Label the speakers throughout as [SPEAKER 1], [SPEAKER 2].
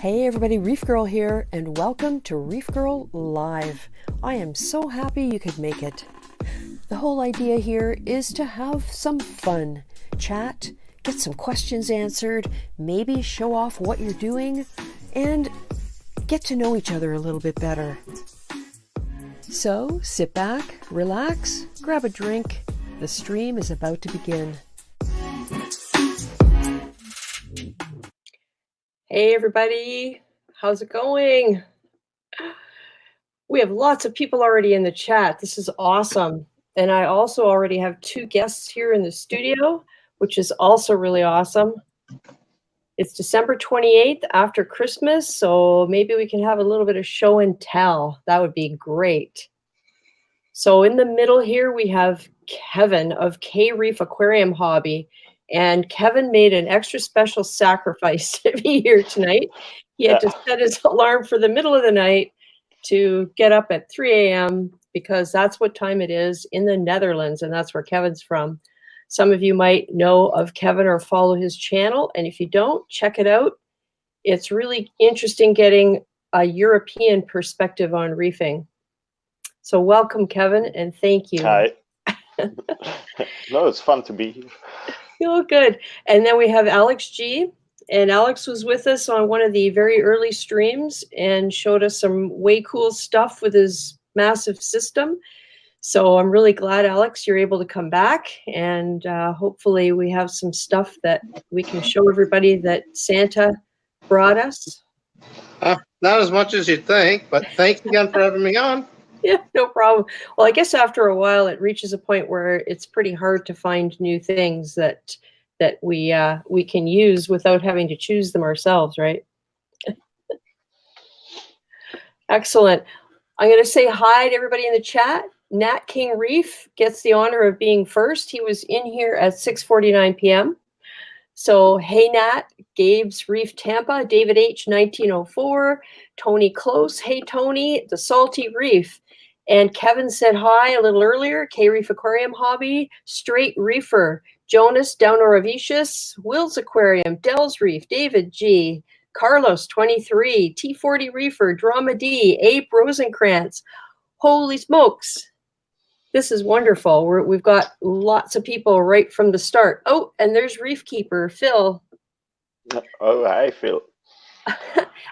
[SPEAKER 1] Hey everybody, Reefgrrl here, and welcome to Reefgrrl Live. I am so happy you could make it. The whole idea here is to have some fun, chat, get some questions answered, maybe show off what you're doing, and get to know each other a little bit better. So sit back, relax, grab a drink. The stream is about to begin. Hey everybody, how's it going? We have lots of people already in the chat. This is awesome. And I also already have two guests here in the studio, which is also really awesome. It's December 28th after Christmas, so maybe we can have a little bit of show and tell. That would be great. So in the middle here, we have Kevin of K-Reef Aquarium Hobby. And Kevin made an extra special sacrifice to be here tonight. He had to set his alarm for the middle of the night to get up at 3 a.m. because that's what time it is in the Netherlands, and that's where Kevin's from. Some of you might know of Kevin or follow his channel, and if you don't, check it out. It's really interesting getting a European perspective on reefing. So welcome, Kevin, and thank you.
[SPEAKER 2] Hi. No, it's fun to be here.
[SPEAKER 1] Oh, good. And then we have Alex G. And Alex was with us on one of the very early streams and showed us some way cool stuff with his massive system. So I'm really glad, Alex, you're able to come back. And hopefully we have some stuff that we can show everybody that Santa brought us.
[SPEAKER 3] Not as much as you'd think, but thanks again for having me on.
[SPEAKER 1] Yeah, no problem. Well, I guess after a while, it reaches a point where it's pretty hard to find new things that we can use without having to choose them ourselves, right? Excellent. I'm going to say hi to everybody in the chat. Nat King Reef gets the honor of being first. He was in here at 6:49 p.m. So, hey, Nat, Gabe's Reef Tampa, David H. 1904, Tony Close, hey, Tony, the Salty Reef. And Kevin said hi a little earlier, K-Reef Aquarium Hobby, Straight Reefer, Jonas Down Oravicius, Will's Aquarium, Dell's Reef, David G, Carlos 23, T40 Reefer, Drama D, Abe Rosenkrantz. Holy smokes. This is wonderful. We've got lots of people right from the start. Oh, and there's Reef Keeper, Phil.
[SPEAKER 2] Oh, hi, Phil.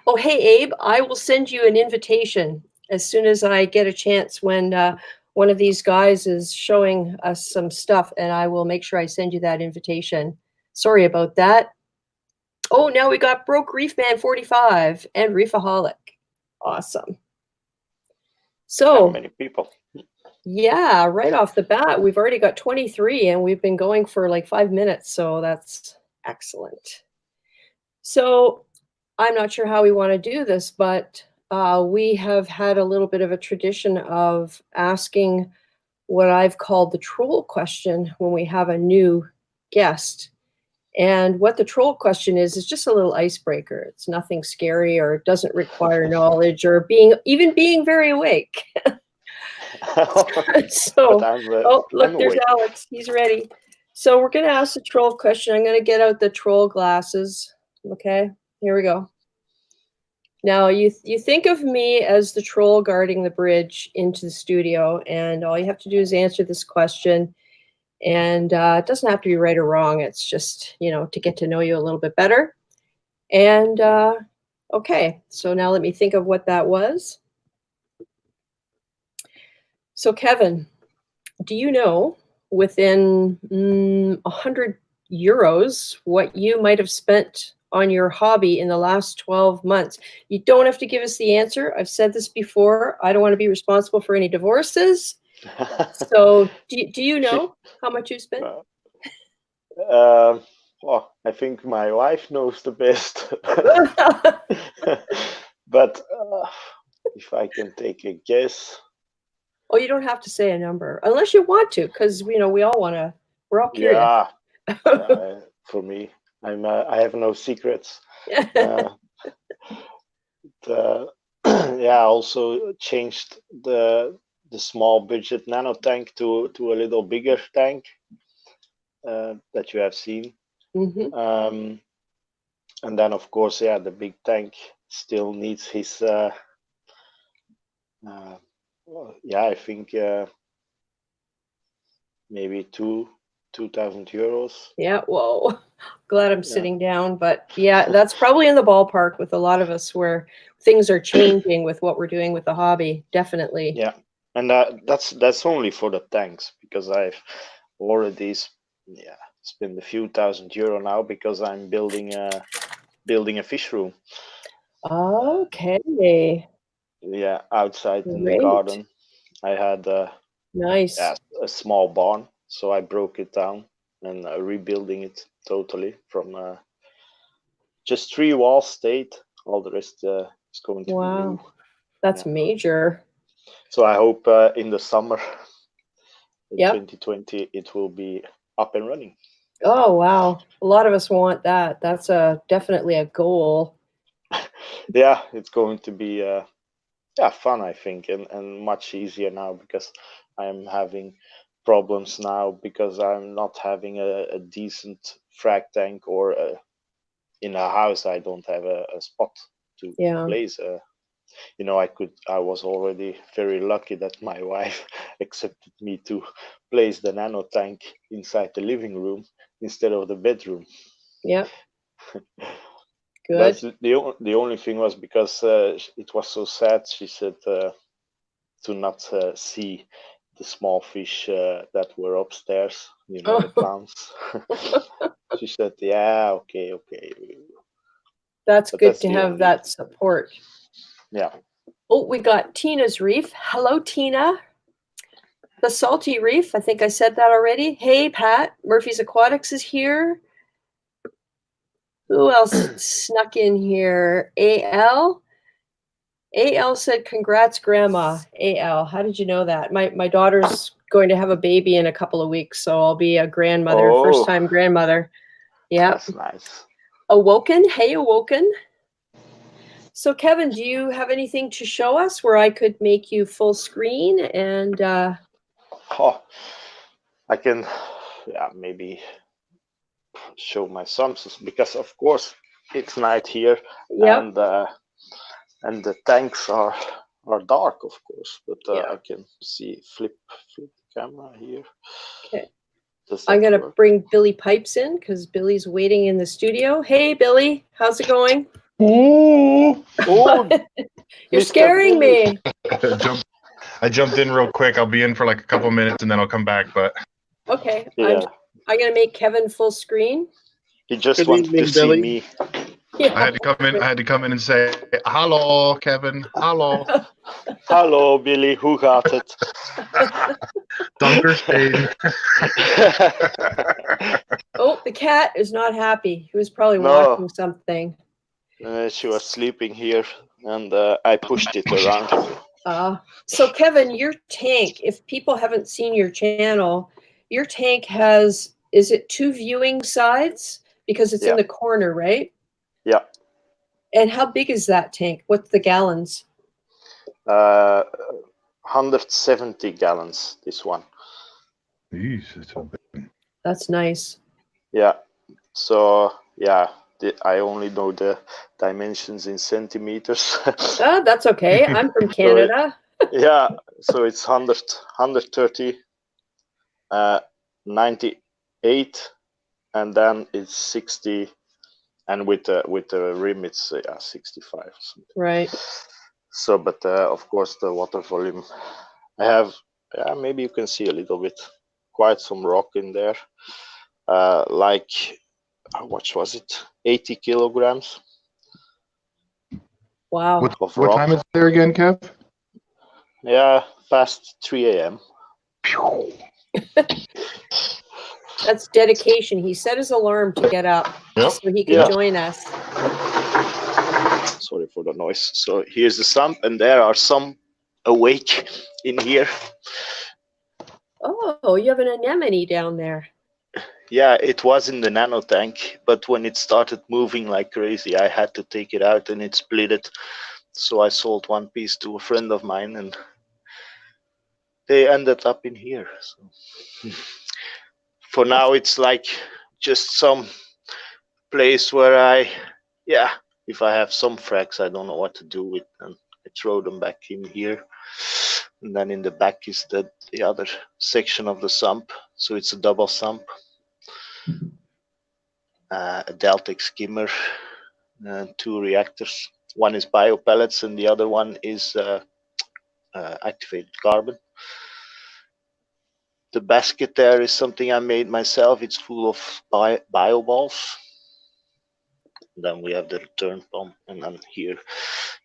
[SPEAKER 1] Oh, hey, Abe, I will send you an invitation as soon as I get a chance when one of these guys is showing us some stuff, and I will make sure I send you that invitation. Sorry about that. Oh, now we got Broke Reef Man 45 and Reefaholic. Awesome. So
[SPEAKER 2] How many people?
[SPEAKER 1] Yeah, right off the bat, we've already got 23 and we've been going for like 5 minutes. So that's excellent. So I'm not sure how we want to do this, but we have had a little bit of a tradition of asking what I've called the troll question when we have a new guest. And what the troll question is just a little icebreaker. It's nothing scary or it doesn't require knowledge or even being very awake. So, oh, look, there's Alex. He's ready. So we're going to ask the troll question. I'm going to get out the troll glasses. Okay, here we go. Now, you think of me as the troll guarding the bridge into the studio, and all you have to do is answer this question. And it doesn't have to be right or wrong. It's just, to get to know you a little bit better. And okay, so now let me think of what that was. So, Kevin, do you know within 100 euros what you might have spent on your hobby in the last 12 months? You don't have to give us the answer. I've said this before. I don't want to be responsible for any divorces. So do you know how much you spent?
[SPEAKER 2] Well, I think my wife knows the best. But if I can take a guess.
[SPEAKER 1] Oh, you don't have to say a number unless you want to, because we all want to. We're all curious.
[SPEAKER 2] Yeah. For me, I have no secrets. I also changed the small budget nano tank to a little bigger tank that you have seen.
[SPEAKER 1] Mm-hmm.
[SPEAKER 2] And then, of course, the big tank still needs his well, yeah, I think maybe 2,000 euros.
[SPEAKER 1] Yeah, whoa. Glad I'm sitting down, but yeah, that's probably in the ballpark with a lot of us where things are changing with what we're doing with the hobby. Definitely.
[SPEAKER 2] Yeah, and that's only for the tanks, because I've already spent a few €1,000 now because I'm building a fish room.
[SPEAKER 1] Okay.
[SPEAKER 2] Yeah, outside in the
[SPEAKER 1] Great.
[SPEAKER 2] garden. I had
[SPEAKER 1] Nice.
[SPEAKER 2] a small barn, so I broke it down and rebuilding it totally from just 3 walls stayed. All the rest is going to be new.
[SPEAKER 1] That's major.
[SPEAKER 2] So I hope in the summer, in
[SPEAKER 1] Yep.
[SPEAKER 2] 2020, it will be up and running.
[SPEAKER 1] Oh, wow. A lot of us want that. That's definitely a goal.
[SPEAKER 2] Yeah, it's going to be fun, I think, and much easier now, because I'm having problems now because I'm not having a decent frag tank, or in a house I don't have a spot to place. I was already very lucky that my wife accepted me to place the nano tank inside the living room instead of the bedroom.
[SPEAKER 1] Yep. Good.
[SPEAKER 2] But the only thing was because it was so sad. She said to not see the small fish that were upstairs, the clowns. She said, yeah, okay.
[SPEAKER 1] That's good to have that support.
[SPEAKER 2] Yeah.
[SPEAKER 1] Oh, we got Tina's Reef. Hello, Tina. The Salty Reef. I think I said that already. Hey, Pat. Murphy's Aquatics is here. Who else snuck in here? AL. AL said, congrats, Grandma. AL, how did you know that? My daughter's going to have a baby in a couple of weeks, so I'll be a grandmother, first-time grandmother. Yeah.
[SPEAKER 2] That's nice.
[SPEAKER 1] Awoken. Hey, Awoken. So, Kevin, do you have anything to show us where I could make you full screen? And
[SPEAKER 2] I can, maybe show my sumps, because of course it's night here. Yep. And the tanks are dark, of course, but I can flip the camera here.
[SPEAKER 1] Okay. I'm going to bring Billy Pipes in because Billy's waiting in the studio. Hey, Billy, how's it going?
[SPEAKER 4] Oh,
[SPEAKER 1] you're scaring me.
[SPEAKER 4] I jumped in real quick. I'll be in for like a couple minutes and then I'll come back. But
[SPEAKER 1] okay, I'm going to make Kevin full screen.
[SPEAKER 2] He just wanted to see me.
[SPEAKER 4] Yeah. I had to come in and say, hello, Kevin. Hello.
[SPEAKER 2] Hello, Billy. Who got it?
[SPEAKER 4] Dunker's baby.
[SPEAKER 1] Oh, the cat is not happy. He was probably watching something.
[SPEAKER 2] She was sleeping here, and I pushed it around.
[SPEAKER 1] So, Kevin, your tank, if people haven't seen your channel, your tank has, is it 2 viewing sides? Because it's in the corner, right?
[SPEAKER 2] Yeah.
[SPEAKER 1] And how big is that tank? What's the gallons?
[SPEAKER 2] 170 gallons, this one.
[SPEAKER 4] Jeez,
[SPEAKER 1] that's nice.
[SPEAKER 2] Yeah. So, I only know the dimensions in centimeters.
[SPEAKER 1] That's okay. I'm from Canada.
[SPEAKER 2] So it's 130, 98, and then it's 60, and with the rim it's 65.
[SPEAKER 1] Right.
[SPEAKER 2] So, but of course the water volume, I have, maybe you can see a little bit, quite some rock in there, like, what was it, 80 kilograms.
[SPEAKER 1] Wow.
[SPEAKER 4] What time is it there again, Kev?
[SPEAKER 2] Yeah, past 3 a.m.
[SPEAKER 1] That's dedication. He set his alarm to get up so he could join us.
[SPEAKER 2] Sorry for the noise. So here's the sump, and there are some awake in here.
[SPEAKER 1] Oh, you have an anemone down there.
[SPEAKER 2] Yeah, it was in the nano tank, but when it started moving like crazy, I had to take it out and it split it. So I sold one piece to a friend of mine, and they ended up in here. So for now, it's like just some place where I if I have some frags I don't know what to do with, and I throw them back in here. And then in the back is the other section of the sump, so it's a double sump. A Deltic skimmer, and 2 reactors. One is bio pellets and the other one is activated carbon. The basket there is something I made myself. It's full of bio balls. Then we have the return pump, and then here,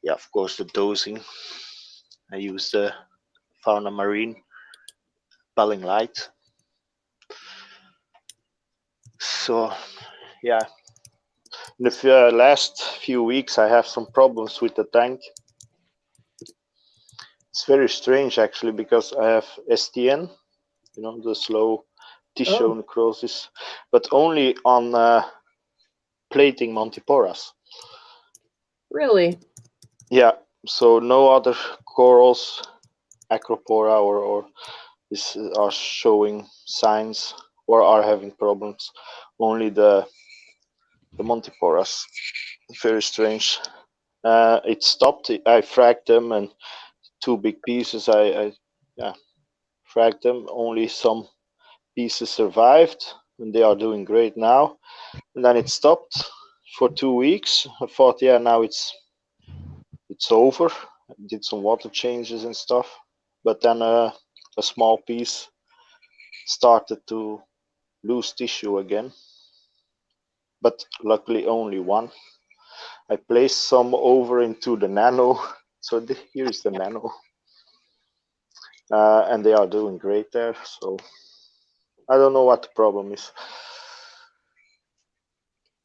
[SPEAKER 2] yeah, of course, the dosing. I use the Fauna Marine Pelling Light. So, yeah, in the last few weeks, I have some problems with the tank. It's very strange, actually, because I have STN, you know, the slow tissue necrosis, but only on plating Montiporas.
[SPEAKER 1] Really?
[SPEAKER 2] Yeah, so no other corals, Acropora or this are showing signs or are having problems. Only the Montiporas. Very strange. It stopped. I fragged them, and 2 big pieces. I fragged them. Only some pieces survived, and they are doing great now. And then it stopped for 2 weeks. I thought, yeah, now it's over. I did some water changes and stuff, but then a small piece started to lose tissue again, but luckily only one. I placed some over into the nano, so here is the nano, and they are doing great there. So I don't know what the problem is.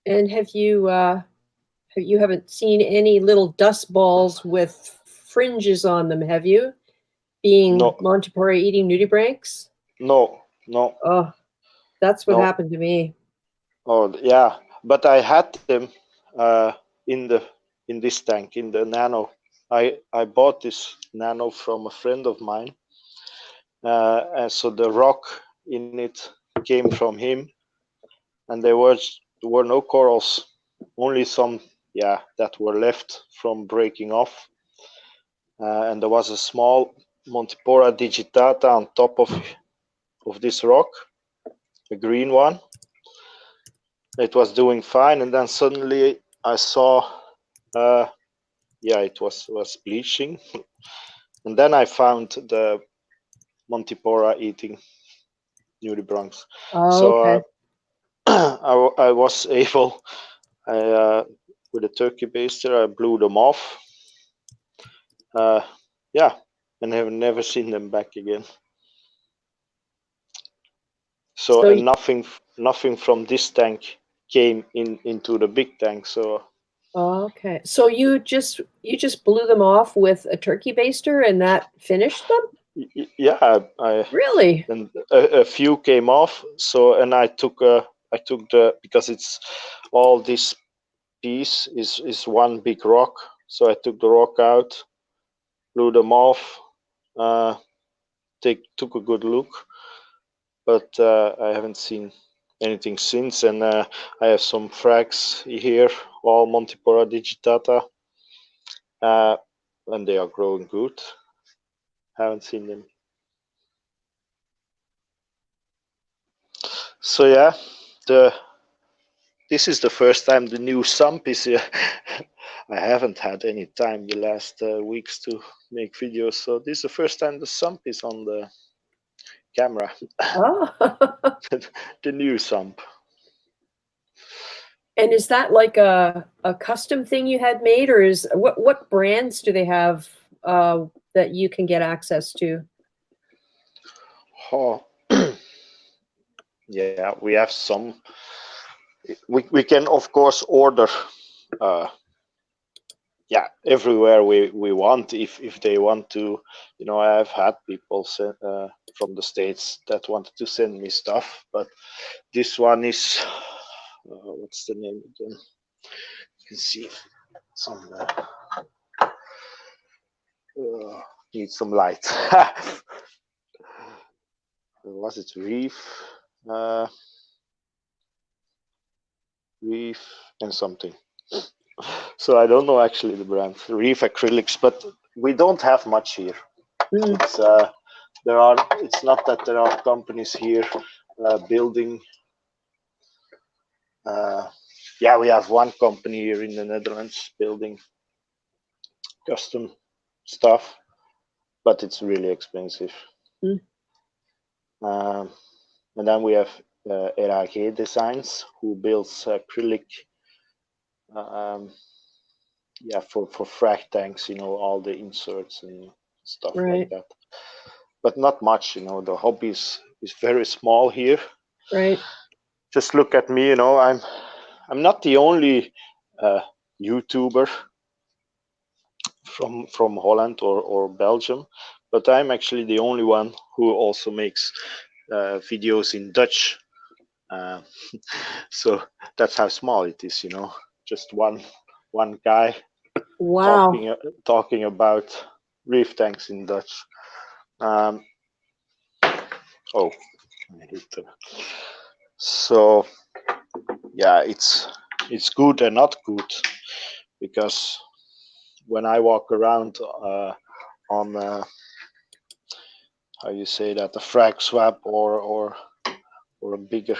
[SPEAKER 1] And have you haven't seen any little dust balls with fringes on them, have you? Being
[SPEAKER 2] No.
[SPEAKER 1] Montipora eating nudibranchs?
[SPEAKER 2] No.
[SPEAKER 1] Oh, that's what
[SPEAKER 2] No.
[SPEAKER 1] happened to me.
[SPEAKER 2] Oh yeah, but I had them in this tank, in the nano. I bought this nano from a friend of mine, and so the rock in it came from him, and there were no corals, only some that were left from breaking off, and there was a small Montipora digitata on top of this rock, a green one. It was doing fine, and then suddenly I saw it was bleaching, and then I found the Montipora eating nudibranchs.
[SPEAKER 1] Oh,
[SPEAKER 2] So
[SPEAKER 1] okay.
[SPEAKER 2] I was able, with a turkey baster, I blew them off. And have never seen them back again. So, and nothing from this tank came into the big tank. So
[SPEAKER 1] Okay. So you just blew them off with a turkey baster and that finished them?
[SPEAKER 2] yeah, I
[SPEAKER 1] Really?
[SPEAKER 2] and a few came off. So, and I took the, because it's all this piece is one big rock. So I took the rock out, blew them off, took a good look, but I haven't seen anything since. And I have some frags here, all Montipora digitata, and they are growing good. Haven't seen them. So yeah, this is the first time the new Sump is here. I haven't had any time the last weeks to make videos, so this is the first time the Sump is on the camera.
[SPEAKER 1] Oh.
[SPEAKER 2] The new Sump.
[SPEAKER 1] And is that like a custom thing you had made, or is what brands do they have that you can get access to?
[SPEAKER 2] Oh, yeah, we have some. We can of course order everywhere we want, if they want to. You know, I have had people from the States that wanted to send me stuff, but this one is what's the name again? You can see somewhere. Need some light. Was it REEF? REEF and something. So I don't know actually the brand Reef acrylics, but we don't have much here.
[SPEAKER 1] Mm,
[SPEAKER 2] It's It's not that there are companies here building. Yeah, we have one company here in the Netherlands building custom stuff, but it's really expensive.
[SPEAKER 1] Mm.
[SPEAKER 2] And then we have REEF Designs, who builds acrylic, yeah, for frac tanks, all the inserts and stuff like
[SPEAKER 1] right,
[SPEAKER 2] that. But not much, the hobby is very small here.
[SPEAKER 1] right.
[SPEAKER 2] Just look at me, I'm not the only YouTuber from Holland or Belgium, but I'm actually the only one who also makes videos in Dutch. So that's how small it is, just one guy
[SPEAKER 1] Wow.
[SPEAKER 2] talking about reef tanks in Dutch. Oh, I hit the. So yeah, it's good and not good, because when I walk around on how you say that, a frag swap or a bigger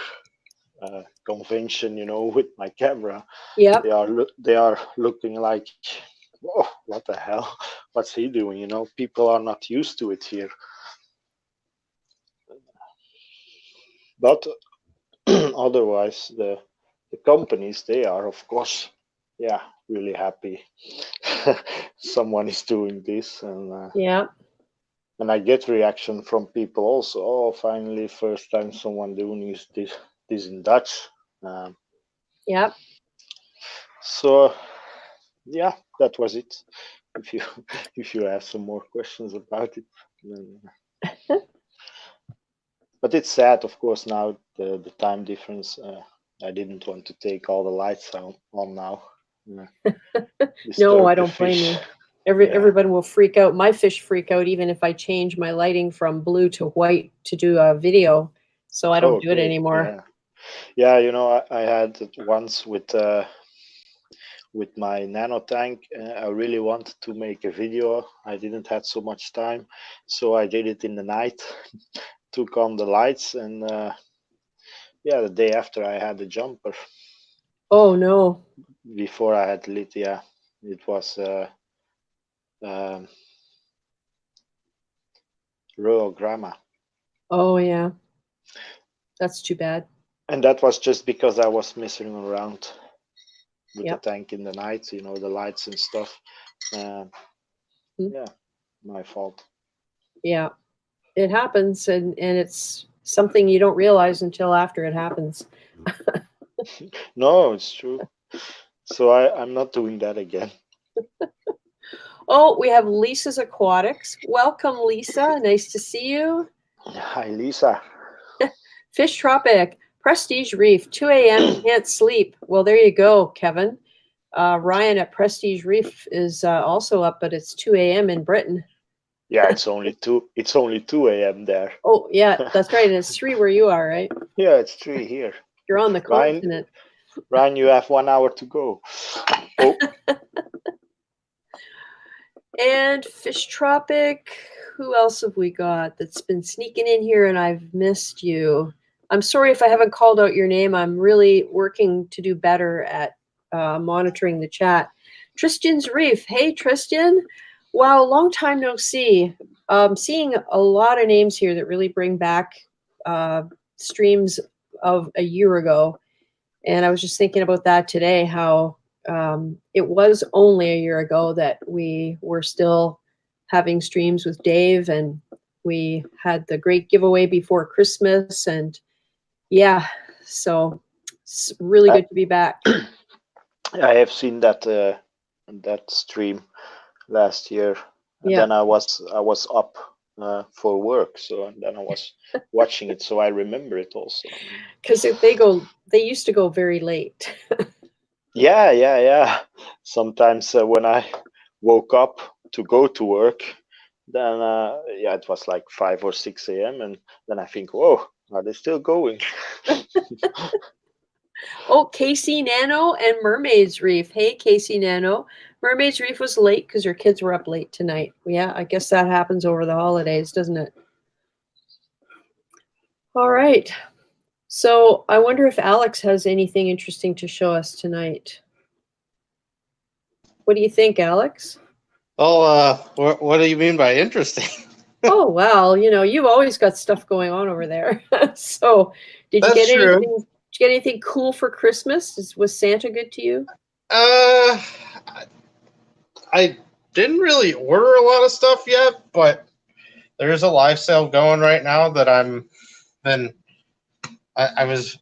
[SPEAKER 2] convention, with my camera,
[SPEAKER 1] Yep.
[SPEAKER 2] they are looking like, oh, what the hell, what's he doing? People are not used to it here. But otherwise, the companies, they are, of course, yeah, really happy someone is doing this,
[SPEAKER 1] Yep.
[SPEAKER 2] and I get reaction from people also. Oh, finally, first time someone doing this in Dutch.
[SPEAKER 1] Yep.
[SPEAKER 2] So yeah, that was it. If you if you have some more questions about it, then... But it's sad, of course, now the time difference. I didn't want to take all the lights on now.
[SPEAKER 1] No,
[SPEAKER 2] Disturb
[SPEAKER 1] I
[SPEAKER 2] the
[SPEAKER 1] don't blame
[SPEAKER 2] fish.
[SPEAKER 1] you.
[SPEAKER 2] Yeah.
[SPEAKER 1] Everybody will freak out. My fish freak out even if I change my lighting from blue to white to do a video. So I don't do it
[SPEAKER 2] Okay.
[SPEAKER 1] anymore.
[SPEAKER 2] Yeah, I had it once with my nano tank. I really wanted to make a video. I didn't have so much time, so I did it in the night. Took on the lights, and yeah, the day after I had the jumper.
[SPEAKER 1] Oh no.
[SPEAKER 2] Before I had lit, yeah, it was Royal Grandma.
[SPEAKER 1] Oh yeah. That's too bad.
[SPEAKER 2] And that was just because I was messing around with
[SPEAKER 1] Yep.
[SPEAKER 2] the tank in the night, the lights and stuff. Yeah, my fault.
[SPEAKER 1] Yeah. It happens, and it's something you don't realize until after it happens.
[SPEAKER 2] No, it's true. So I'm not doing that again.
[SPEAKER 1] Oh, we have Lisa's Aquatics. Welcome, Lisa. Nice to see you.
[SPEAKER 2] Hi, Lisa.
[SPEAKER 1] Fish Tropic, Prestige Reef, 2 a.m. Can't sleep. Well, there you go, Kevin. Ryan at Prestige Reef is also up, but it's 2 a.m. in Britain.
[SPEAKER 2] Yeah, it's only 2. It's only 2 a.m. there.
[SPEAKER 1] Oh, yeah, that's right. And it's 3 where you are, right?
[SPEAKER 2] Yeah, it's 3 here.
[SPEAKER 1] You're on the continent.
[SPEAKER 2] Ryan, you have 1 hour to go. Oh.
[SPEAKER 1] And Fish Tropic. Who else have we got that's been sneaking in here and I've missed you? I'm sorry if I haven't called out your name. I'm really working to do better at monitoring the chat. Tristan's Reef. Hey, Tristan. Wow, long time no see. Seeing a lot of names here that really bring back streams of a year ago. And I was just thinking about that today, how it was only a year ago that we were still having streams with Dave, and we had the great giveaway before Christmas. And yeah, so it's really good to be back.
[SPEAKER 2] I have seen that stream last year. And
[SPEAKER 1] Yeah.
[SPEAKER 2] then I was up for work, so then I was watching it, so I remember it also.
[SPEAKER 1] Because they used to go very late.
[SPEAKER 2] Yeah. Sometimes when I woke up to go to work, then yeah, it was like 5 or 6 a.m. and then I think, whoa, are they still going?
[SPEAKER 1] Oh, KC Nano and Mermaid's Reef. Hey, KC Nano. Mermaid's Reef was late because her kids were up late tonight. Yeah, I guess that happens over the holidays, doesn't it? All right. So I wonder if Alex has anything interesting to show us tonight. What do you think, Alex?
[SPEAKER 3] Oh, what do you mean by interesting?
[SPEAKER 1] Oh, well, you know, you've always got stuff going on over there. So did you
[SPEAKER 3] That's
[SPEAKER 1] get
[SPEAKER 3] true.
[SPEAKER 1] anything? Did you get anything cool for Christmas? Was Santa good to you?
[SPEAKER 3] I didn't really order a lot of stuff yet, but there's a live sale going right now that I was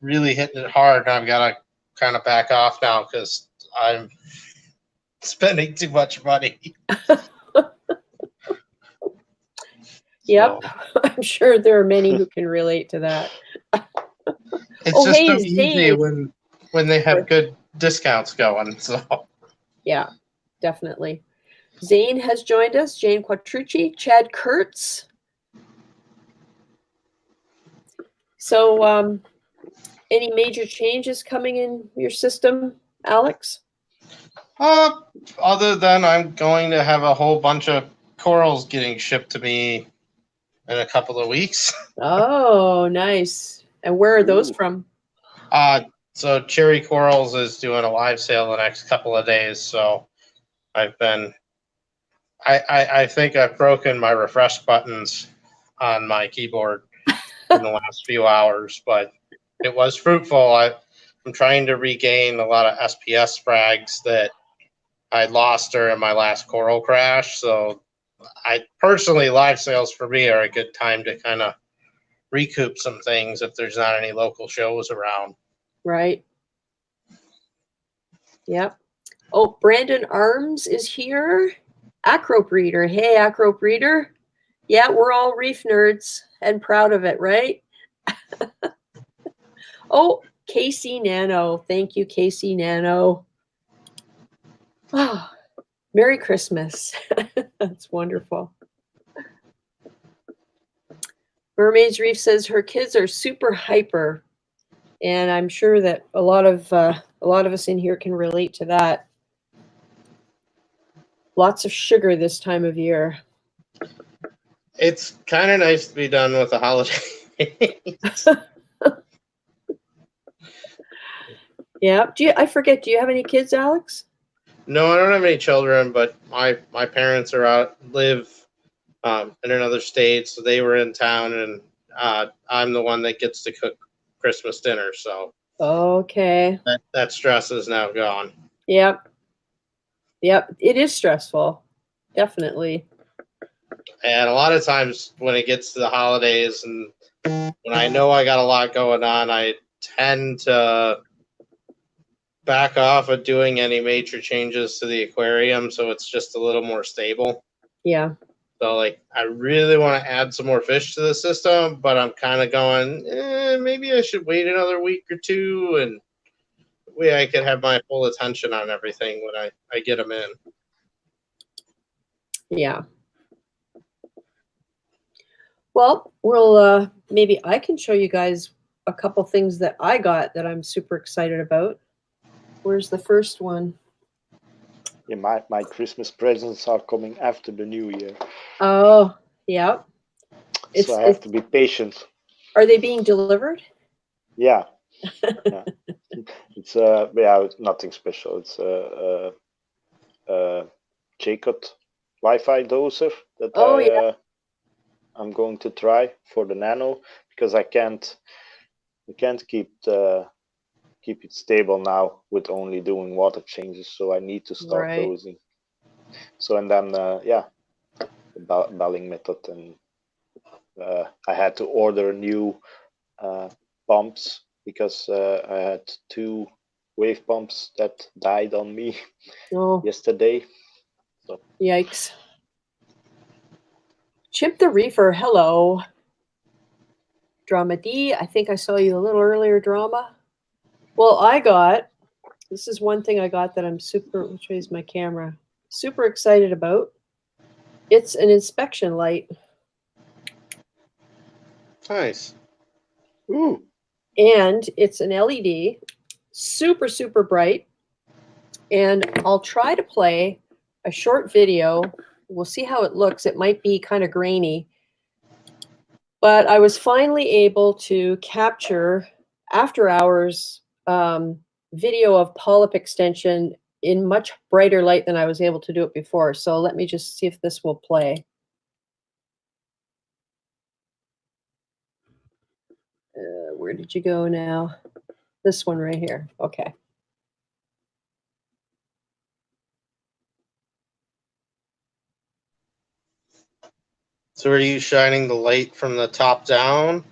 [SPEAKER 3] really hitting it hard, and I've got to kind of back off now because I'm spending too much money.
[SPEAKER 1] Yep.
[SPEAKER 3] So,
[SPEAKER 1] I'm sure there are many who can relate to that.
[SPEAKER 3] it's
[SPEAKER 1] Oh,
[SPEAKER 3] just
[SPEAKER 1] hey,
[SPEAKER 3] so easy
[SPEAKER 1] Zane.
[SPEAKER 3] when they have good discounts going. So
[SPEAKER 1] Yeah, definitely. Zane has joined us, Jane Quattrucci, Chad Kurtz. So any major changes coming in your system, Alex?
[SPEAKER 3] other than I'm going to have a whole bunch of corals getting shipped to me in a couple of weeks.
[SPEAKER 1] Oh, nice. And where are those
[SPEAKER 2] Ooh.
[SPEAKER 1] from?
[SPEAKER 3] So Cherry Corals is doing a live sale the next couple of days. So I think I've broken my refresh buttons on my keyboard in the last few hours, but it was fruitful. I'm trying to regain a lot of SPS frags that I lost during my last coral crash. So I personally, live sales for me are a good time to kind of recoup some things if there's not any local shows around.
[SPEAKER 1] Right. Yep. Oh, Brandon Arms is here. Acropora. Hey, Acropora. Yeah, we're all reef nerds and proud of it, right? Oh, KC Nano. Thank you, KC Nano. Oh, Merry Christmas. That's wonderful. Mermaid's Reef says her kids are super hyper, and I'm sure that a lot of us in here can relate to that. Lots of sugar this time of year.
[SPEAKER 3] It's kind of nice to be done with the holidays.
[SPEAKER 1] Yeah. I forget, do you have any kids, Alex?
[SPEAKER 3] No, I don't have any children, but my parents live in another state, so they were in town, and I'm the one that gets to cook Christmas dinner. So
[SPEAKER 1] Okay.
[SPEAKER 3] that stress is now gone.
[SPEAKER 1] Yep. Yep. It is stressful. Definitely.
[SPEAKER 3] And a lot of times when it gets to the holidays and when I know I got a lot going on, I tend to back off of doing any major changes to the aquarium, so it's just a little more stable.
[SPEAKER 1] Yeah.
[SPEAKER 3] So, like, I really want to add some more fish to the system, but I'm kind of going, maybe I should wait another week or two, and that way I could have my full attention on everything when I get them in.
[SPEAKER 1] Yeah. Well, we'll maybe I can show you guys a couple things that I got that I'm super excited about. Where's the first one?
[SPEAKER 2] Yeah, my Christmas presents are coming after the New Year,
[SPEAKER 1] Oh, yeah.
[SPEAKER 2] so I have to be patient.
[SPEAKER 1] Are they being delivered?
[SPEAKER 2] Yeah, yeah. It's it's nothing special. It's Jacob Wi-Fi doser that
[SPEAKER 1] Oh,
[SPEAKER 2] I'm going to try for the Nano because we can't keep it stable now with only doing water changes. So I need to start
[SPEAKER 1] Right.
[SPEAKER 2] dosing. So and then the belling method, and I had to order new pumps because I had 2 wave pumps that died on me
[SPEAKER 1] Oh,
[SPEAKER 2] yesterday. So
[SPEAKER 1] yikes. Chimp the Reefer, hello. Drama D, I think I saw you a little earlier, Drama. Well, this is one thing I got that I'm which way is my camera? Super excited about. It's an inspection light.
[SPEAKER 3] Nice.
[SPEAKER 2] ooh,
[SPEAKER 1] and it's an LED, super, super bright. And I'll try to play a short video. We'll see how it looks. It might be kind of grainy. But I was finally able to capture after hours video of polyp extension in much brighter light than I was able to do it before. So let me just see if this will play. Where did you go now? This one right here. Okay.
[SPEAKER 3] So are you shining the light from the top down?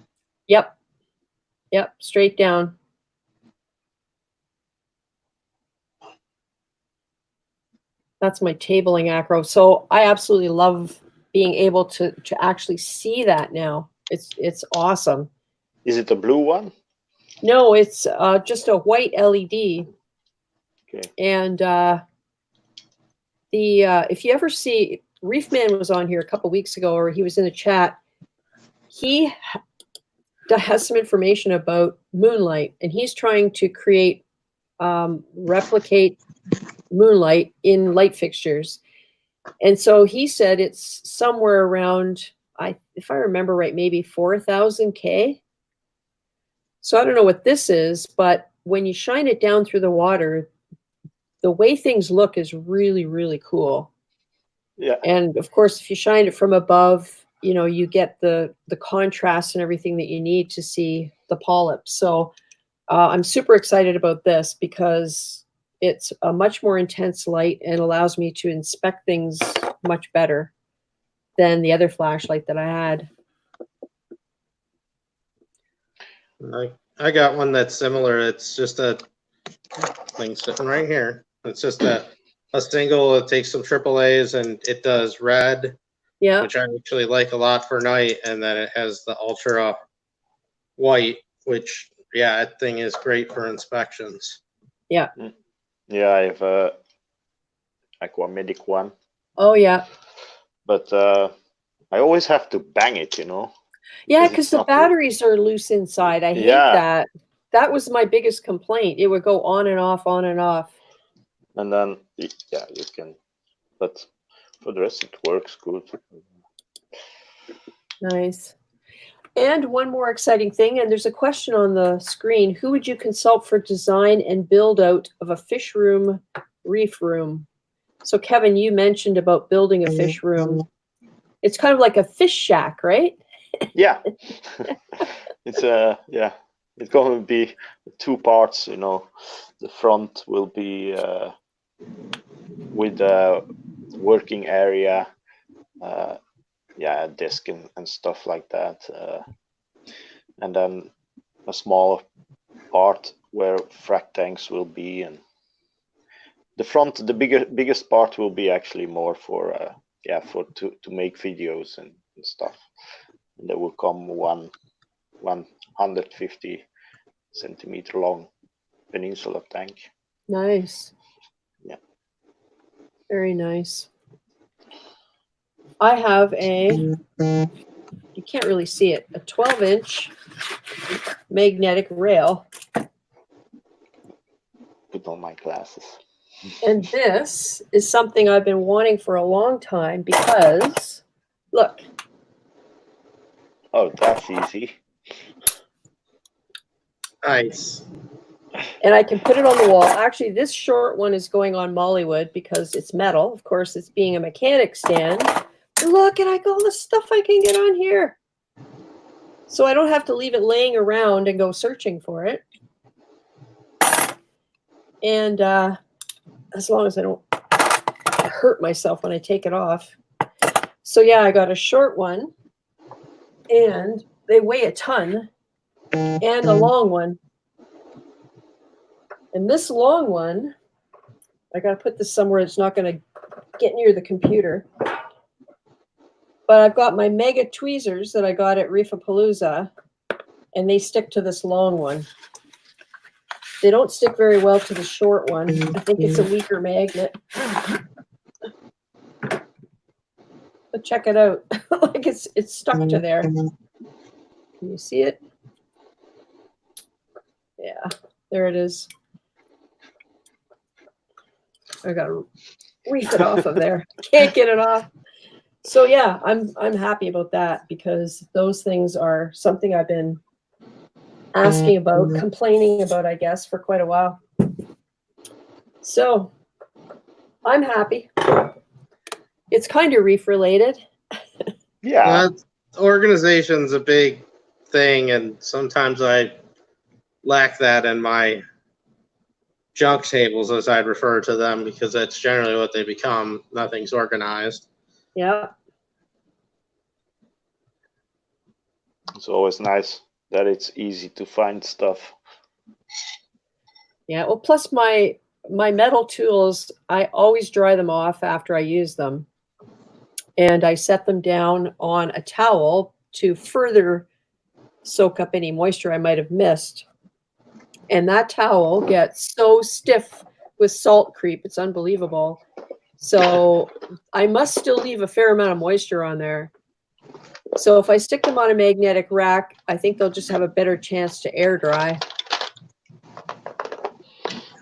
[SPEAKER 1] Yep. Yep. Straight down. That's my tabling acro. So I absolutely love being able to actually see that now. It's awesome.
[SPEAKER 2] Is it a blue one?
[SPEAKER 1] No, it's just a white LED.
[SPEAKER 2] Okay.
[SPEAKER 1] And if you ever see, Reef Man was on here a couple weeks ago, or he was in the chat. He has some information about moonlight, and he's trying to create, replicate moonlight in light fixtures. And so he said it's somewhere around, if I remember right, maybe 4,000 K. So I don't know what this is, but when you shine it down through the water, the way things look is really, really cool.
[SPEAKER 2] Yeah.
[SPEAKER 1] And of course, if you shine it from above, you know, you get the contrast and everything that you need to see the polyps. So I'm super excited about this because it's a much more intense light and allows me to inspect things much better than the other flashlight that I had.
[SPEAKER 3] I got one that's similar. It's just a thing sitting right here. It's just a single. It takes some AAAs and it does red,
[SPEAKER 1] Yeah.
[SPEAKER 3] which I actually like a lot for night. And then it has the ultra white, which, yeah, that thing is great for inspections.
[SPEAKER 1] Yeah.
[SPEAKER 2] Yeah, I have a Aquamedic one.
[SPEAKER 1] Oh, yeah.
[SPEAKER 2] But I always have to bang it, you know.
[SPEAKER 1] Yeah, because the batteries are loose inside. I hate that. That was my biggest complaint. It would go on and off, on and off.
[SPEAKER 2] And then, yeah, you can, but for the rest, it works good.
[SPEAKER 1] Nice. And one more exciting thing, and there's a question on the screen. Who would you consult for design and build out of a fish room, reef room? So Kevin, you mentioned about building a fish room. It's kind of like a fish shack, right?
[SPEAKER 2] Yeah. It's it's going to be 2 parts, you know. The front will be with a working area, yeah, a desk and stuff like that, and then a small part where frac tanks will be, and the front, the biggest part will be actually more for to make videos and stuff. And there will come one 150 centimeter long peninsula tank.
[SPEAKER 1] Nice.
[SPEAKER 2] Yeah.
[SPEAKER 1] Very nice. I have you can't really see it, a 12-inch magnetic rail.
[SPEAKER 2] Put on my glasses.
[SPEAKER 1] And this is something I've been wanting for a long time because, look.
[SPEAKER 2] Oh, that's easy.
[SPEAKER 3] Nice.
[SPEAKER 1] And I can put it on the wall. Actually, this short one is going on Mollywood because it's metal. Of course, it's being a mechanic stand. Look, and I got all the stuff I can get on here. So I don't have to leave it laying around and go searching for it. And as long as I don't hurt myself when I take it off. So yeah, I got a short one. And they weigh a ton. And a long one. And this long one, I got to put this somewhere it's not going to get near the computer. But I've got my mega tweezers that I got at Reefapalooza, and they stick to this long one. They don't stick very well to the short one. I think it's a weaker magnet. But check it out. Like it's stuck to there. Can you see it? Yeah, there it is. I gotta reef it off of there. Can't get it off. So yeah, I'm happy about that because those things are something I've been asking about, complaining about, I guess, for quite a while. So I'm happy. It's kind of reef related.
[SPEAKER 2] Yeah.
[SPEAKER 3] Organization's a big thing, and sometimes I lack that in my junk tables, as I'd refer to them, because that's generally what they become. Nothing's organized.
[SPEAKER 1] Yeah.
[SPEAKER 2] It's always nice that it's easy to find stuff.
[SPEAKER 1] Yeah. Well, plus my metal tools, I always dry them off after I use them. And I set them down on a towel to further soak up any moisture I might have missed. And that towel gets so stiff with salt creep. It's unbelievable. So I must still leave a fair amount of moisture on there. So if I stick them on a magnetic rack, I think they'll just have a better chance to air dry.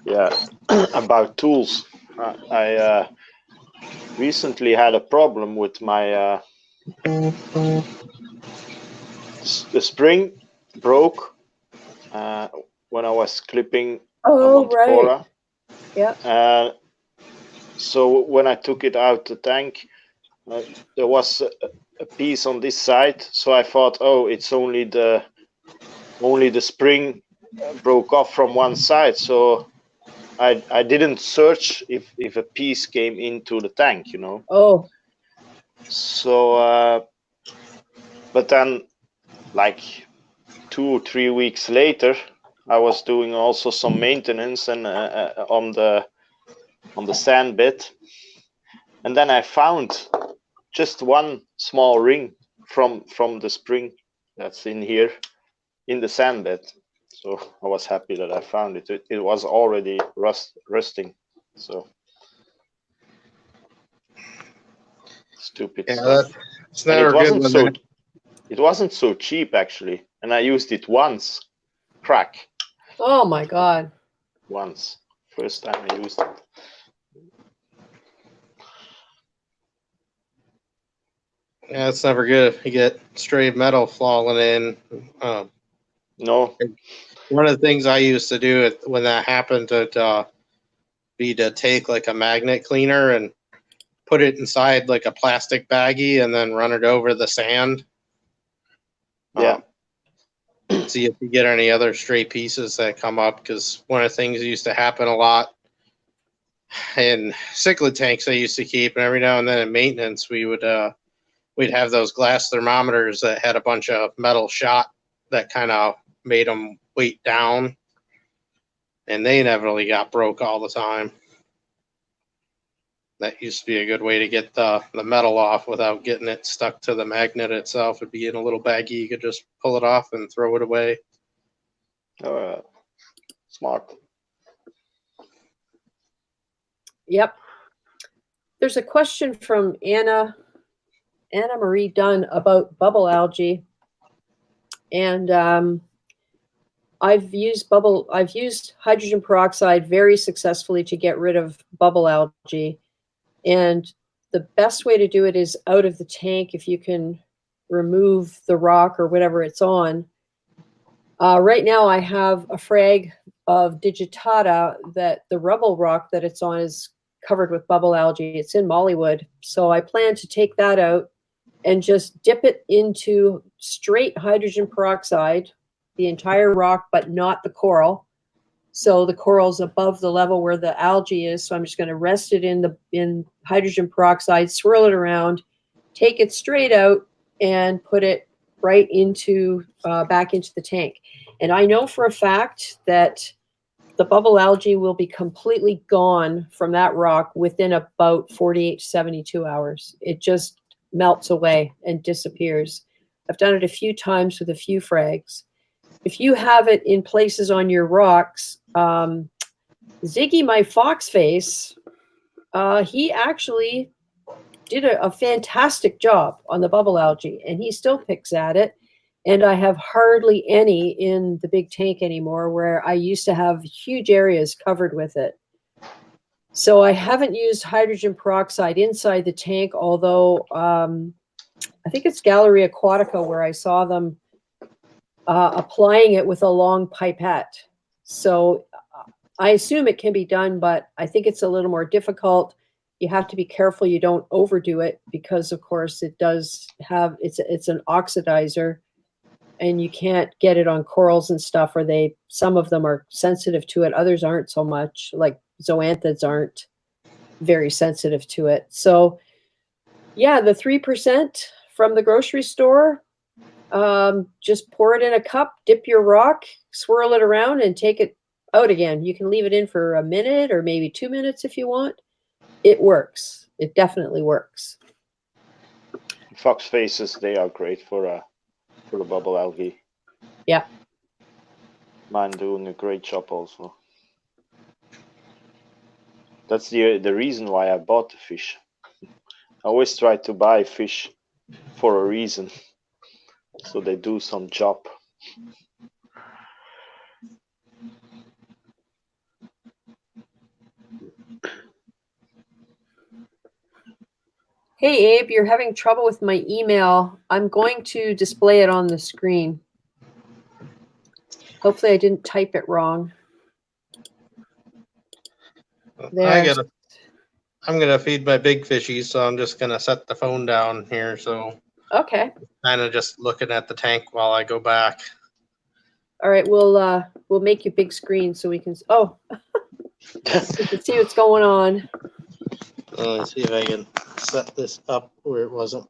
[SPEAKER 2] Yeah. About tools, I recently had a problem with my the spring broke when I was clipping
[SPEAKER 1] Oh,
[SPEAKER 2] a Acropora.
[SPEAKER 1] right. Yeah.
[SPEAKER 2] So when I took it out the tank, there was a piece on this side. So I thought, oh, it's only the spring broke off from one side. So I didn't search if a piece came into the tank, you know.
[SPEAKER 1] Oh.
[SPEAKER 2] So, but then, like 2 or 3 weeks later, I was doing also some maintenance and on the sand bed, and then I found just one small ring from the spring that's in here in the sand bed. So I was happy that I found it. It was already rusting. So stupid stuff.
[SPEAKER 3] It's never good when
[SPEAKER 2] it wasn't so cheap actually, and I used it once. Crack.
[SPEAKER 1] Oh my God.
[SPEAKER 2] Once. First time I used it.
[SPEAKER 3] Yeah, it's never good if you get stray metal falling in.
[SPEAKER 2] No.
[SPEAKER 3] One of the things I used to do when that happened would be to take like a magnet cleaner and put it inside like a plastic baggie and then run it over the sand.
[SPEAKER 2] Yeah.
[SPEAKER 3] See if you get any other stray pieces that come up, because one of the things that used to happen a lot in cichlid tanks I used to keep, and every now and then in maintenance we would we'd have those glass thermometers that had a bunch of metal shot that kind of made them weight down, and they inevitably got broke all the time. That used to be a good way to get the metal off without getting it stuck to the magnet itself. It'd be in a little baggie. You could just pull it off and throw it away.
[SPEAKER 2] Smart.
[SPEAKER 1] Yep. There's a question from Anna Marie Dunn about bubble algae. And I've used hydrogen peroxide very successfully to get rid of bubble algae. And the best way to do it is out of the tank if you can remove the rock or whatever it's on. Right now I have a frag of digitata that the rubble rock that it's on is covered with bubble algae. It's in Mollywood. So I plan to take that out and just dip it into straight hydrogen peroxide, the entire rock, but not the coral. So the coral's above the level where the algae is. So I'm just going to rest it in hydrogen peroxide, swirl it around, take it straight out, and put it right into back into the tank. And I know for a fact that the bubble algae will be completely gone from that rock within about 48 to 72 hours. It just melts away and disappears. I've done it a few times with a few frags. If you have it in places on your rocks, Ziggy, my fox face, he actually did a fantastic job on the bubble algae, and he still picks at it. And I have hardly any in the big tank anymore, where I used to have huge areas covered with it. So I haven't used hydrogen peroxide inside the tank, although I think it's Galleria Aquatica where I saw them applying it with a long pipette. So I assume it can be done, but I think it's a little more difficult. You have to be careful you don't overdo it, because of course it does have, it's an oxidizer, and you can't get it on corals and stuff, or some of them are sensitive to it, others aren't so much, like zoanthids aren't very sensitive to it. So yeah, the 3% from the grocery store, just pour it in a cup, dip your rock, swirl it around, and take it out again. You can leave it in for a minute or maybe 2 minutes if you want. It works. It definitely works.
[SPEAKER 2] Fox faces, they are great for the bubble algae.
[SPEAKER 1] Yeah.
[SPEAKER 2] Mine doing a great job also. That's the reason why I bought the fish. I always try to buy fish for a reason, so they do some job.
[SPEAKER 1] Hey, Abe, you're having trouble with my email. I'm going to display it on the screen. Hopefully I didn't type it wrong. There.
[SPEAKER 3] I'm gonna feed my big fishies, so I'm just gonna set the phone down here. So
[SPEAKER 1] Okay.
[SPEAKER 3] kind of just looking at the tank while I go back.
[SPEAKER 1] All right, we'll make you big screen so we can. Oh, you can see what's going on.
[SPEAKER 3] Let's see if I can set this up where it wasn't.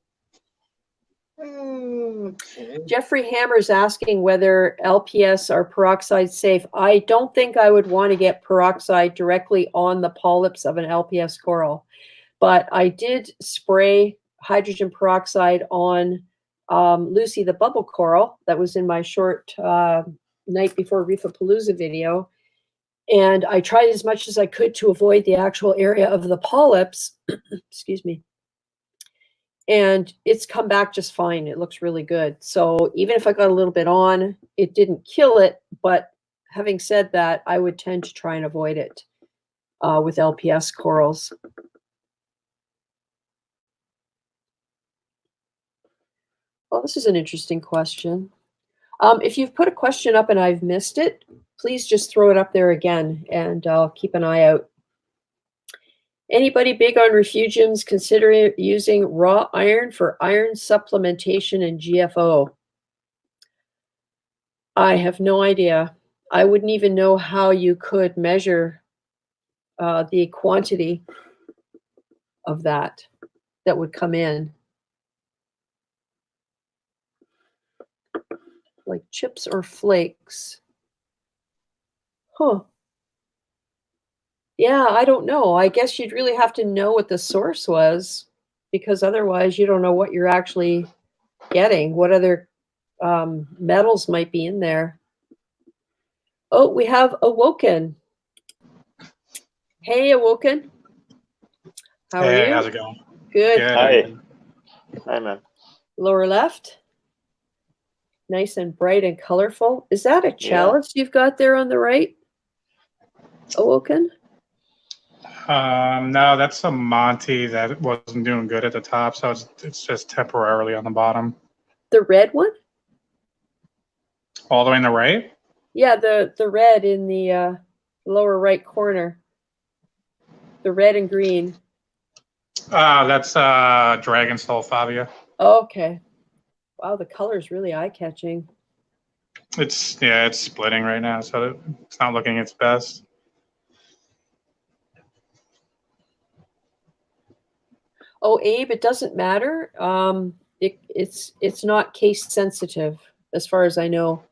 [SPEAKER 3] Okay.
[SPEAKER 1] Jeffrey Hammer's asking whether LPS are peroxide safe. I don't think I would want to get peroxide directly on the polyps of an LPS coral, but I did spray hydrogen peroxide on Lucy the bubble coral that was in my short night before Reefapalooza video. And I tried as much as I could to avoid the actual area of the polyps. Excuse me. And it's come back just fine. It looks really good. So even if I got a little bit on, it didn't kill it. But having said that, I would tend to try and avoid it with LPS corals. Well, this is an interesting question. If you've put a question up and I've missed it, please just throw it up there again, and I'll keep an eye out. Anybody big on refugiums considering using raw iron for iron supplementation and GFO? I have no idea. I wouldn't even know how you could measure the quantity of that would come in. Like chips or flakes. Huh. Yeah, I don't know. I guess you'd really have to know what the source was, because otherwise you don't know what you're actually getting, what other metals might be in there. Oh, we have Awoken. Hey, Awoken. How are you?
[SPEAKER 5] How's it going?
[SPEAKER 1] Good.
[SPEAKER 5] Good.
[SPEAKER 2] Hi. Hi, man.
[SPEAKER 1] Lower left. Nice and bright and colorful. Is that a chalice you've got there on the right? Awoken?
[SPEAKER 5] No, that's a Monty that wasn't doing good at the top, so it's just temporarily on the bottom.
[SPEAKER 1] The red one?
[SPEAKER 5] All the way in the right?
[SPEAKER 1] Yeah, the red in the lower right corner. The red and green.
[SPEAKER 5] That's Dragon Soul Fabia.
[SPEAKER 1] Okay. Wow, the color is really eye-catching.
[SPEAKER 5] It's splitting right now, so it's not looking its best.
[SPEAKER 1] Oh, Abe, it doesn't matter. It's not case sensitive, as far as I know.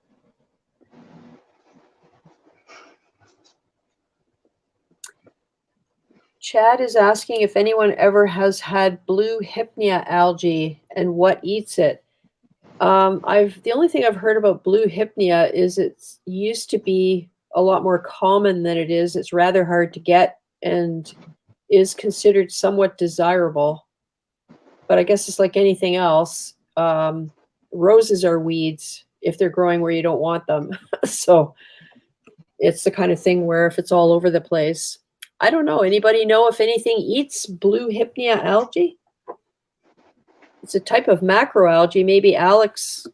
[SPEAKER 1] Chad is asking if anyone ever has had blue hypnea algae and what eats it. The only thing I've heard about blue hypnea is it's used to be a lot more common than it is. It's rather hard to get and is considered somewhat desirable. But I guess it's like anything else. roses are weeds if they're growing where you don't want them. So it's the kind of thing where if it's all over the place, I don't know. Anybody know if anything eats blue hypnea algae? It's a type of macroalgae. Maybe Alex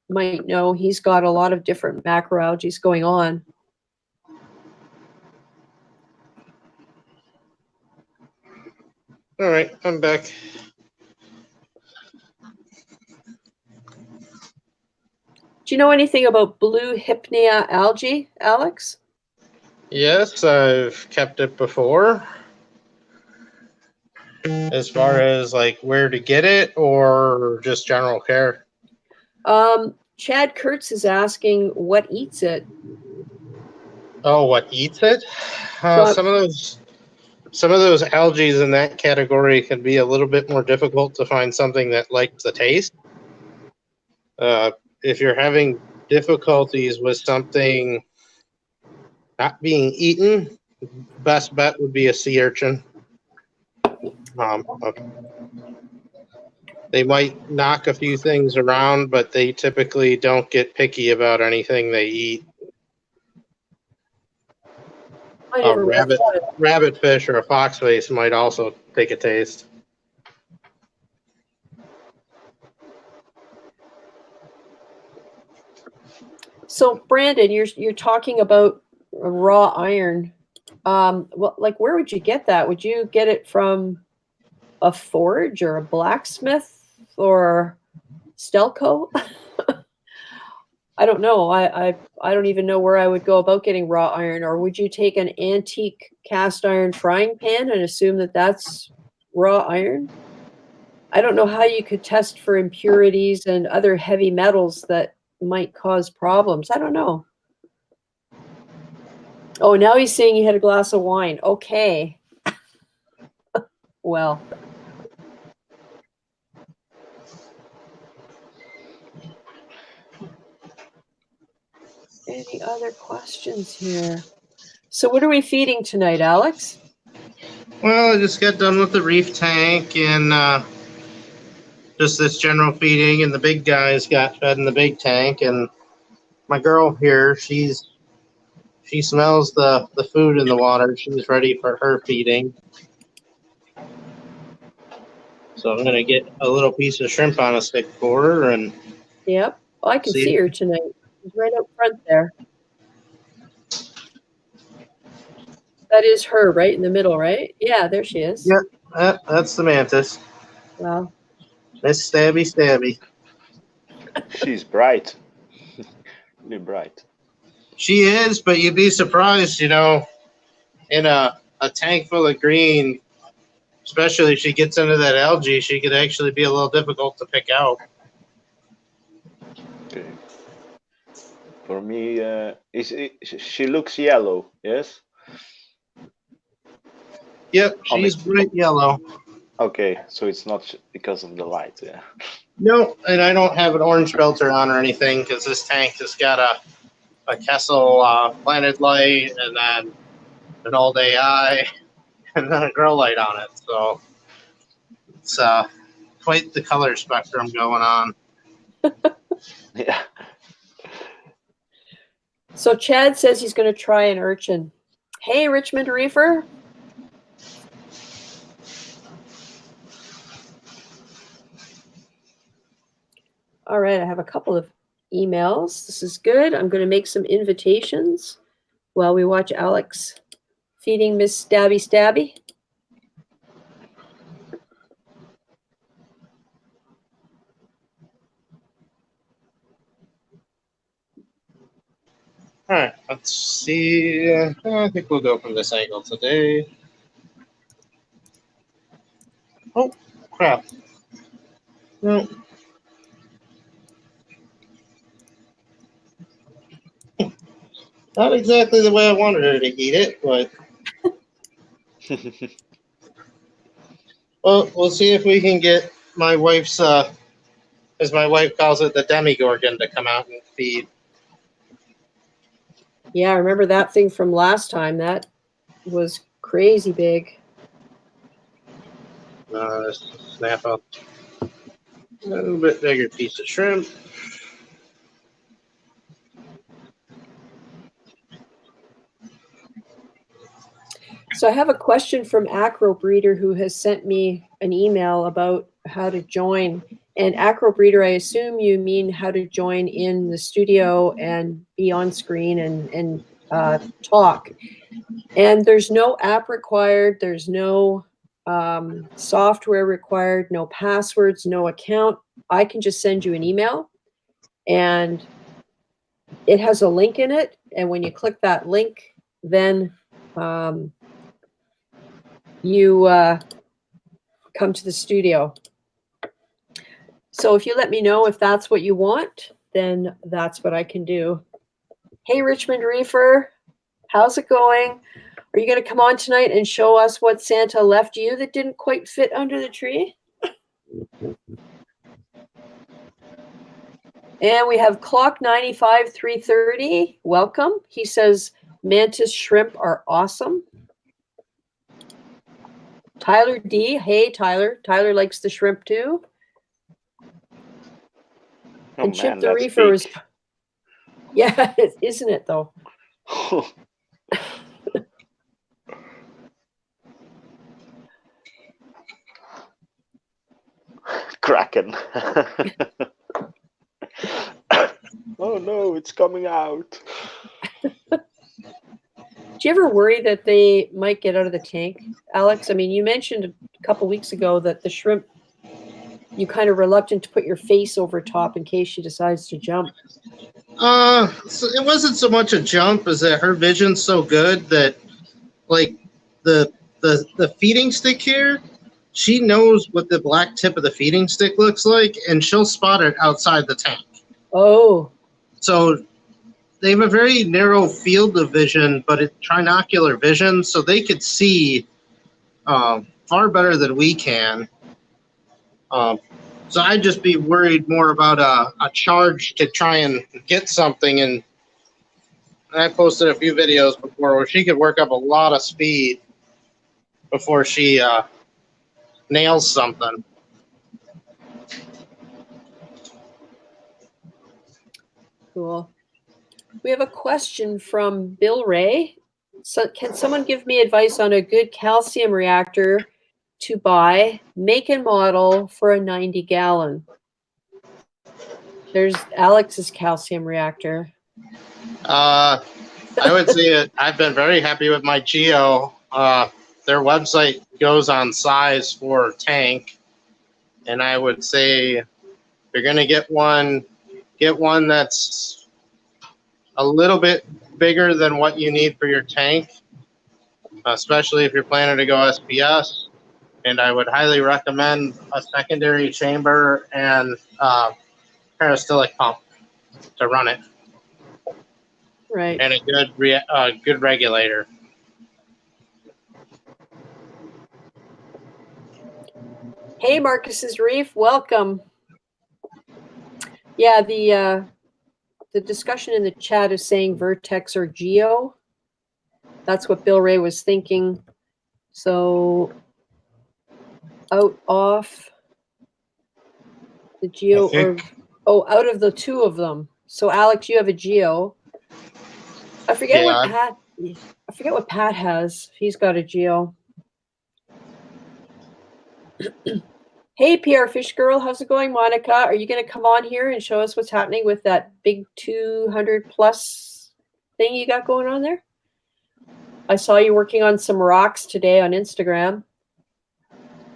[SPEAKER 1] might know. He's got a lot of different macroalgae going on.
[SPEAKER 3] All right, I'm back.
[SPEAKER 1] Do you know anything about blue hypnea algae, Alex?
[SPEAKER 3] Yes, I've kept it before. As far as like where to get it or just general care?
[SPEAKER 1] Chad Kurtz is asking what eats it.
[SPEAKER 3] Oh, what eats it? Some of those algae in that category can be a little bit more difficult to find something that likes the taste. If you're having difficulties with something not being eaten, best bet would be a sea urchin. They might knock a few things around, but they typically don't get picky about anything they eat. A rabbit fish or a foxface might also take a taste.
[SPEAKER 1] So Brandon, you're talking about raw iron. Well, like where would you get that? Would you get it from a forge or a blacksmith or Stelco? I don't know. I don't even know where I would go about getting raw iron. Or would you take an antique cast iron frying pan and assume that that's raw iron? I don't know how you could test for impurities and other heavy metals that might cause problems. I don't know. Oh, now he's saying he had a glass of wine. Okay. Well. Any other questions here? So what are we feeding tonight, Alex?
[SPEAKER 3] Well, I just got done with the reef tank and just this general feeding, and the big guys got fed in the big tank. And my girl here, she smells the food in the water. She's ready for her feeding. So I'm gonna get a little piece of shrimp on a stick for her, and
[SPEAKER 1] yep, I can see her tonight. She's right up front there. That is her, right in the middle, right? Yeah, there she is.
[SPEAKER 3] Yep, that's the mantis.
[SPEAKER 1] Wow.
[SPEAKER 3] Miss Stabby Stabby.
[SPEAKER 2] She's bright. Really bright.
[SPEAKER 3] She is, but you'd be surprised, in a tank full of green, especially if she gets into that algae, she could actually be a little difficult to pick out.
[SPEAKER 2] Okay. For me, she looks yellow, yes?
[SPEAKER 3] Yep, she's bright yellow.
[SPEAKER 2] Okay, so it's not because of the light, yeah.
[SPEAKER 3] No, and I don't have an orange filter on or anything because this tank has got a Kessel planted light and then an old AI and then a grow light on it. So it's quite the color spectrum going on.
[SPEAKER 2] Yeah.
[SPEAKER 1] So Chad says he's going to try an urchin. Hey, Richmond Reefer. All right, I have a couple of emails. This is good. I'm going to make some invitations while we watch Alex feeding Miss Stabby Stabby.
[SPEAKER 3] All right, let's see. I think we'll go from this angle today. Oh, crap. No. Not exactly the way I wanted her to eat it, but well, we'll see if we can get my wife's, as my wife calls it, the demigorgon to come out and feed.
[SPEAKER 1] Yeah, I remember that thing from last time. That was crazy big.
[SPEAKER 3] Snap up. A little bit bigger piece of shrimp.
[SPEAKER 1] So I have a question from Acropora who has sent me an email about how to join. And Acropora, I assume you mean how to join in the studio and be on screen and talk. And there's no app required. There's no software required, no passwords, no account. I can just send you an email, and it has a link in it. And when you click that link, then you come to the studio. So if you let me know if that's what you want, then that's what I can do. Hey, Richmond Reefer, how's it going? Are you going to come on tonight and show us what Santa left you that didn't quite fit under the tree? And we have Clock 95 330. Welcome. He says Mantis shrimp are awesome. Tyler D. Hey, Tyler. Tyler likes the shrimp too.
[SPEAKER 2] Oh,
[SPEAKER 1] And Chip
[SPEAKER 2] man,
[SPEAKER 1] the
[SPEAKER 2] that's
[SPEAKER 1] Reefer was,
[SPEAKER 2] big.
[SPEAKER 1] yeah, isn't it though?
[SPEAKER 2] Kraken. Oh no, it's coming out.
[SPEAKER 1] Do you ever worry that they might get out of the tank, Alex? I mean, you mentioned a couple weeks ago that the shrimp, you kind of reluctant to put your face over top in case she decides to jump.
[SPEAKER 3] So it wasn't so much a jump as that her vision's so good that, like, the feeding stick here, she knows what the black tip of the feeding stick looks like, and she'll spot it outside the tank.
[SPEAKER 1] Oh.
[SPEAKER 3] So they have a very narrow field of vision, but it's trinocular vision, so they could see far better than we can. So I'd just be worried more about a charge to try and get something. And I posted a few videos before where she could work up a lot of speed before she nails something.
[SPEAKER 1] Cool. We have a question from Bill Ray. So can someone give me advice on a good calcium reactor to buy, make and model for a 90-gallon? There's Alex's calcium reactor.
[SPEAKER 3] I would say I've been very happy with my Geo. Their website goes on size for tank, and I would say if you're going to get one that's a little bit bigger than what you need for your tank, especially if you're planning to go SPS. And I would highly recommend a secondary chamber and peristaltic pump to run it.
[SPEAKER 1] Right.
[SPEAKER 3] And a good regulator.
[SPEAKER 1] Hey, Marcus's Reef, welcome. Yeah, the discussion in the chat is saying Vertex or Geo. That's what Bill Ray was thinking. So off the Geo, or out of the two of them. So Alex, you have a Geo. I forget what Pat has. He's got a Geo. Hey, Pier Fish Girl, how's it going, Monica? Are you going to come on here and show us what's happening with that big 200 plus thing you got going on there? I saw you working on some rocks today on Instagram.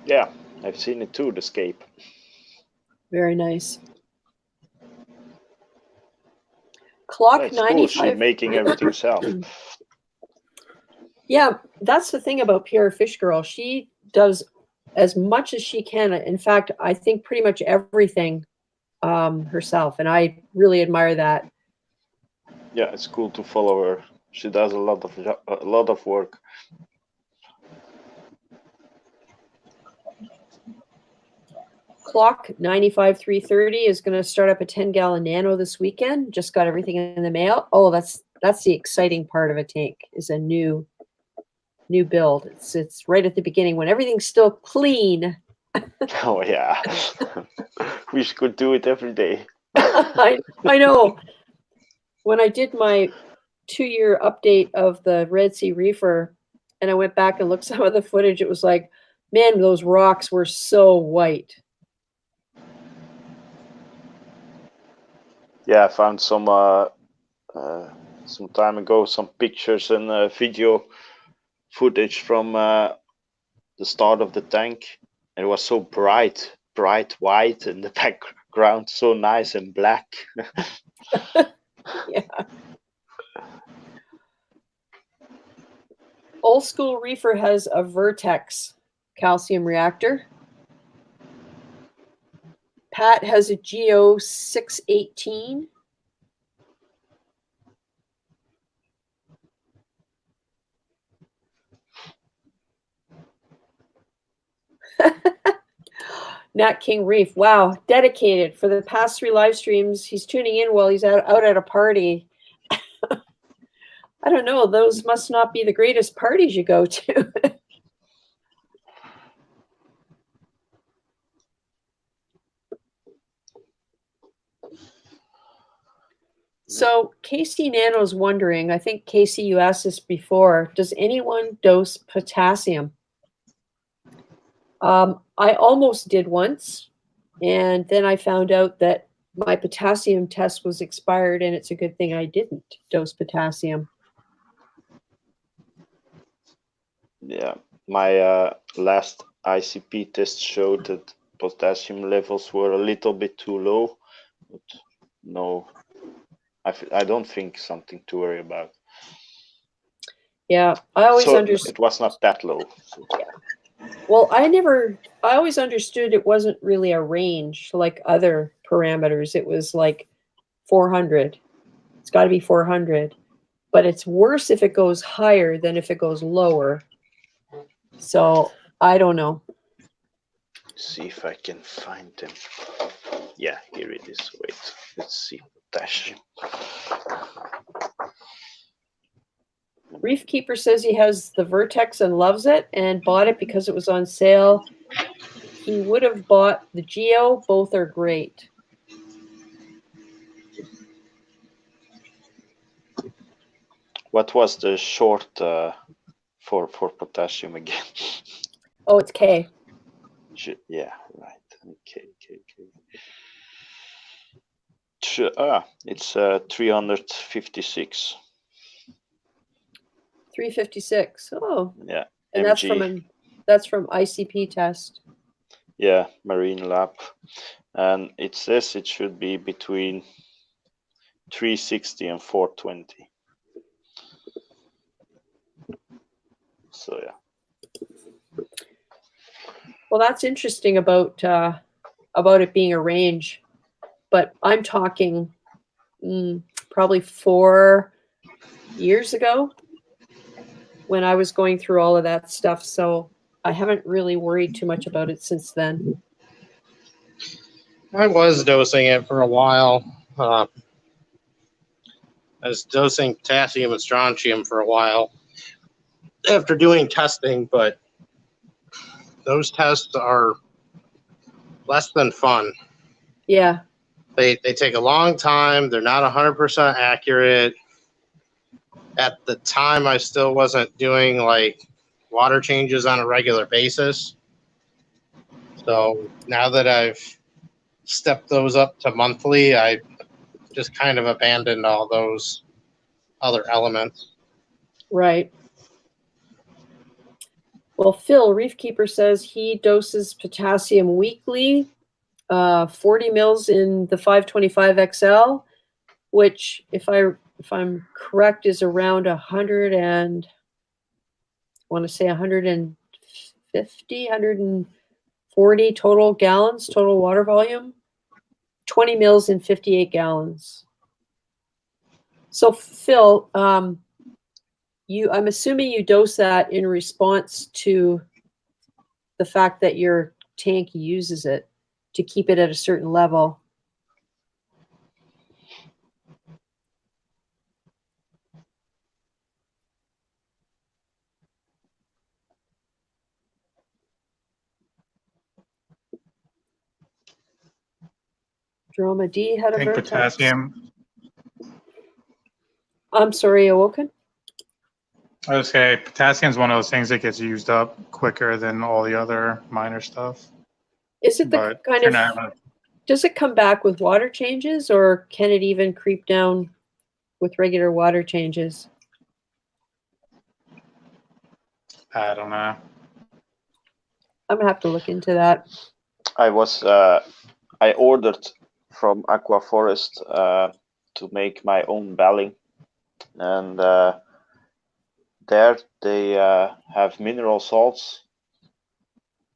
[SPEAKER 2] Yeah, I've seen it too, the scape.
[SPEAKER 1] Very nice. Clock
[SPEAKER 2] That's
[SPEAKER 1] 95.
[SPEAKER 2] cool. She's making everything herself.
[SPEAKER 1] Yeah, that's the thing about Pier Fish Girl. She does as much as she can. In fact, I think pretty much everything herself, and I really admire that.
[SPEAKER 2] Yeah, it's cool to follow her. She does a lot of work.
[SPEAKER 1] Clock 95 330 is going to start up a 10-gallon nano this weekend. Just got everything in the mail. Oh, that's the exciting part of a tank, is a new build. It's right at the beginning when everything's still clean.
[SPEAKER 2] Oh yeah, we could do it every day.
[SPEAKER 1] I know. When I did my 2-year update of the Red Sea Reefer, and I went back and looked some of the footage, it was like, man, those rocks were so white.
[SPEAKER 2] Yeah, I found some time ago some pictures and video footage from the start of the tank. And it was so bright white, and the background so nice and black.
[SPEAKER 1] Yeah. Old school reefer has a Vertex calcium reactor. Pat has a Geo 618. Nat King Reef, wow, dedicated. For the past 3 live streams, he's tuning in while he's out at a party. I don't know, those must not be the greatest parties you go to. So Casey Nano's wondering, I think Casey, you asked this before, does anyone dose potassium? I almost did once, and then I found out that my potassium test was expired, and it's a good thing I didn't dose potassium.
[SPEAKER 2] Yeah, my last ICP test showed that potassium levels were a little bit too low, but no, I don't think something to worry about.
[SPEAKER 1] Yeah, I always understood.
[SPEAKER 2] It was not that low. So.
[SPEAKER 1] Yeah. Well, I always understood it wasn't really a range like other parameters. It was like 400. It's got to be 400. But it's worse if it goes higher than if it goes lower. So I don't know.
[SPEAKER 2] See if I can find them. Yeah, here it is. Wait, let's see. Potassium.
[SPEAKER 1] Reef Keeper says he has the Vertex and loves it and bought it because it was on sale. He would have bought the Geo. Both are great.
[SPEAKER 2] What was the short for potassium again?
[SPEAKER 1] Oh, it's K.
[SPEAKER 2] Yeah, right. Okay. It's 356.
[SPEAKER 1] 356. Oh,
[SPEAKER 2] Yeah.
[SPEAKER 1] and
[SPEAKER 2] MG.
[SPEAKER 1] that's from ICP test.
[SPEAKER 2] Yeah, Marine Lab, and it says it should be between 360 and 420. So yeah.
[SPEAKER 1] Well, that's interesting about it being a range, but I'm talking probably 4 years ago when I was going through all of that stuff. So I haven't really worried too much about it since then.
[SPEAKER 3] I was dosing it for a while. I was dosing potassium and strontium for a while after doing testing, but those tests are less than fun.
[SPEAKER 1] Yeah.
[SPEAKER 3] They take a long time. They're not 100% accurate. At the time, I still wasn't doing like water changes on a regular basis. So now that I've stepped those up to monthly, I just kind of abandoned all those other elements.
[SPEAKER 1] Right. Well, Phil, Reef Keeper, says he doses potassium weekly, 40 mils in the 525 XL, which, if I'm correct, is around 100 and I want to say 150, 140 total gallons, total water volume, 20 mils in 58 gallons. So Phil, I'm assuming you dose that in response to the fact that your tank uses it to keep it at a certain level. Droma D had
[SPEAKER 5] I
[SPEAKER 1] a
[SPEAKER 5] think
[SPEAKER 1] vertex.
[SPEAKER 5] potassium.
[SPEAKER 1] I'm sorry, Awoken.
[SPEAKER 5] I would say potassium is one of those things that gets used up quicker than all the other minor stuff.
[SPEAKER 1] Is it the
[SPEAKER 5] But
[SPEAKER 1] kind
[SPEAKER 5] you're
[SPEAKER 1] of,
[SPEAKER 5] not gonna-
[SPEAKER 1] does it come back with water changes, or can it even creep down with regular water changes?
[SPEAKER 5] I don't know.
[SPEAKER 1] I'm gonna have to look into that.
[SPEAKER 2] I ordered from Aquaforest to make my own belling, and there they have mineral salts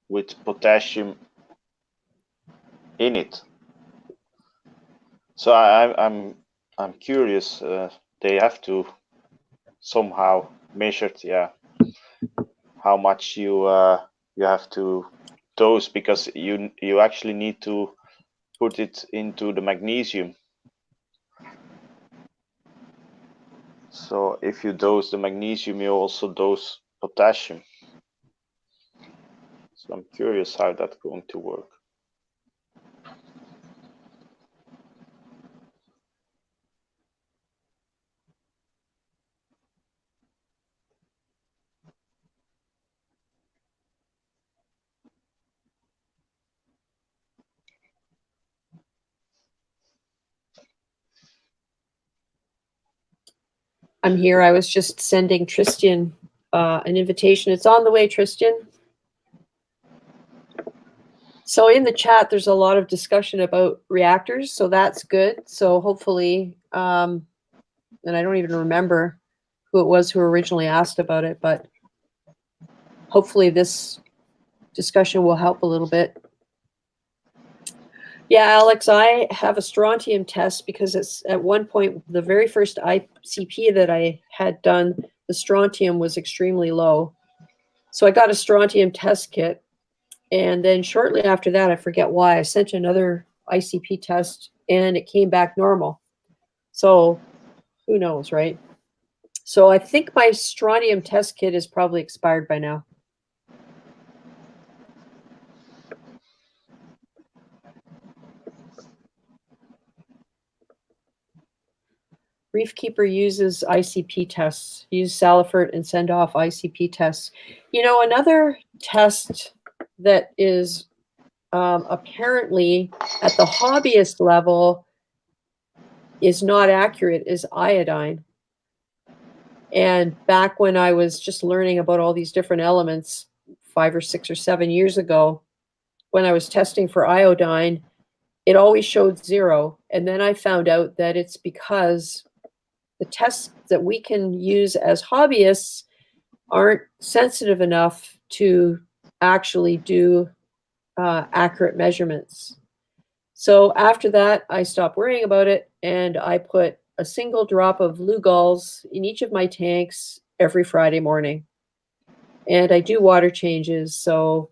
[SPEAKER 2] with potassium in it. So I'm curious. They have to somehow measure, how much you have to dose, because you actually need to put it into the magnesium. So if you dose the magnesium, you also dose potassium. So I'm curious how that's going to work.
[SPEAKER 1] I'm here. I was just sending Tristan an invitation. It's on the way, Tristan. So in the chat, there's a lot of discussion about reactors, so that's good. So hopefully, and I don't even remember who it was who originally asked about it, but hopefully this discussion will help a little bit. Yeah, Alex, I have a strontium test because it's at one point, the very first ICP that I had done, the strontium was extremely low. So I got a strontium test kit. And then shortly after that, I forget why, I sent another ICP test and it came back normal. So who knows, right? So I think my strontium test kit is probably expired by now. Reefkeeper uses ICP tests, use Salifert and send off ICP tests. You know, another test that is apparently at the hobbyist level is not accurate is iodine. And back when I was just learning about all these different elements 5 or 6 or 7 years ago, when I was testing for iodine, it always showed 0. And then I found out that it's because the tests that we can use as hobbyists aren't sensitive enough to actually do accurate measurements. So after that, I stopped worrying about it, and I put a single drop of Lugol's in each of my tanks every Friday morning. And I do water changes, so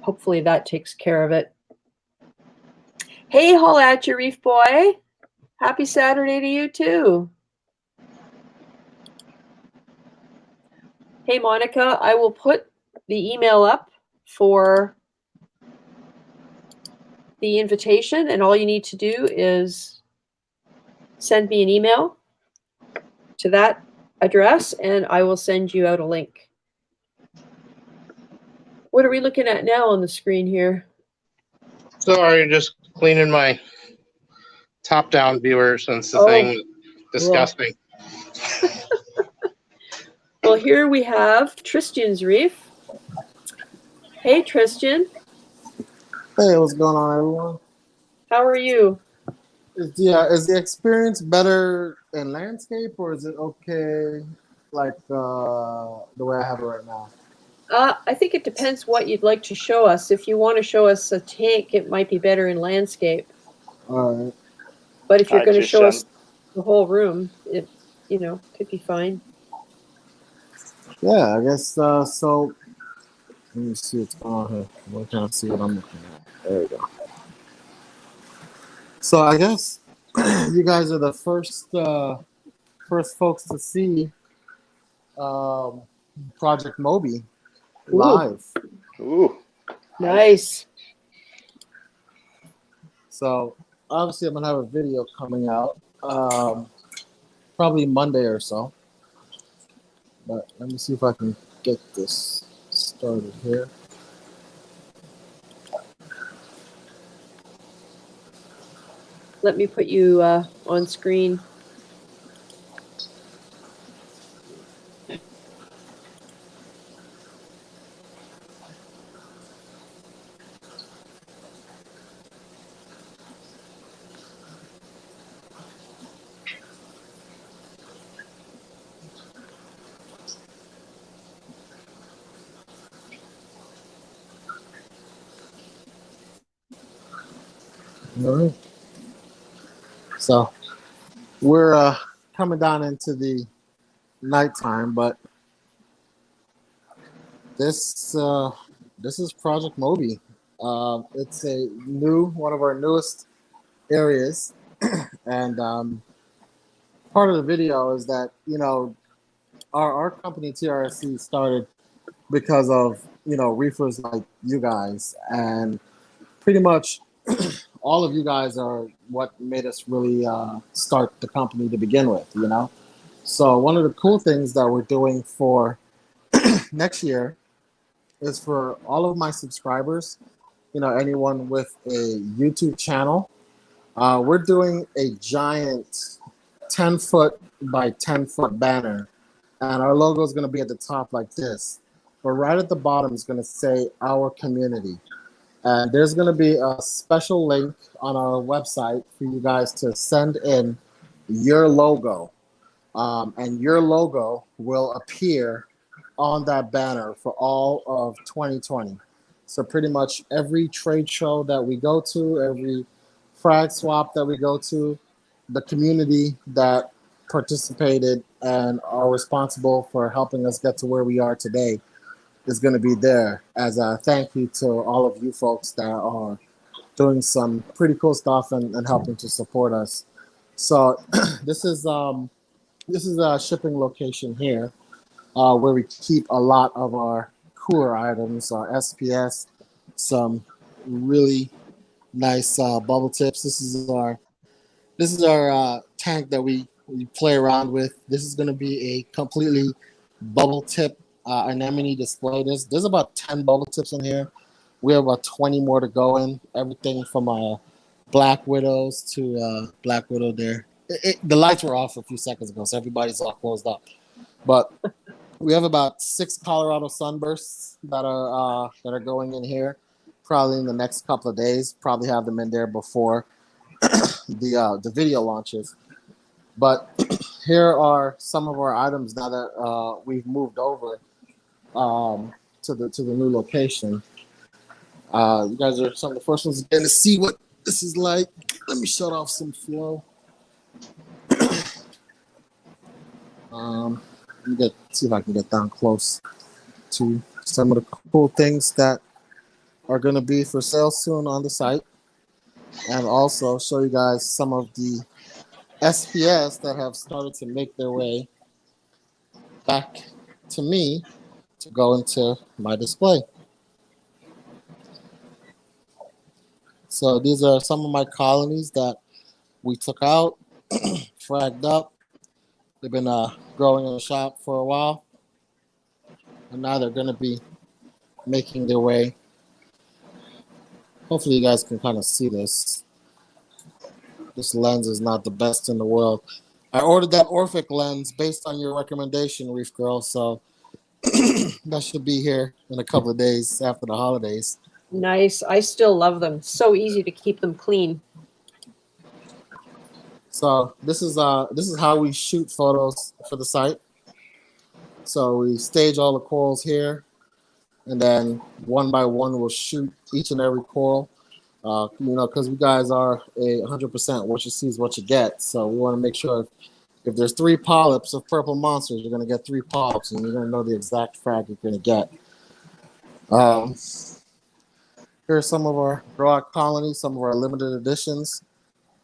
[SPEAKER 1] hopefully that takes care of it. Hey, holla at you, Reef Boy. Happy Saturday to you, too. Hey, Monica, I will put the email up for the invitation, and all you need to do is send me an email to that address, and I will send you out a link. What are we looking at now on the screen here?
[SPEAKER 3] Sorry, just cleaning my top-down viewer since the thing disgusting.
[SPEAKER 1] Well, here we have Tristan's Reef. Hey, Tristan.
[SPEAKER 6] Hey, what's going on, everyone?
[SPEAKER 1] How are you?
[SPEAKER 6] Is the experience better in landscape, or is it okay like the way I have it right now?
[SPEAKER 1] I think it depends what you'd like to show us. If you want to show us a tank, it might be better in landscape.
[SPEAKER 6] All right.
[SPEAKER 1] But if you're going to
[SPEAKER 2] just
[SPEAKER 1] show us the whole room, it, could be fine.
[SPEAKER 6] Yeah, I guess so. Let me see what's going on here. What can I see what I'm looking at? There we go. So I guess you guys are the first folks to see Project Moby live.
[SPEAKER 2] Ooh,
[SPEAKER 1] Nice.
[SPEAKER 6] So obviously I'm gonna have a video coming out probably Monday or so. But let me see if I can get this started here.
[SPEAKER 1] Let me put you on screen.
[SPEAKER 6] All right. So we're coming down into the nighttime, but this is Project Moby. It's a one of our newest areas, and part of the video is that our company TRSC started because of reefers like you guys, and pretty much all of you guys are what made us really start the company to begin with. So one of the cool things that we're doing for next year is for all of my subscribers, anyone with a YouTube channel, we're doing a giant 10-foot by 10-foot banner, and our logo is going to be at the top like this, but right at the bottom is going to say our community. And there's going to be a special link on our website for you guys to send in your logo, and your logo will appear on that banner for all of 2020. So pretty much every trade show that we go to, every frag swap that we go to, the community that participated and are responsible for helping us get to where we are today is going to be there as a thank you to all of you folks that are doing some pretty cool stuff and helping to support us. So this is a shipping location here, where we keep a lot of our cooler items, our SPS, some really nice bubble tips. This is our tank that we play around with. This is going to be a completely bubble tip anemone display. There's about 10 bubble tips in here. We have about 20 more to go in. Everything from Black Widows to Black Widow there. The lights were off a few seconds ago, so everybody's all closed up. But we have about 6 Colorado sunbursts that are going in here, probably in the next couple of days. Probably have them in there before the video launches. But here are some of our items now that we've moved over to the new location. You guys are some of the first ones getting to see what this is like. Let me shut off some flow. Let me see if I can get down close to some of the cool things that are going to be for sale soon on the site, and also show you guys some of the SPS that have started to make their way back to me to go into my display. So these are some of my colonies that we took out, fragged up. They've been growing in the shop for a while, and now they're going to be making their way. Hopefully you guys can kind of see this. This lens is not the best in the world. I ordered that Orphic lens based on your recommendation, Reefgrrl, so that should be here in a couple of days after the holidays.
[SPEAKER 1] Nice. I still love them. So easy to keep them clean.
[SPEAKER 6] So this is how we shoot photos for the site. So we stage all the corals here, and then one by one we'll shoot each and every coral. Because we guys are 100% what you see is what you get. So we want to make sure if there's 3 polyps of purple monsters, you're going to get 3 polyps, and you're going to know the exact frag you're going to get. Here's some of our grow-out colonies, some of our limited editions.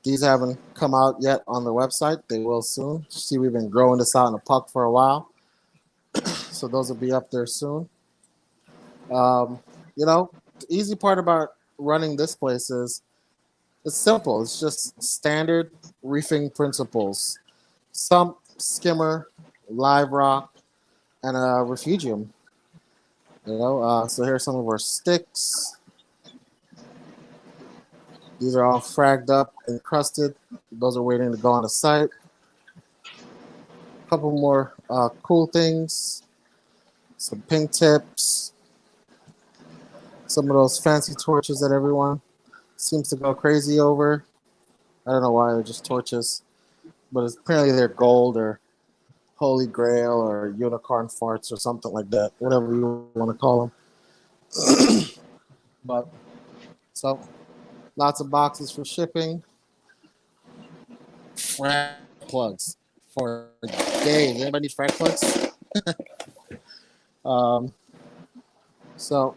[SPEAKER 6] These haven't come out yet on the website. They will soon. See, we've been growing this out in a puck for a while. So those will be up there soon. The easy part about running this place is It's simple. It's just standard reefing principles: sump, skimmer, live rock, and a refugium. So here's some of our sticks. These are all fragged up, encrusted. Those are waiting to go on the site. A couple more cool things. Some pink tips. Some of those fancy torches that everyone seems to go crazy over. I don't know why they're just torches, but apparently they're gold or holy grail or unicorn farts or something like that, whatever you want to call them. But so lots of boxes for shipping. Frag plugs for days. Anybody need frag plugs? So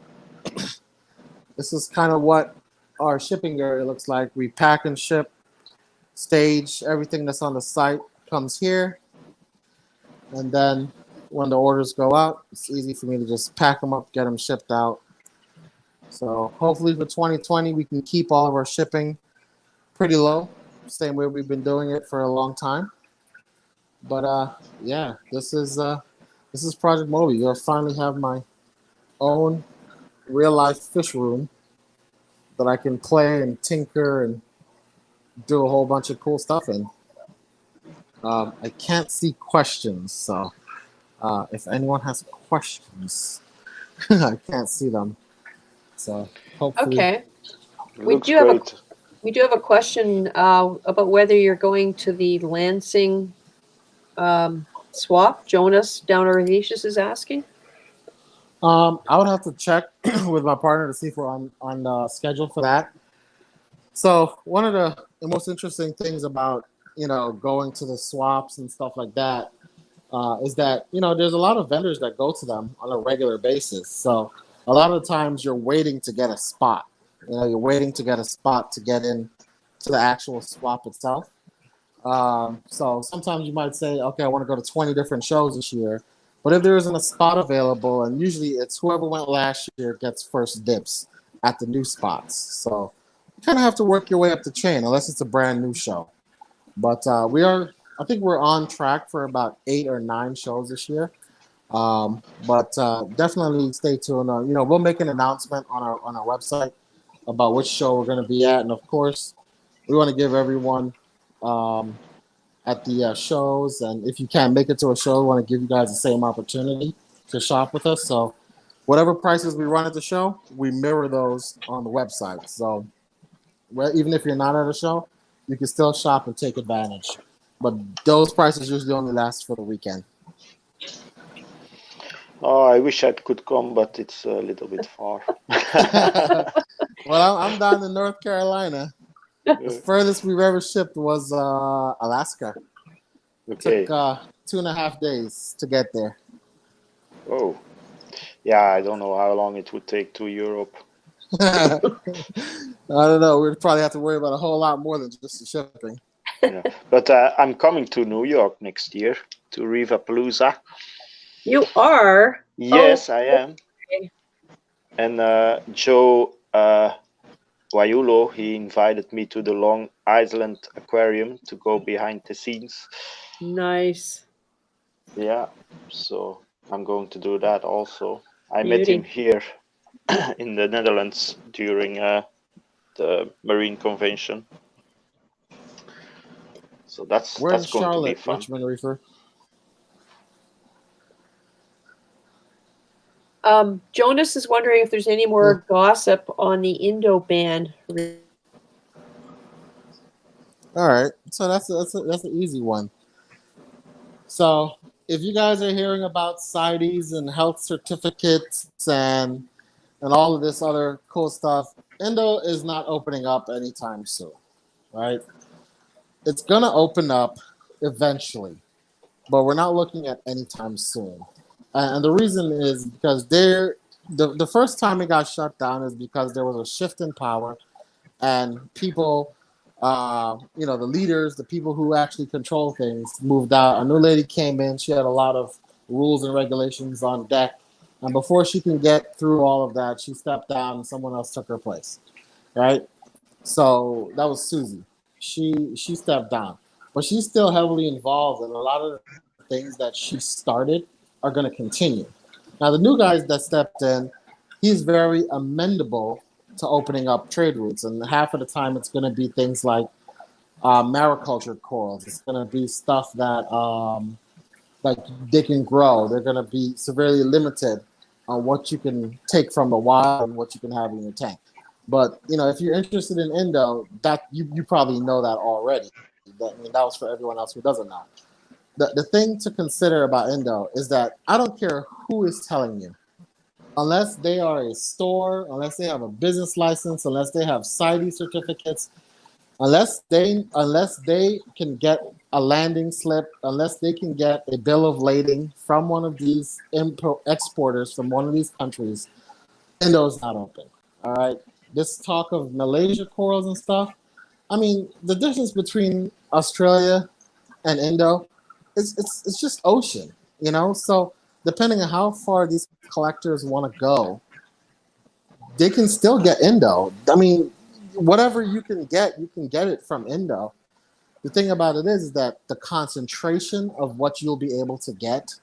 [SPEAKER 6] this is kind of what our shipping area looks like. We pack and ship, stage, everything that's on the site comes here. And then when the orders go out, it's easy for me to just pack them up, get them shipped out. So hopefully for 2020, we can keep all of our shipping pretty low, same way we've been doing it for a long time. But yeah, this is Project Moby. You'll finally have my own real life fish room that I can play and tinker and do a whole bunch of cool stuff in. I can't see questions, so if anyone has questions, I can't see them. So hopefully,
[SPEAKER 1] Okay. We
[SPEAKER 2] Looks
[SPEAKER 1] do have
[SPEAKER 2] great.
[SPEAKER 1] We do have a question about whether you're going to the Lansing swap. Jonas down at Revicious is asking.
[SPEAKER 6] I would have to check with my partner to see if we're on the schedule for that. So one of the most interesting things about going to the swaps and stuff like that is that there's a lot of vendors that go to them on a regular basis. So a lot of the times you're waiting to get a spot. You're waiting to get a spot to get in to the actual swap itself. So sometimes you might say, okay, I want to go to 20 different shows this year. But if there isn't a spot available, and usually it's whoever went last year gets first dibs at the new spots. So you kind of have to work your way up the chain unless it's a brand new show. But I think we're on track for about 8 or 9 shows this year. But definitely stay tuned. We'll make an announcement on our website about which show we're going to be at. And of course, we want to give everyone at the shows, and if you can't make it to a show, we want to give you guys the same opportunity to shop with us. So whatever prices we run at the show, we mirror those on the website. So even if you're not at a show, you can still shop and take advantage. But those prices usually only last for the weekend.
[SPEAKER 2] Oh, I wish I could come, but it's a little bit far.
[SPEAKER 6] Well, I'm down in North Carolina. The furthest we've ever shipped was Alaska.
[SPEAKER 2] Okay.
[SPEAKER 6] Took 2.5 days to get there.
[SPEAKER 2] Oh, yeah. I don't know how long it would take to Europe.
[SPEAKER 6] I don't know. We'd probably have to worry about a whole lot more than just the shipping.
[SPEAKER 2] Yeah. But I'm coming to New York next year to Reefapalooza.
[SPEAKER 1] You are?
[SPEAKER 2] Yes,
[SPEAKER 1] Oh,
[SPEAKER 2] I am.
[SPEAKER 1] okay.
[SPEAKER 2] And Joe Waiulo, he invited me to the Long Island Aquarium to go behind the scenes.
[SPEAKER 1] Nice.
[SPEAKER 2] Yeah, so I'm going to do that also. I
[SPEAKER 1] Beauty.
[SPEAKER 2] met him here in the Netherlands during the Marine Convention. So that's
[SPEAKER 6] Where's
[SPEAKER 2] going to be
[SPEAKER 6] Charlotte,
[SPEAKER 2] fun.
[SPEAKER 6] Richmond Reefer?
[SPEAKER 1] Jonas is wondering if there's any more gossip on the Indo ban.
[SPEAKER 6] All right, so that's an easy one. So if you guys are hearing about CITES and health certificates and all of this other cool stuff, Indo is not opening up anytime soon, right? It's gonna open up eventually, but we're not looking at anytime soon. And the reason is because the first time it got shut down is because there was a shift in power, and people, the leaders, the people who actually control things, moved out. A new lady came in. She had a lot of rules and regulations on deck, and before she can get through all of that, she stepped down and someone else took her place, right? So that was Susie. She stepped down, but she's still heavily involved, and a lot of the things that she started are going to continue. Now, the new guys that stepped in, he's very amendable to opening up trade routes, and half of the time it's going to be things like mariculture corals. It's going to be stuff that like they can grow. They're going to be severely limited on what you can take from the wild and what you can have in your tank. But if you're interested in Indo, that you probably know that already. That was for everyone else who doesn't know. The thing to consider about Indo is that I don't care who is telling you, unless they are a store, unless they have a business license, unless they have CITES certificates, unless they can get a landing slip, unless they can get a bill of lading from one of these exporters from one of these countries, Indo's not open. All right. This talk of Malaysia corals and stuff, I mean, the difference between Australia and Indo it's just ocean, So depending on how far these collectors want to go, they can still get Indo. I mean, whatever you can get it from Indo. The thing about it is that the concentration of what you'll be able to get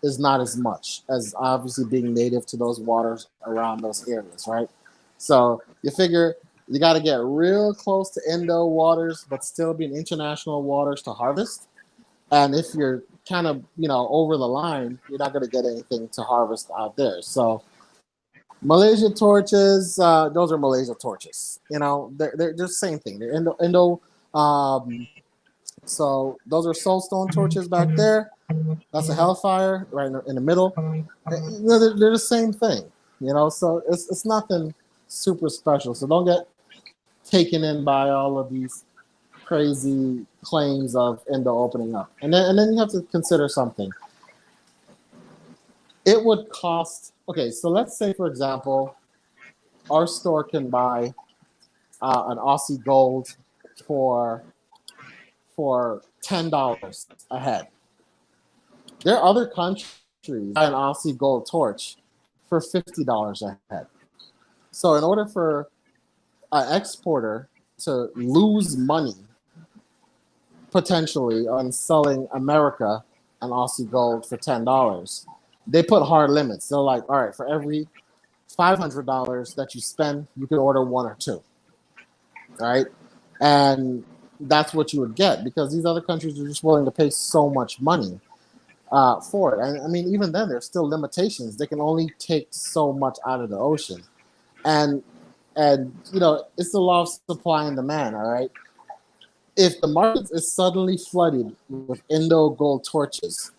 [SPEAKER 6] is not as much as obviously being native to those waters around those areas, right? So you figure you got to get real close to Indo waters, but still be in international waters to harvest. And if you're kind of, over the line, you're not going to get anything to harvest out there. So Malaysia torches, those are Malaysia torches. They're the same thing. They're Indo. So those are soulstone torches back there. That's a hellfire right in the middle. They're the same thing. So it's nothing super special. So don't get taken in by all of these crazy claims of Indo opening up. And then you have to consider something. It would cost, okay, so let's say, for example, our store can buy an Aussie gold for $10 a head. There are other countries that buy an Aussie gold torch for $50 a head. So in order for an exporter to lose money potentially on selling America an Aussie gold for $10, they put hard limits. They're like, all right, for every $500 that you spend, you can order one or two. All right. And that's what you would get because these other countries are just willing to pay so much money for it. And I mean, even then, there's still limitations. They can only take so much out of the ocean. And it's the law of supply and demand. All right. If the market is suddenly flooded with Indo gold torches,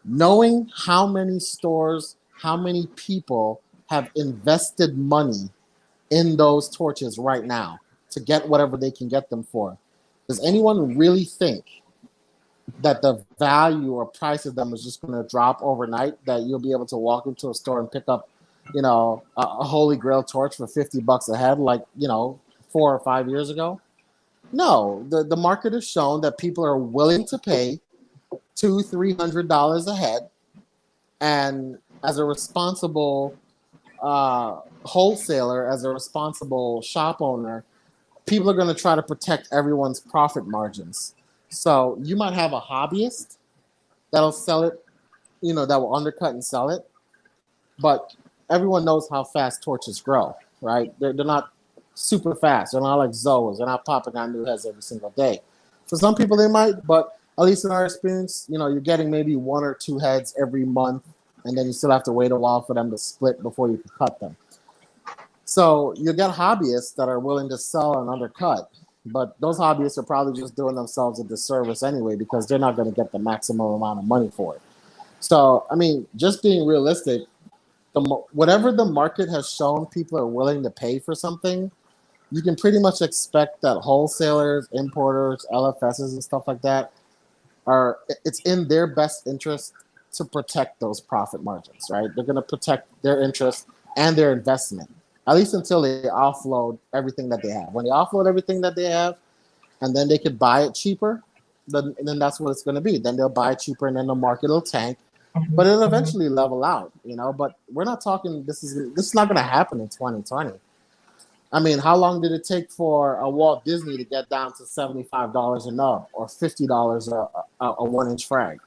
[SPEAKER 6] knowing how many stores, how many people have invested money in those torches right now to get whatever they can get them for, does anyone really think that the value or price of them is just going to drop overnight, that you'll be able to walk into a store and pick up, a Holy Grail torch for $50 a head like, 4 or 5 years ago? No, the market has shown that people are willing to pay $200-$300 a head, and as a responsible wholesaler, as a responsible shop owner, people are going to try to protect everyone's profit margins. So you might have a hobbyist that'll sell it, that will undercut and sell it, but everyone knows how fast torches grow, right? They're not super fast. They're not like Zoas. They're not popping on new heads every single day. For some people, they might, but at least in our experience, you're getting maybe 1 or 2 heads every month, and then you still have to wait a while for them to split before you can cut them. So you get hobbyists that are willing to sell and undercut, but those hobbyists are probably just doing themselves a disservice anyway because they're not going to get the maximum amount of money for it. So, I mean, just being realistic, whatever the market has shown people are willing to pay for something, you can pretty much expect that wholesalers, importers, LFSs, and stuff like that it's in their best interest to protect those profit margins, right? They're going to protect their interest and their investment, at least until they offload everything that they have. When they offload everything that they have, and then they could buy it cheaper, then that's what it's going to be. Then they'll buy it cheaper, and then the market will tank, but it'll eventually level out, But we're not talking. This is not going to happen in 2020. I mean, how long did it take for a Walt Disney to get down to $75 a nub or $50 a 1-inch frag?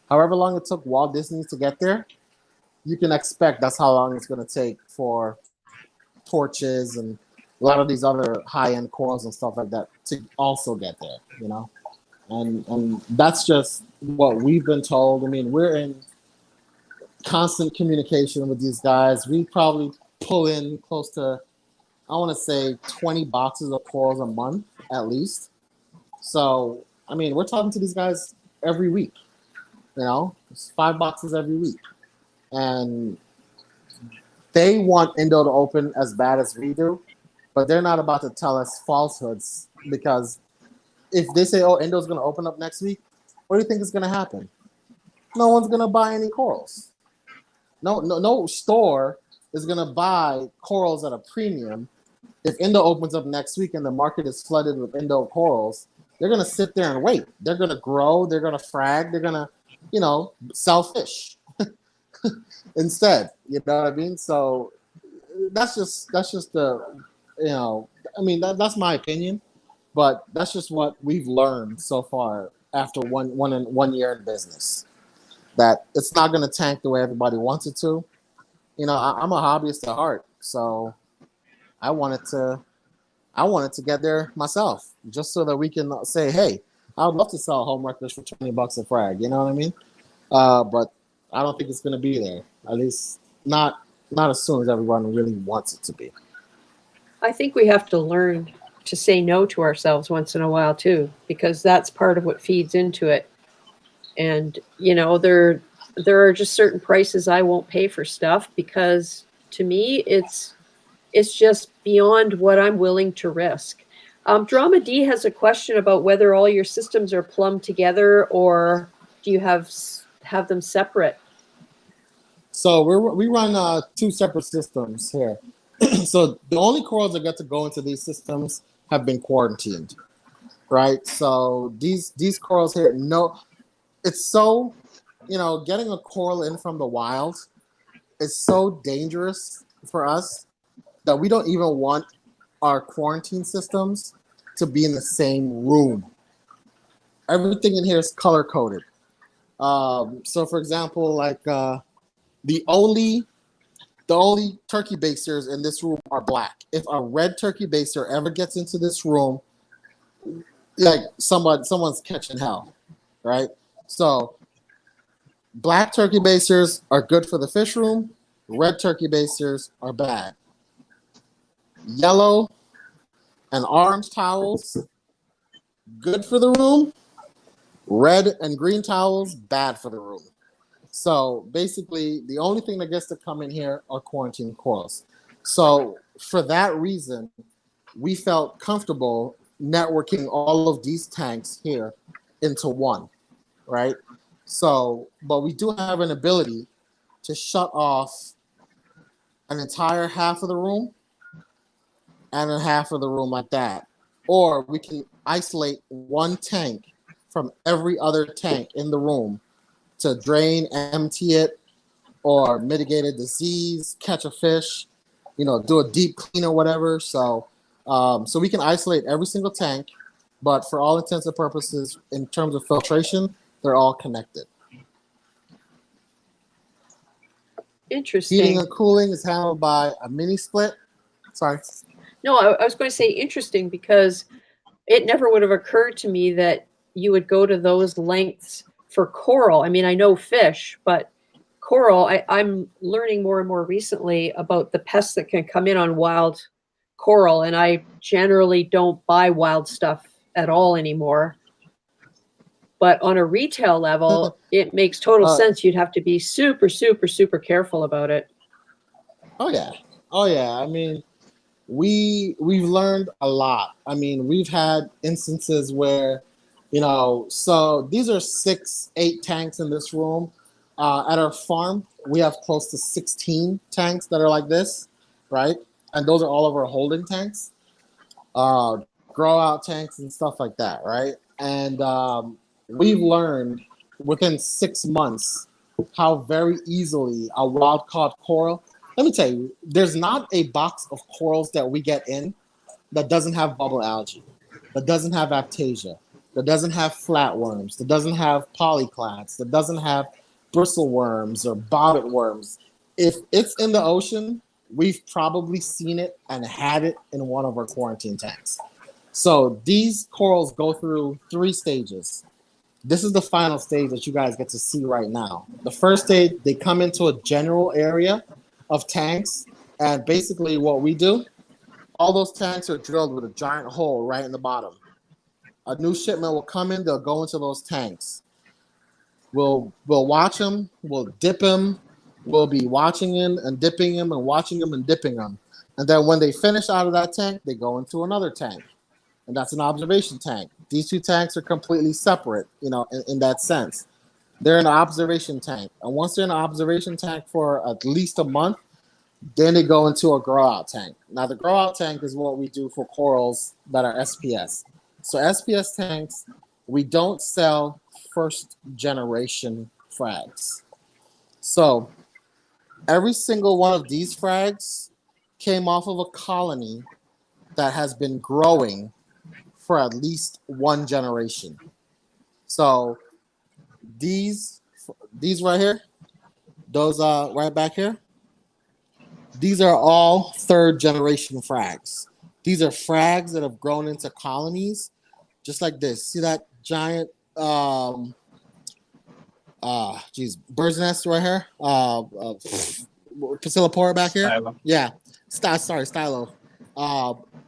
[SPEAKER 6] However long it took Walt Disney to get there, you can expect that's how long it's going to take for torches and a lot of these other high-end corals and stuff like that to also get there, you know? And that's just what we've been told. I mean, we're in constant communication with these guys. We probably pull in close to, I want to say 20 boxes of corals a month at least. So, I mean, we're talking to these guys every week, you know, it's 5 boxes every week. And they want Indo to open as bad as we do, but they're not about to tell us falsehoods, because if they say, oh, Indo's going to open up next week, what do you think is going to happen? No one's going to buy any corals. No store is going to buy corals at a premium. If Indo opens up next week and the market is flooded with Indo corals, they're going to sit there and wait. They're going to grow. They're going to frag. They're going to, you know, sell fish instead. You know what I mean? So that's just the, you know, I mean, that's my opinion, but that's just what we've learned so far after one year in business, that it's not going to tank the way everybody wants it to. You know, I'm a hobbyist at heart, so I wanted to get there myself, just so that we can say, hey, I would love to sell a home wreck fish for $20 a frag. You know what I mean? But I don't think it's going to be there. At least not as soon as everyone really wants it to be.
[SPEAKER 1] I think we have to learn to say no to ourselves once in a while too, because that's part of what feeds into it. And, you know, there are just certain prices I won't pay for stuff, because to me, it's just beyond what I'm willing to risk. Drama D has a question about whether all your systems are plumbed together, or do you have them separate?
[SPEAKER 6] So we run 2 separate systems here. So the only corals that get to go into these systems have been quarantined, right? So these corals here, no, it's so, you know, getting a coral in from the wild is so dangerous for us that we don't even want our quarantine systems to be in the same room. Everything in here is color coded. So for example, like the only turkey basers in this room are black. If a red turkey baser ever gets into this room, like someone's catching hell, right? So black turkey basers are good for the fish room. Red turkey basers are bad. Yellow and orange towels, good for the room. Red and green towels, bad for the room. So basically, the only thing that gets to come in here are quarantine corals. So for that reason, we felt comfortable networking all of these tanks here into one, right? So, but we do have an ability to shut off an entire half of the room and a half of the room like that. Or we can isolate one tank from every other tank in the room to drain, empty it, or mitigate a disease, catch a fish, you know, do a deep clean or whatever. So, so we can isolate every single tank, but for all intents and purposes, in terms of filtration, they're all connected.
[SPEAKER 1] Interesting.
[SPEAKER 6] Heating and cooling is handled by a mini split. Sorry.
[SPEAKER 1] No, I was going to say interesting, because it never would have occurred to me that you would go to those lengths for coral. I mean, I know fish, but coral, I'm learning more and more recently about the pests that can come in on wild coral, and I generally don't buy wild stuff at all anymore. But on a retail level, it makes total sense. You'd have to be super, super, super careful about it.
[SPEAKER 6] Oh yeah. Oh yeah. I mean, we've learned a lot. I mean, we've had instances where, you know, so these are 6-8 tanks in this room. At our farm, we have close to 16 tanks that are like this, right? And those are all of our holding tanks, grow out tanks and stuff like that, right? And we've learned within 6 months how very easily a wild caught coral let me tell you, there's not a box of corals that we get in that doesn't have bubble algae, that doesn't have aptasia, that doesn't have flatworms, that doesn't have polyclads, that doesn't have bristle worms or bobbit worms. If it's in the ocean, we've probably seen it and had it in one of our quarantine tanks. So these corals go through 3 stages. This is the final stage that you guys get to see right now. The first stage, they come into a general area of tanks, and basically what we do, all those tanks are drilled with a giant hole right in the bottom. A new shipment will come in, they'll go into those tanks. We'll watch them, we'll dip them, we'll be watching him and dipping him and watching him and dipping him. And then when they finish out of that tank, they go into another tank. And that's an observation tank. These 2 tanks are completely separate, in that sense. They're in an observation tank. And once they're in an observation tank for at least a month, then they go into a grow out tank. Now, the grow out tank is what we do for corals that are SPS. So SPS tanks, we don't sell first generation frags. So every single one of these frags came off of a colony that has been growing for at least 1 generation. So these right here, those right back here, these are all 3rd generation frags. These are frags that have grown into colonies just like this. See that giant bird's nest right here? Pacillopora back here?
[SPEAKER 5] Stylo.
[SPEAKER 6] Yeah. Stylo.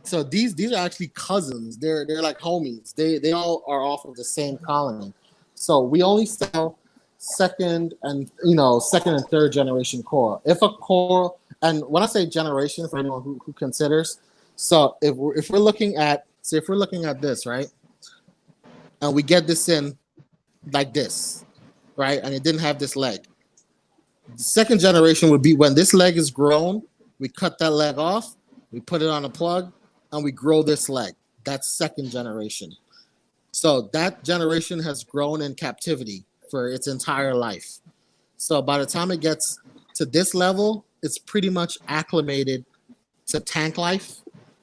[SPEAKER 6] So these are actually cousins. They're like homies. They all are off of the same colony. So we only sell second and 3rd generation coral. If a coral, and when I say generation, for anyone who considers, so if we're looking at this, right, and we get this in like this, right, and it didn't have this leg. The 2nd generation would be when this leg is grown, we cut that leg off, we put it on a plug, and we grow this leg. That's 2nd generation. So that generation has grown in captivity for its entire life. So by the time it gets to this level, it's pretty much acclimated to tank life,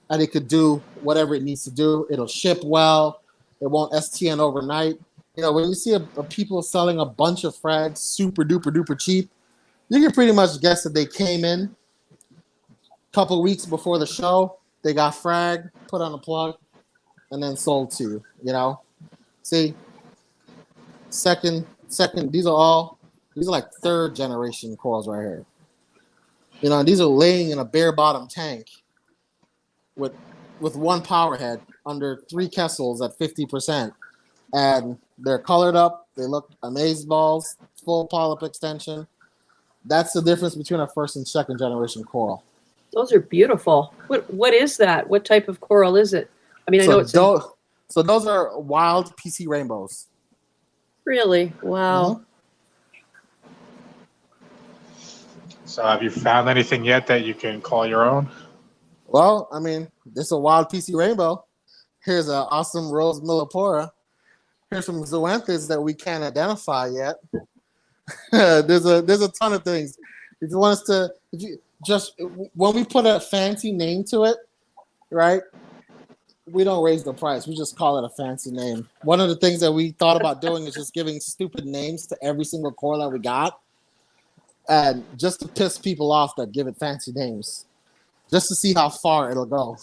[SPEAKER 6] and it could do whatever it needs to do. It'll ship well. It won't STN overnight. When you see people selling a bunch of frags super duper duper cheap, you can pretty much guess that they came in a couple weeks before the show. They got frag, put on a plug, and then sold to you. See, second. These are like 3rd generation corals right here. And these are laying in a bare bottom tank with 1 power head under 3 Kessels at 50%, and they're colored up. They look amazeballs, full polyp extension. That's the difference between a 1st and 2nd generation coral.
[SPEAKER 1] Those are beautiful. What is that? What type of coral is it? I mean, I know it's
[SPEAKER 6] so those are wild PC rainbows.
[SPEAKER 1] Really? Wow.
[SPEAKER 5] So have you found anything yet that you can call your own?
[SPEAKER 6] Well, I mean, this is a wild PC rainbow. Here's an awesome rose millipora. Here's some zoanthids that we can't identify yet. there's a ton of things. If you want us to, when we put a fancy name to it, right? We don't raise the price. We just call it a fancy name. One of the things that we thought about doing is just giving stupid names to every single coral that we got, and just to piss people off that give it fancy names, just to see how far it'll go.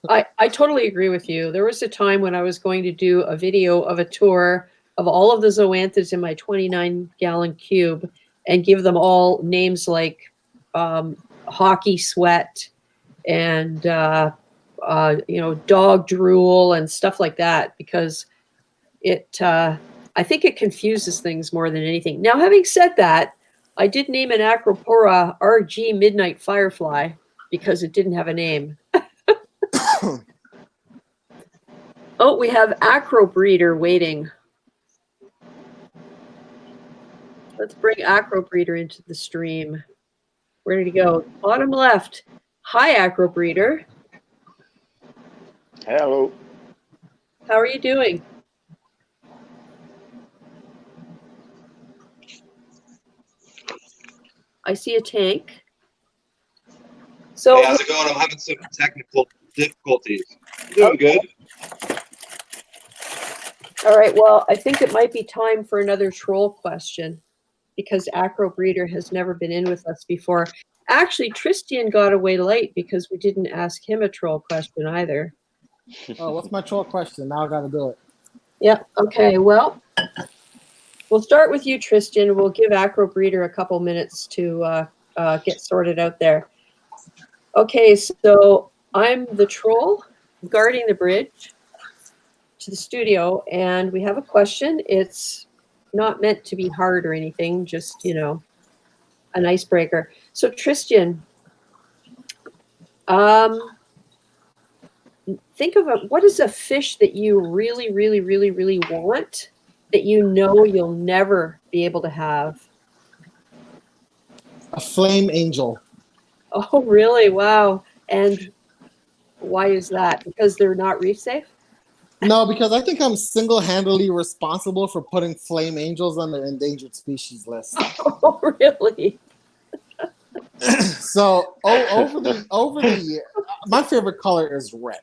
[SPEAKER 1] I totally agree with you. There was a time when I was going to do a video of a tour of all of the zoanthids in my 29-gallon cube and give them all names like hockey sweat and dog drool and stuff like that, because I think it confuses things more than anything. Now, having said that, I did name an Acropora RG Midnight Firefly because it didn't have a name. Oh, we have Acrobreeder waiting. Let's bring Acrobreeder into the stream. Where did he go? Bottom left. Hi, Acrobreeder.
[SPEAKER 2] Hello.
[SPEAKER 1] How are you doing? I see a tank. So,
[SPEAKER 7] Hey, how's it going? I'm having some technical difficulties. Doing good.
[SPEAKER 1] all right, well, I think it might be time for another troll question because Acropora has never been in with us before. Actually, Tristan got away late because we didn't ask him a troll question either.
[SPEAKER 6] Oh, what's my troll question? Now I got to do it.
[SPEAKER 1] Yeah, okay, well, we'll start with you, Tristan. We'll give Acropora a couple minutes to get sorted out there. Okay, so I'm the troll guarding the bridge to the studio, and we have a question. It's not meant to be hard or anything, just, you know, an icebreaker. So, Tristan, think of what is a fish that you really, really, really, really want that you know you'll never be able to have?
[SPEAKER 6] A flame angel.
[SPEAKER 1] Oh, really? Wow. And why is that? Because they're not reef safe?
[SPEAKER 6] No, because I think I'm single-handedly responsible for putting flame angels on the endangered species list.
[SPEAKER 1] Oh, really?
[SPEAKER 6] So over the year, my favorite color is red.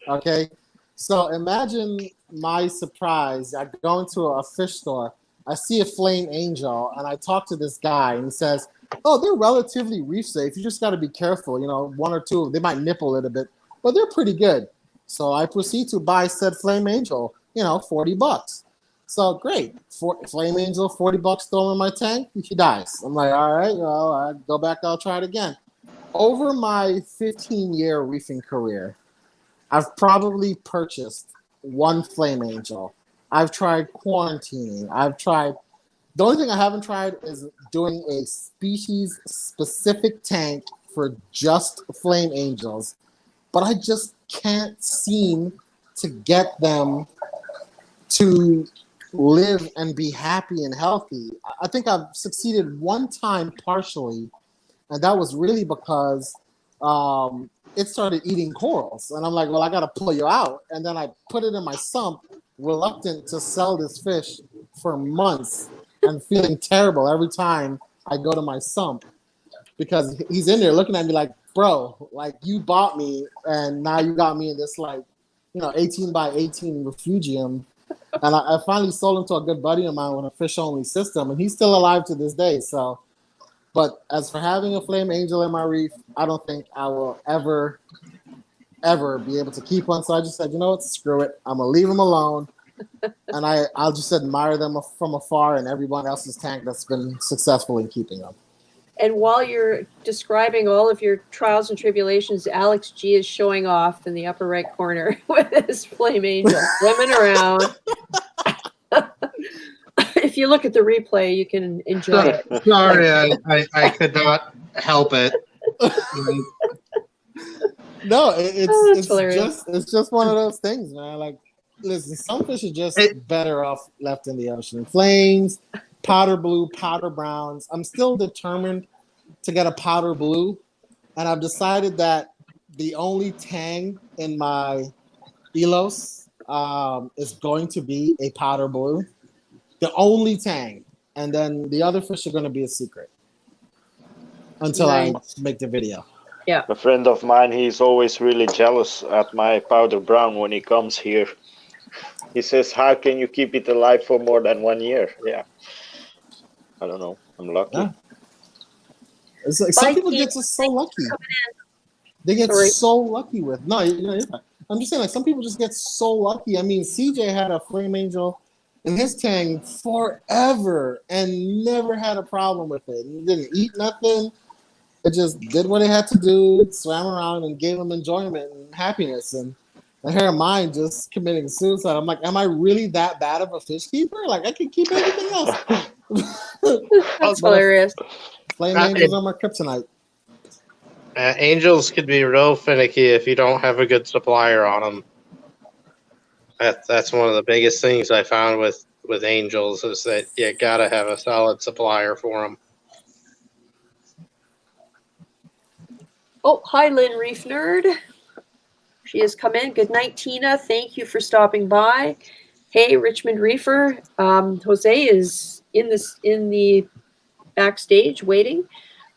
[SPEAKER 6] Okay, so imagine my surprise. I go into a fish store, I see a flame angel, and I talk to this guy, and he says, "Oh, they're relatively reef safe. You just got to be careful. You know, one or two, they might nip a little bit, but they're pretty good." So I proceed to buy said flame angel. You know, $40. So great, flame angel, $40 thrown in my tank. He dies. I'm like, all right, well, I go back. I'll try it again. Over my 15-year reefing career, I've probably purchased one flame angel. I've tried quarantining. The only thing I haven't tried is doing a species-specific tank for just flame angels. But I just can't seem to get them to live and be happy and healthy. I think I've succeeded one time partially, and that was really because it started eating corals. And I'm like, well, I got to pull you out. And then I put it in my sump, reluctant to sell this fish for months and feeling terrible every time I go to my sump because he's in there looking at me like, bro, like you bought me and now you got me in this 18 by 18 refugium. And I finally sold him to a good buddy of mine with a fish-only system, and he's still alive to this day. So, but as for having a flame angel in my reef, I don't think I will ever be able to keep one. So I just said, you know what, screw it. I'm gonna leave them alone, and I'll just admire them from afar and everyone else's tank that's been successful in keeping them.
[SPEAKER 1] And while you're describing all of your trials and tribulations, Alex G is showing off in the upper right corner with his flame angel swimming around. If you look at the replay, you can enjoy it.
[SPEAKER 3] Sorry, I could not help it.
[SPEAKER 6] No,
[SPEAKER 1] hilarious.
[SPEAKER 6] it's just one of those things, man. Like, listen, some fish are just better off left in the ocean. Flames, powder blue, powder browns. I'm still determined to get a powder blue, and I've decided that the only tang in my Elos is going to be a powder blue. The only tang, and then the other fish are going to be a secret until I make the video.
[SPEAKER 1] Yeah.
[SPEAKER 2] A friend of mine, he's always really jealous at my powder brown when he comes here. He says, how can you keep it alive for more than 1 year? Yeah. I don't know. I'm lucky.
[SPEAKER 6] Yeah. It's like some people get just so lucky. They get so lucky with I'm just saying, like, some people just get so lucky. I mean, CJ had a flame angel in his tank forever and never had a problem with it. He didn't eat nothing. It just did what it had to do, swam around and gave him enjoyment and happiness. And I hear mine just committing suicide. I'm like, am I really that bad of a fish keeper? Like, I can keep everything else.
[SPEAKER 1] That's hilarious.
[SPEAKER 6] Flame angels are my kryptonite.
[SPEAKER 3] Angels could be real finicky if you don't have a good supplier on them. That's one of the biggest things I found with angels is that you gotta have a solid supplier for them.
[SPEAKER 1] Oh, hi, Lynn Reef Nerd. She has come in. Good night, Tina. Thank you for stopping by. Hey, Richmond Reefer. Jose is in the backstage waiting.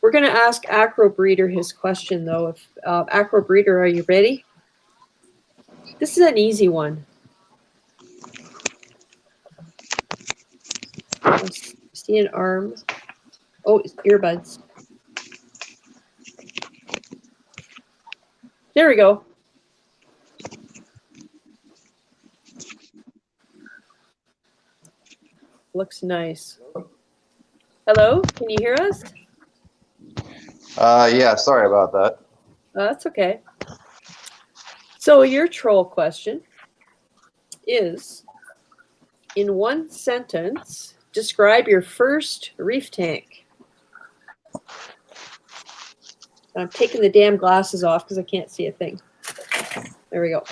[SPEAKER 1] We're going to ask Acropora his question, though. If Acropora, are you ready? This is an easy one. I see an arm. Oh, it's earbuds. There we go. Looks nice. Hello, can you hear us?
[SPEAKER 8] Yeah, sorry about that.
[SPEAKER 1] That's okay. So your troll question is, in one sentence, describe your first reef tank. I'm taking the damn glasses off because I can't see a thing. There we go.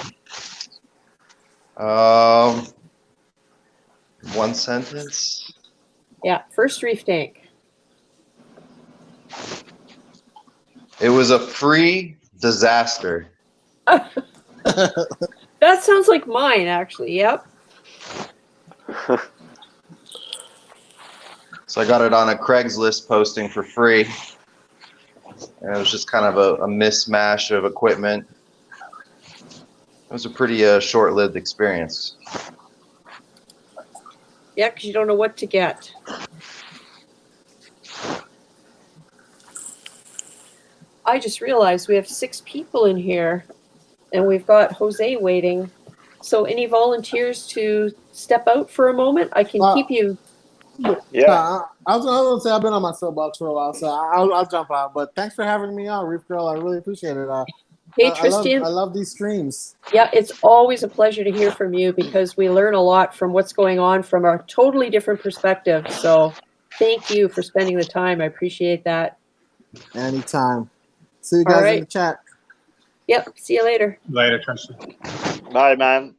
[SPEAKER 8] One sentence.
[SPEAKER 1] Yeah, first reef tank.
[SPEAKER 8] It was a free disaster.
[SPEAKER 1] That sounds like mine, actually. Yep.
[SPEAKER 8] So I got it on a Craigslist posting for free. And it was just kind of a mismatch of equipment. It was a pretty short-lived experience.
[SPEAKER 1] Yeah, because you don't know what to get. I just realized we have 6 people in here, and we've got Jose waiting. So any volunteers to step out for a moment? I can keep you.
[SPEAKER 2] Yeah.
[SPEAKER 6] I was going to say I've been on my soapbox for a while, so I'll jump out. But thanks for having me on, Reefgrrl. I really appreciate it.
[SPEAKER 1] Hey, Tristan.
[SPEAKER 6] I love these streams.
[SPEAKER 1] Yeah, it's always a pleasure to hear from you because we learn a lot from what's going on from a totally different perspective. So thank you for spending the time. I appreciate that.
[SPEAKER 6] Anytime. See you guys in the chat.
[SPEAKER 1] Yep. See you later.
[SPEAKER 5] Later, Tristan.
[SPEAKER 2] Bye, man.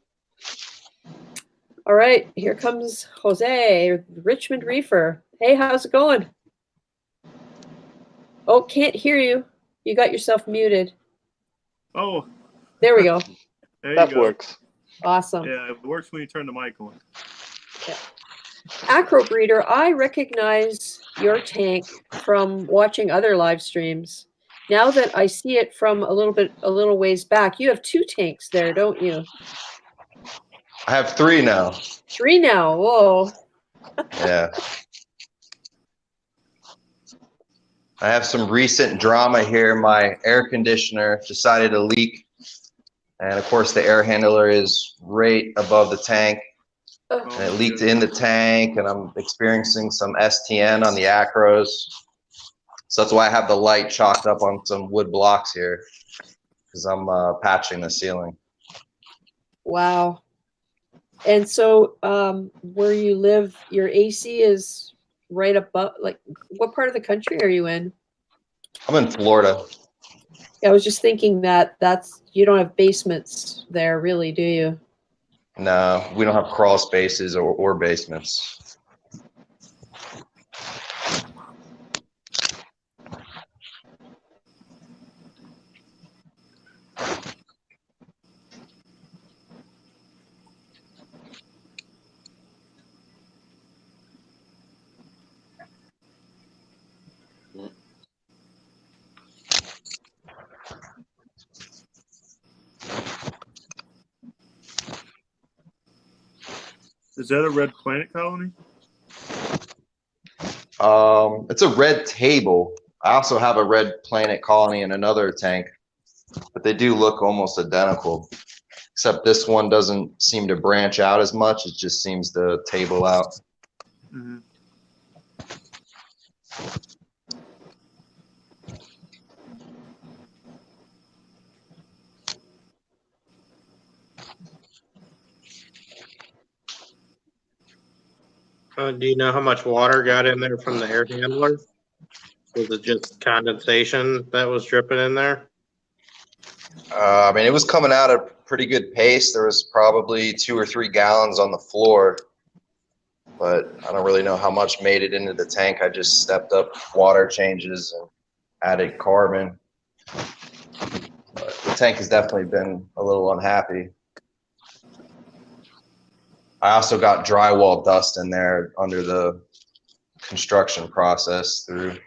[SPEAKER 1] All right. Here comes Jose, Richmond Reefer. Hey, how's it going? Oh, can't hear you. You got yourself muted.
[SPEAKER 9] Oh.
[SPEAKER 1] There we go.
[SPEAKER 2] That works.
[SPEAKER 1] Awesome.
[SPEAKER 9] Yeah, it works when you turn the mic on.
[SPEAKER 1] Yeah. Acropora, I recognize your tank from watching other live streams. Now that I see it from a little ways back, you have 2 tanks there, don't you?
[SPEAKER 8] I have 3 now.
[SPEAKER 1] 3 now. Whoa.
[SPEAKER 8] Yeah. I have some recent drama here. My air conditioner decided to leak. And of course, the air handler is right above the tank. And it leaked in the tank, and I'm experiencing some STN on the Acros. So that's why I have the light chalked up on some wood blocks here, because I'm patching the ceiling.
[SPEAKER 1] Wow. And so where you live, your AC is right above, like, what part of the country are you in?
[SPEAKER 8] I'm in Florida.
[SPEAKER 1] Yeah, I was just thinking that's you don't have basements there, really, do you?
[SPEAKER 8] No, we don't have crawl spaces or basements.
[SPEAKER 9] Is that a red planet colony?
[SPEAKER 8] It's a red table. I also have a red planet colony in another tank, but they do look almost identical, except this one doesn't seem to branch out as much. It just seems to table out.
[SPEAKER 9] Mm-hmm.
[SPEAKER 3] Do you know how much water got in there from the air handler? Was it just condensation that was dripping in there?
[SPEAKER 8] I mean, it was coming out at a pretty good pace. There was probably 2 or 3 gallons on the floor, but I don't really know how much made it into the tank. I just stepped up water changes and added carbon. But the tank has definitely been a little unhappy. I also got drywall dust in there under the construction process through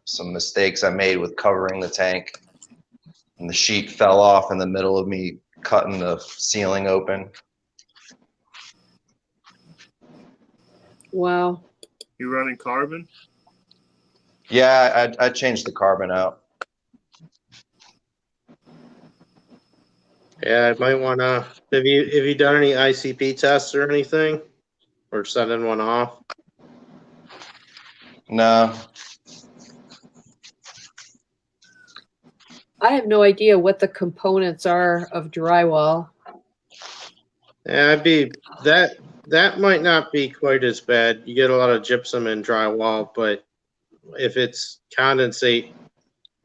[SPEAKER 8] some mistakes I made with covering the tank, and the sheet fell off in the middle of me cutting the ceiling open.
[SPEAKER 1] Wow.
[SPEAKER 9] You running carbon?
[SPEAKER 8] Yeah, I changed the carbon out.
[SPEAKER 3] Yeah, I might wanna. Have you done any ICP tests or anything, or sending one off?
[SPEAKER 8] No,
[SPEAKER 1] I have no idea what the components are of drywall.
[SPEAKER 3] Yeah, that might not be quite as bad. You get a lot of gypsum in drywall, but if it's condensate,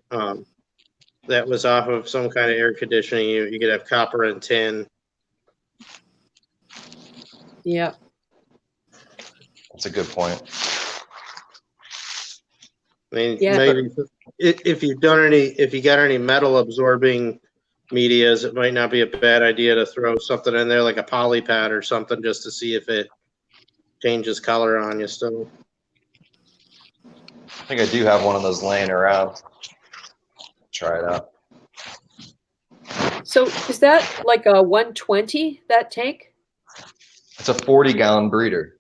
[SPEAKER 3] that was off of some kind of air conditioning, you could have copper and tin.
[SPEAKER 1] Yeah.
[SPEAKER 8] that's a good point.
[SPEAKER 3] I mean,
[SPEAKER 1] Yeah.
[SPEAKER 3] maybe if you got any metal absorbing medias, it might not be a bad idea to throw something in there like a poly pad or something just to see if it changes color on you still.
[SPEAKER 8] I think I do have one of those laying around. Try it out.
[SPEAKER 1] So is that like a 120, that tank?
[SPEAKER 8] It's a 40-gallon breeder.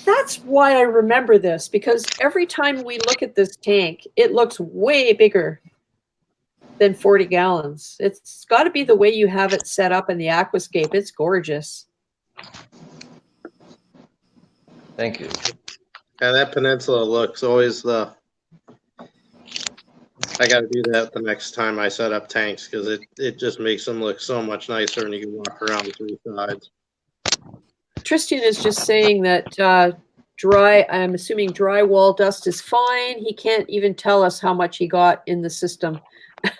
[SPEAKER 1] That's why I remember this, because every time we look at this tank, it looks way bigger than 40 gallons. It's got to be the way you have it set up in the aquascape. It's gorgeous.
[SPEAKER 8] Thank you.
[SPEAKER 3] Yeah, that peninsula looks always the. I got to do that the next time I set up tanks because it just makes them look so much nicer when you can walk around the three sides.
[SPEAKER 1] Tristan is just saying that I'm assuming drywall dust is fine. He can't even tell us how much he got in the system.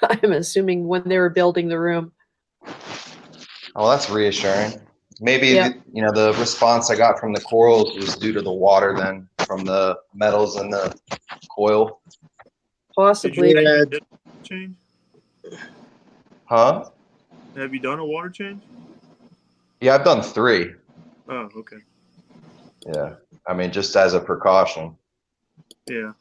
[SPEAKER 1] I'm assuming when they were building the room.
[SPEAKER 8] Oh, that's reassuring. Maybe
[SPEAKER 1] Yeah.
[SPEAKER 8] the response I got from the corals was due to the water, then from the metals in the coil.
[SPEAKER 1] Possibly.
[SPEAKER 3] Yeah.
[SPEAKER 9] Change?
[SPEAKER 8] Huh?
[SPEAKER 9] Have you done a water change?
[SPEAKER 8] Yeah, I've done 3.
[SPEAKER 9] Oh, okay.
[SPEAKER 8] Yeah, I mean, just as a precaution.
[SPEAKER 9] Yeah.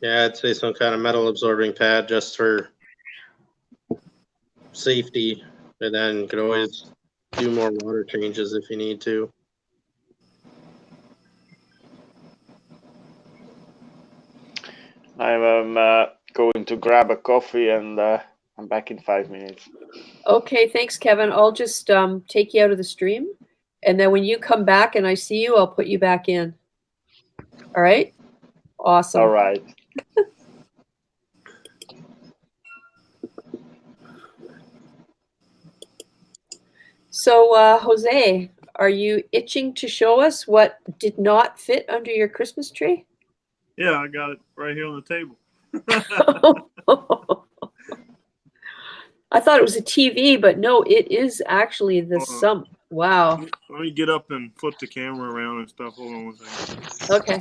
[SPEAKER 3] Yeah, I'd say some kind of metal absorbing pad just for safety, and then you could always do more water changes if you need to.
[SPEAKER 2] I'm going to grab a coffee and I'm back in 5 minutes.
[SPEAKER 1] Okay, thanks, Kevin. I'll just take you out of the stream. And then when you come back and I see you, I'll put you back in. All right? Awesome.
[SPEAKER 2] All right.
[SPEAKER 1] So, Jose, are you itching to show us what did not fit under your Christmas tree?
[SPEAKER 9] Yeah, I got it right here on the table.
[SPEAKER 1] I thought it was a TV, but no, it is actually the Sump. Wow.
[SPEAKER 9] Let me get up and flip the camera around and stuff. Hold on one second.
[SPEAKER 1] Okay.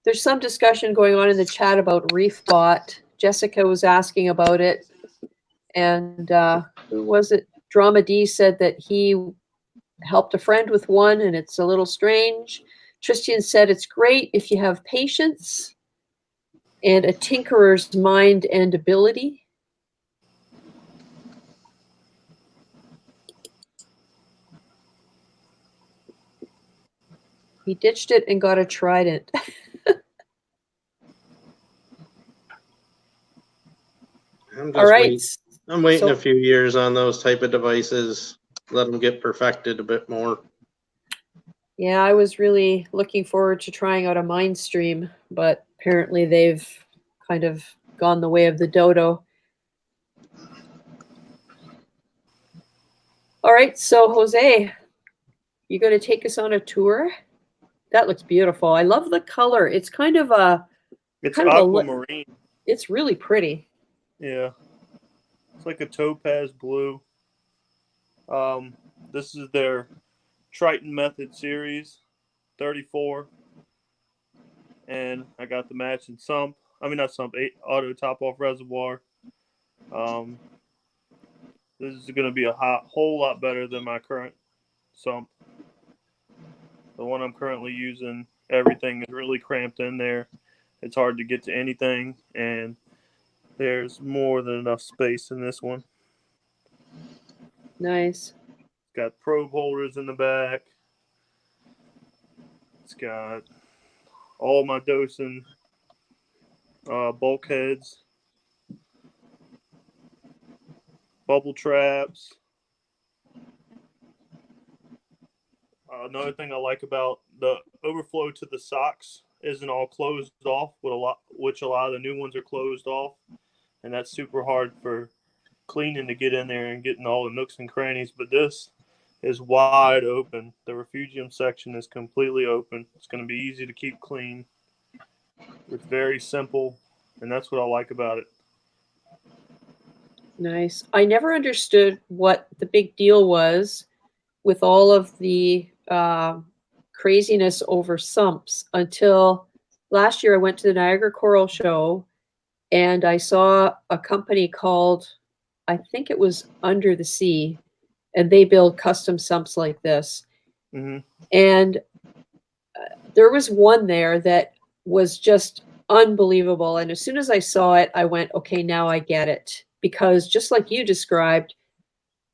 [SPEAKER 1] There's some discussion going on in the chat about REEFbot. Jessica was asking about it. And who was it? Drama D said that he helped a friend with one and it's a little strange. Tristan said it's great if you have patience and a tinkerer's mind and ability. He ditched it and got a trident. All right.
[SPEAKER 3] I'm waiting a few years on those type of devices. Let them get perfected a bit more.
[SPEAKER 1] Yeah, I was really looking forward to trying out a Mindstream, but apparently they've kind of gone the way of the dodo. All right, so Jose, you're going to take us on a tour? That looks beautiful. I love the color. It's kind of a...
[SPEAKER 9] It's aquamarine.
[SPEAKER 1] It's really pretty.
[SPEAKER 9] Yeah. It's like a topaz blue. This is their Triton Method Series 34. And I got the matching Sump. I mean, not Sump, auto top-off reservoir. This is going to be a whole lot better than my current sump. The one I'm currently using, everything is really cramped in there. It's hard to get to anything, and there's more than enough space in this one.
[SPEAKER 1] Nice.
[SPEAKER 9] It's got probe holders in the back. It's got all my dosing bulkheads, bubble traps. Another thing I like about the overflow to the socks isn't all closed off, which a lot of the new ones are closed off, and that's super hard for cleaning to get in there and getting all the nooks and crannies. But this is wide open. The refugium section is completely open. It's going to be easy to keep clean. It's very simple, and that's what I like about it.
[SPEAKER 1] Nice. I never understood what the big deal was with all of the craziness over sumps until last year I went to the Niagara Coral Show and I saw a company called, I think it was Under the Sea, and they build custom sumps like this.
[SPEAKER 9] Mm-hmm.
[SPEAKER 1] And there was one there that was just unbelievable. And as soon as I saw it, I went, okay, now I get it. Because just like you described,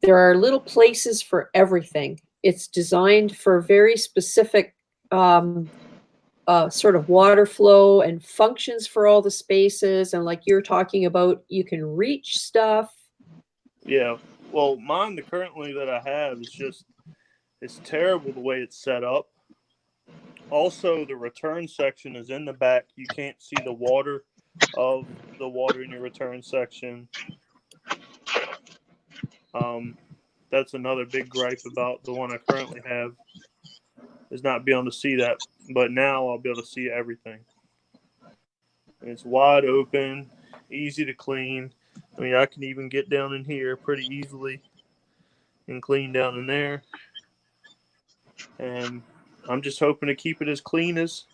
[SPEAKER 1] there are little places for everything. It's designed for very specific sort of water flow and functions for all the spaces. And like you're talking about, you can reach stuff.
[SPEAKER 9] Yeah. Well, mine, the currently that I have is just, it's terrible the way it's set up. Also, the return section is in the back. You can't see the water in your return section. That's another big gripe about the one I currently have, is not being able to see that. But now I'll be able to see everything. And it's wide open, easy to clean. I mean, I can even get down in here pretty easily and clean down in there. And I'm just hoping to keep it as clean as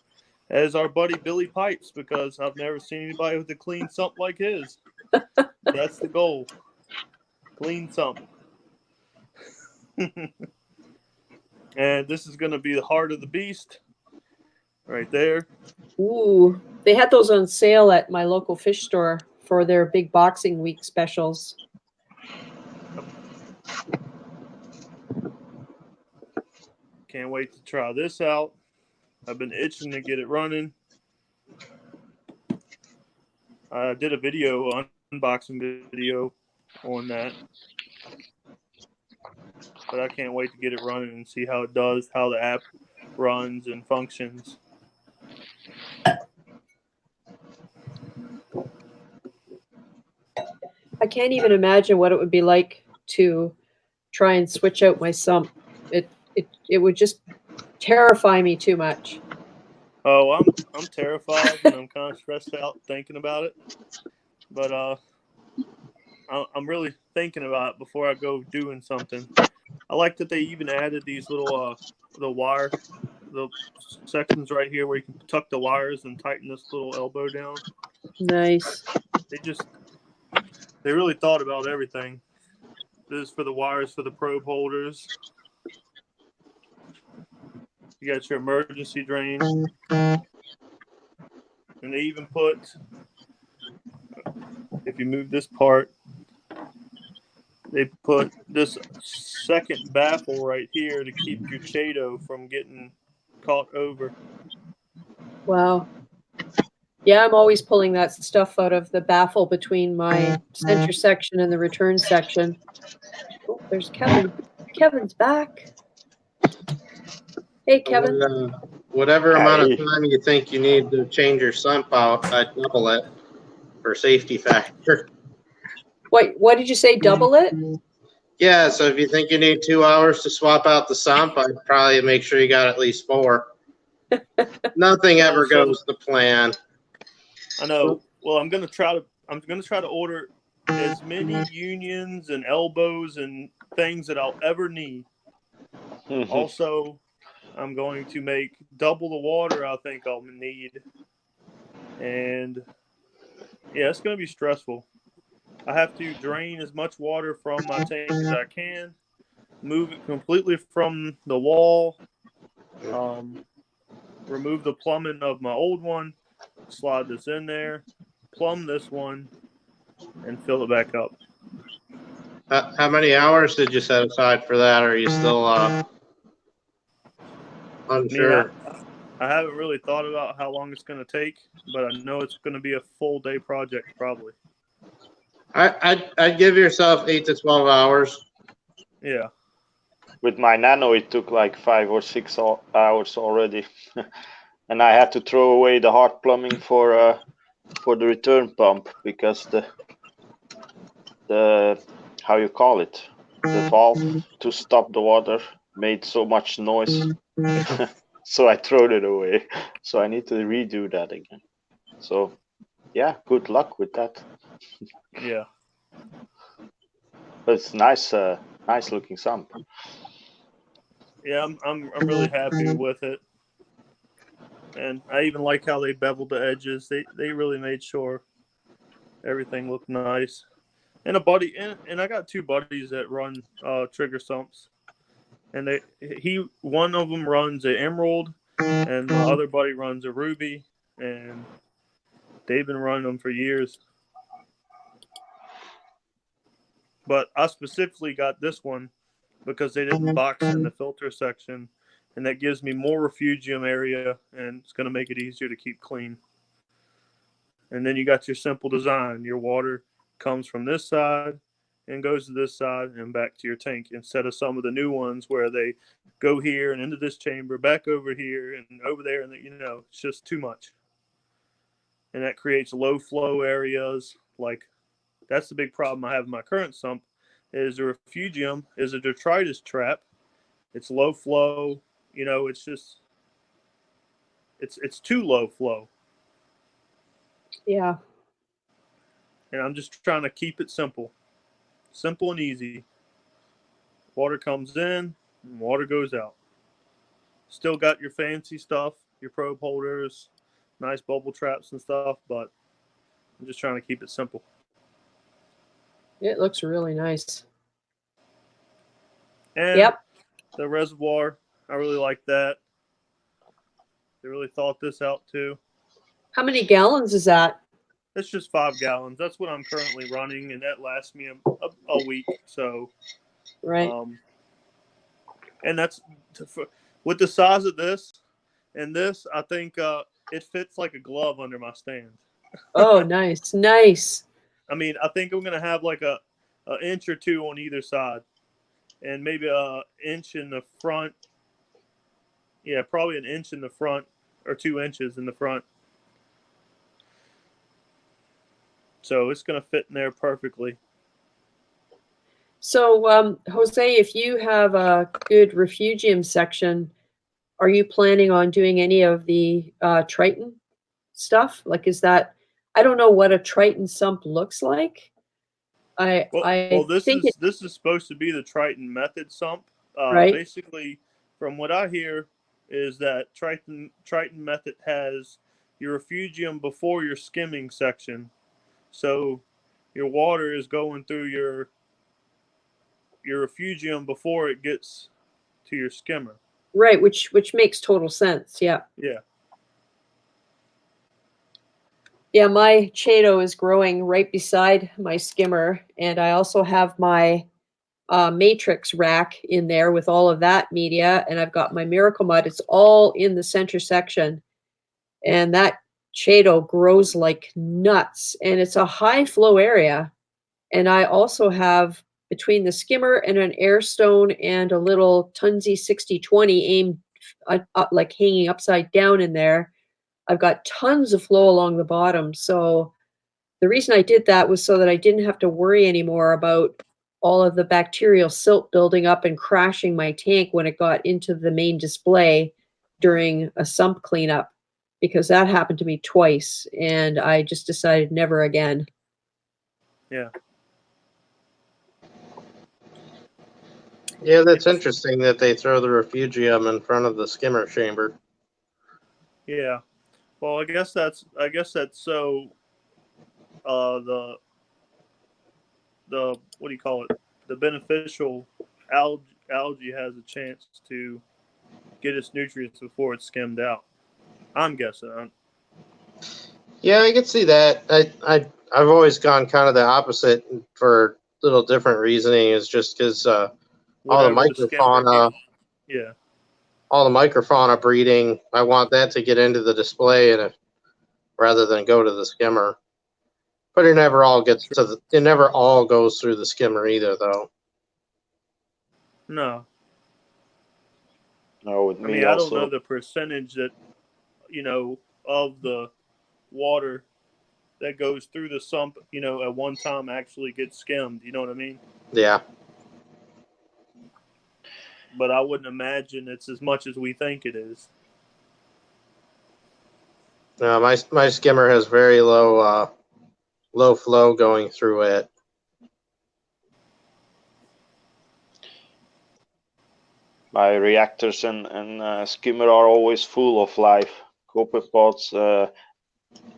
[SPEAKER 9] our buddy Billy Pipes, because I've never seen anybody with a clean sump like his. That's the goal. Clean sump. And this is going to be the heart of the beast right there.
[SPEAKER 1] Ooh, they had those on sale at my local fish store for their big Boxing Week specials.
[SPEAKER 9] Can't wait to try this out. I've been itching to get it running. I did a unboxing video on that. But I can't wait to get it running and see how it does, how the app runs and functions.
[SPEAKER 1] I can't even imagine what it would be like to try and switch out my sump. It would just terrify me too much.
[SPEAKER 9] Oh, I'm terrified and I'm kind of stressed out thinking about it. But I'm really thinking about it before I go doing something. I like that they even added these little the sections right here where you can tuck the wires and tighten this little elbow down.
[SPEAKER 1] Nice.
[SPEAKER 9] They really thought about everything. This is for the wires for the probe holders. You got your emergency drain. And they even put, if you move this part, they put this second baffle right here to keep your Chaeto from getting caught over.
[SPEAKER 1] Wow. Yeah, I'm always pulling that stuff out of the baffle between my center section and the return section. Oh, there's Kevin. Kevin's back. Hey, Kevin.
[SPEAKER 3] Whatever amount of time you think you need to change your sump out, I'd double it for safety factor.
[SPEAKER 1] What did you say? Double it?
[SPEAKER 3] Yeah, so if you think you need 2 hours to swap out the sump, I'd probably make sure you got at least 4. Nothing ever goes to plan.
[SPEAKER 9] I know. Well, I'm gonna try to order as many unions and elbows and things that I'll ever need. Also, I'm going to make double the water I think I'll need. And yeah, it's gonna be stressful. I have to drain as much water from my tank as I can, move it completely from the wall, remove the plumbing of my old one, slide this in there, plumb this one, and fill it back up.
[SPEAKER 3] How many hours did you set aside for that? Or are you still unsure?
[SPEAKER 9] I haven't really thought about how long it's going to take, but I know it's going to be a full day project probably.
[SPEAKER 3] I'd give yourself 8 to 12 hours.
[SPEAKER 9] Yeah.
[SPEAKER 2] With my Nano, it took like 5 or 6 hours already, and I had to throw away the hard plumbing for the return pump because the how you call it, the valve to stop the water made so much noise, so I threw it away. So I need to redo that again. So yeah, good luck with that.
[SPEAKER 9] Yeah.
[SPEAKER 2] But it's nice, nice looking sump.
[SPEAKER 9] Yeah, I'm really happy with it, and I even like how they beveled the edges. They really made sure everything looked nice. And I got 2 buddies that run trigger sumps, and one of them runs an emerald, and my other buddy runs a ruby, and they've been running them for years. But I specifically got this one because they didn't box in the filter section, and that gives me more refugium area, and it's going to make it easier to keep clean. And then you got your simple design. Your water comes from this side and goes to this side and back to your tank, instead of some of the new ones where they go here and into this chamber, back over here and over there, and it's just too much. And that creates low flow areas. Like, that's the big problem I have in my current sump, is the refugium is a detritus trap. It's low flow. It's just it's too low flow.
[SPEAKER 1] Yeah.
[SPEAKER 9] And I'm just trying to keep it simple and easy. Water comes in and water goes out. Still got your fancy stuff, your probe holders, nice bubble traps and stuff, but I'm just trying to keep it simple.
[SPEAKER 1] It looks really nice.
[SPEAKER 9] And
[SPEAKER 1] yep.
[SPEAKER 9] The reservoir, I really like that. They really thought this out too.
[SPEAKER 1] How many gallons is that?
[SPEAKER 9] It's just 5 gallons. That's what I'm currently running, and that lasts me a week. So,
[SPEAKER 1] right.
[SPEAKER 9] And that's with the size of this and this. I think it fits like a glove under my stand.
[SPEAKER 1] Oh, nice, nice.
[SPEAKER 9] I mean, I think I'm gonna have like an inch or 2 on either side, and maybe an inch in the front. Yeah, probably an inch in the front or 2 inches in the front. So it's going to fit in there perfectly.
[SPEAKER 1] So, Jose, if you have a good refugium section, are you planning on doing any of the Triton stuff? Like, is that, I don't know what a Triton sump looks like.
[SPEAKER 9] This is supposed to be the Triton method sump.
[SPEAKER 1] Right.
[SPEAKER 9] Basically, from what I hear, is that Triton method has your refugium before your skimming section. So your water is going through your refugium before it gets to your skimmer.
[SPEAKER 1] Right, which makes total sense. Yeah.
[SPEAKER 9] Yeah.
[SPEAKER 1] Yeah, my Chaeto is growing right beside my skimmer, and I also have my matrix rack in there with all of that media, and I've got my Miracle Mud. It's all in the center section, and that Chaeto grows like nuts, and it's a high flow area. And I also have, between the skimmer and an air stone and a little Tunzi 6020 aimed like hanging upside down in there, I've got tons of flow along the bottom. So the reason I did that was so that I didn't have to worry anymore about all of the bacterial silt building up and crashing my tank when it got into the main display during a sump cleanup, because that happened to me twice, and I just decided never again.
[SPEAKER 9] Yeah.
[SPEAKER 3] Yeah, that's interesting that they throw the refugium in front of the skimmer chamber.
[SPEAKER 9] Yeah. Well, I guess that's so the what do you call it? The beneficial algae has a chance to get its nutrients before it's skimmed out. I'm guessing.
[SPEAKER 3] Yeah, I can see that. I've always gone kind of the opposite for little different reasoning. Is just because all the
[SPEAKER 9] Whatever skimmer
[SPEAKER 3] microfauna,
[SPEAKER 9] yeah.
[SPEAKER 3] all the microfauna breeding, I want that to get into the display and rather than go to the skimmer. But it never all gets to the. It never all goes through the skimmer either, though.
[SPEAKER 9] No.
[SPEAKER 2] No, with
[SPEAKER 9] I
[SPEAKER 2] me
[SPEAKER 9] mean, I don't
[SPEAKER 2] also.
[SPEAKER 9] know the percentage that, of the water that goes through the sump, at one time actually gets skimmed. You know what I mean?
[SPEAKER 3] Yeah.
[SPEAKER 9] But I wouldn't imagine it's as much as we think it is.
[SPEAKER 3] My skimmer has very low flow going through it.
[SPEAKER 2] My reactors and skimmer are always full of life. Copepods,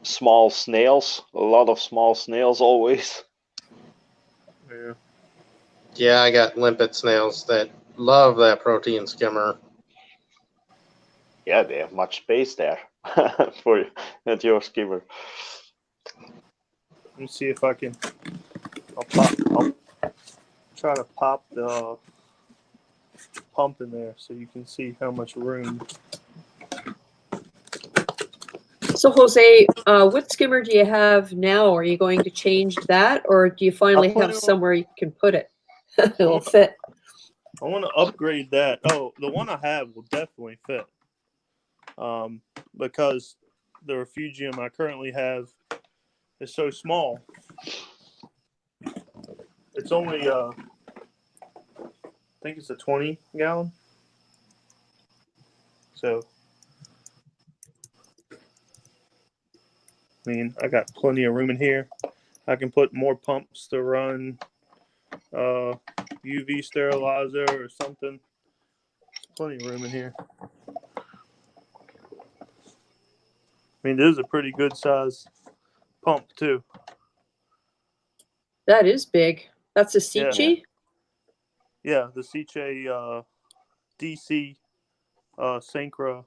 [SPEAKER 2] small snails, a lot of small snails always.
[SPEAKER 9] Yeah.
[SPEAKER 3] Yeah, I got limpet snails that love that protein skimmer.
[SPEAKER 2] Yeah, they have much space there for at your skimmer.
[SPEAKER 9] Let me see if I can. I'll try to pop the pump in there so you can see how much room.
[SPEAKER 1] So Jose, what skimmer do you have now? Are you going to change that, or do you finally have somewhere you can put it? It'll fit.
[SPEAKER 9] I want to upgrade that. Oh, the one I have will definitely fit. Because the refugium I currently have is so small. It's only I think it's a 20 gallon. So I mean, I got plenty of room in here. I can put more pumps to run UV sterilizer or something. Plenty of room in here. I mean, this is a pretty good size pump too.
[SPEAKER 1] That is big. That's a Seachy?
[SPEAKER 9] Yeah, the Seachy DC Synchro.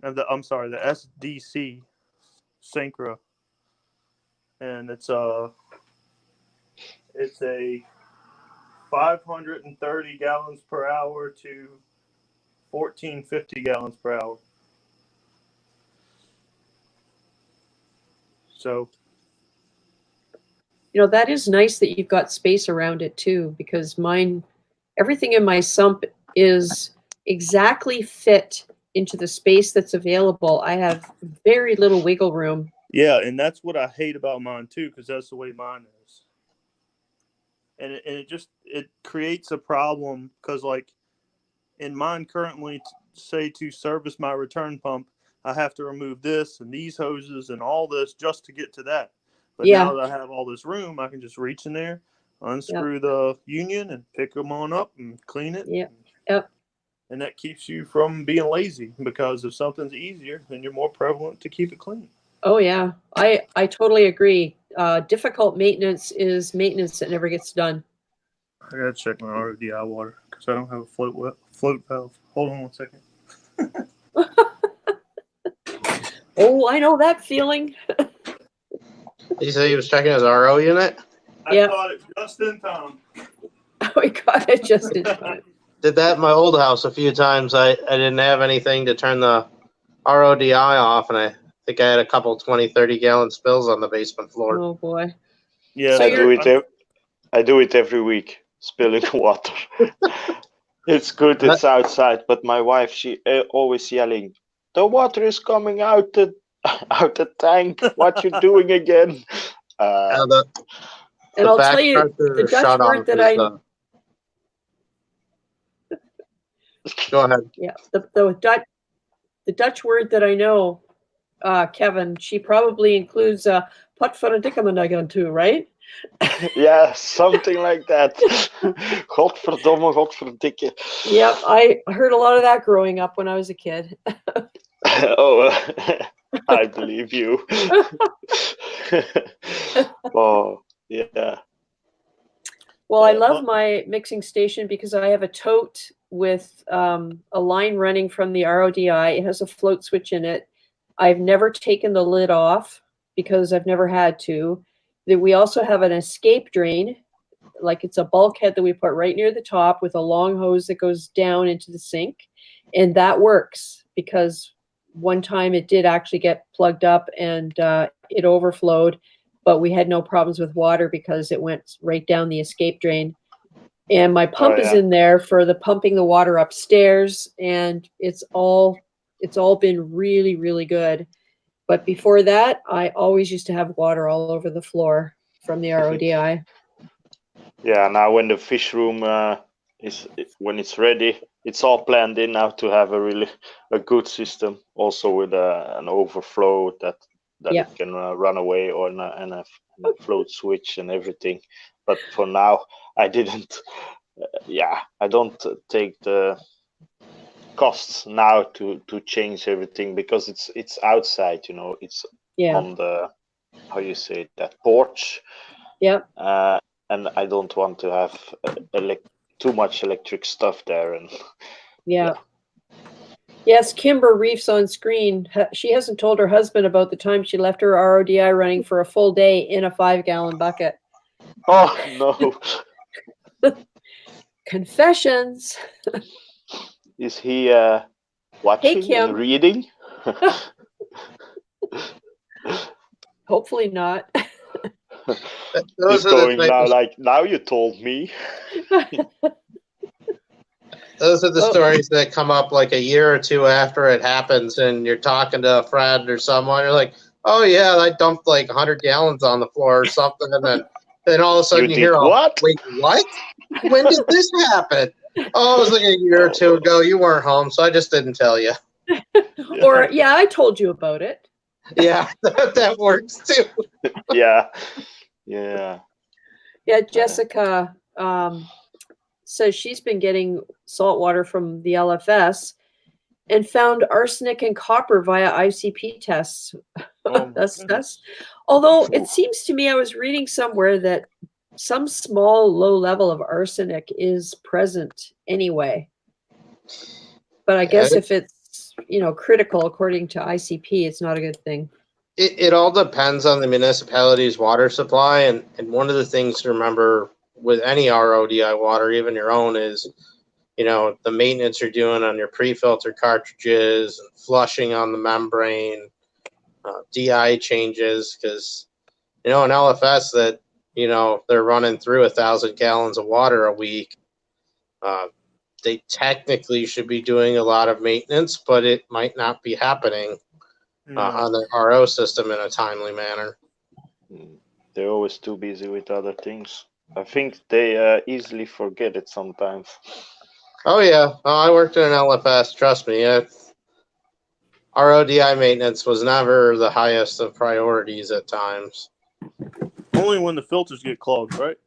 [SPEAKER 9] And the SDC Synchro. And it's a 530 gallons per hour to 1450 gallons per hour. So,
[SPEAKER 1] that is nice that you've got space around it too, because everything in my sump is exactly fit into the space that's available. I have very little wiggle room.
[SPEAKER 9] Yeah, and that's what I hate about mine too, because that's the way mine is. And it creates a problem because, like, in mine currently, say to service my return pump, I have to remove this and these hoses and all this just to get to that. But now that I have all this room, I can just reach in there, unscrew the union, and pick them on up and clean it.
[SPEAKER 1] Yep.
[SPEAKER 9] And that keeps you from being lazy, because if something's easier, then you're more prevalent to keep it clean.
[SPEAKER 1] Oh, yeah. I totally agree. Difficult maintenance is maintenance that never gets done.
[SPEAKER 9] I got to check my RODI water because I don't have a float valve. Hold on one second.
[SPEAKER 1] Oh, I know that feeling.
[SPEAKER 3] He said he was checking his RO unit?
[SPEAKER 9] I caught it just in time.
[SPEAKER 1] We got it just in time.
[SPEAKER 3] Did that in my old house a few times. I didn't have anything to turn the RODI off, and I think I had a couple 20, 30 gallon spills on the basement floor.
[SPEAKER 1] Oh, boy.
[SPEAKER 9] Yeah,
[SPEAKER 2] I do it every week, spilling water. It's good it's outside, but my wife, she always yelling, "The water is coming out the tank. What you doing again?"
[SPEAKER 1] And I'll tell you, the Dutch word that I...
[SPEAKER 3] Go ahead.
[SPEAKER 1] Yeah, the Dutch word that I know, Kevin, she probably includes "potverdikke too," right?
[SPEAKER 2] Yeah, something like that. Godverdomme, godverdikke.
[SPEAKER 1] Yep, I heard a lot of that growing up when I was a kid.
[SPEAKER 2] Oh, I believe you. Oh, Yeah.
[SPEAKER 1] Well, I
[SPEAKER 2] Yeah,
[SPEAKER 1] love my mixing station because I have a tote with a line running from the RODI. It has a float switch in it. I've never taken the lid off because I've never had to. We also have an escape drain, like it's a bulkhead that we put right near the top with a long hose that goes down into the sink. And that works because one time it did actually get plugged up and it overflowed, but we had no problems with water because it went right down the escape drain. And my pump is in there for the pumping the water upstairs, and it's all been really, really good. But before that, I always used to have water all over the floor from the RODI.
[SPEAKER 2] Yeah, now when the fish room when it's ready, it's all planned in now to have a good system, also with an overflow that
[SPEAKER 1] Yeah.
[SPEAKER 2] it can run away and a float switch and everything. But for now, I didn't. I don't take the costs now to change everything because it's outside. It's on the, how you say, that porch.
[SPEAKER 1] Yep.
[SPEAKER 2] And I don't want to have too much electric stuff there. And
[SPEAKER 1] Yes, Kimber Reef's on screen. She hasn't told her husband about the time she left her RODI running for a full day in a 5-gallon bucket.
[SPEAKER 2] Oh no!
[SPEAKER 1] Confessions.
[SPEAKER 2] Is he watching and reading?
[SPEAKER 1] Hopefully not.
[SPEAKER 2] He's going now, like, now you told me.
[SPEAKER 3] Those are the stories that come up like a year or two after it happens, and you're talking to a friend or someone. You're like, "Oh yeah, I dumped like 100 gallons on the floor or something," and then all of a sudden you hear,
[SPEAKER 2] "What?
[SPEAKER 3] Wait, what? When did this happen?" "Oh, it was like a year or two ago. You weren't home, so I just didn't tell you."
[SPEAKER 1] Or I told you about it.
[SPEAKER 3] Yeah, that works too.
[SPEAKER 2] Yeah.
[SPEAKER 1] Yeah, Jessica says she's been getting salt water from the LFS and found arsenic and copper via ICP tests. That's although it seems to me, I was reading somewhere that some small low level of arsenic is present anyway. But I guess if it's critical according to ICP, it's not a good thing.
[SPEAKER 3] It all depends on the municipality's water supply, and one of the things to remember with any RODI water, even your own, is the maintenance you're doing on your pre-filter cartridges and flushing on the membrane, DI changes, because an LFS that they're running through 1,000 gallons of water a week, they technically should be doing a lot of maintenance, but it might not be happening on the RO system in a timely manner.
[SPEAKER 2] They're always too busy with other things. I think they easily forget it sometimes.
[SPEAKER 3] Oh yeah, I worked in an LFS. Trust me, RODI maintenance was never the highest of priorities at times.
[SPEAKER 9] Only when the filters get clogged, right?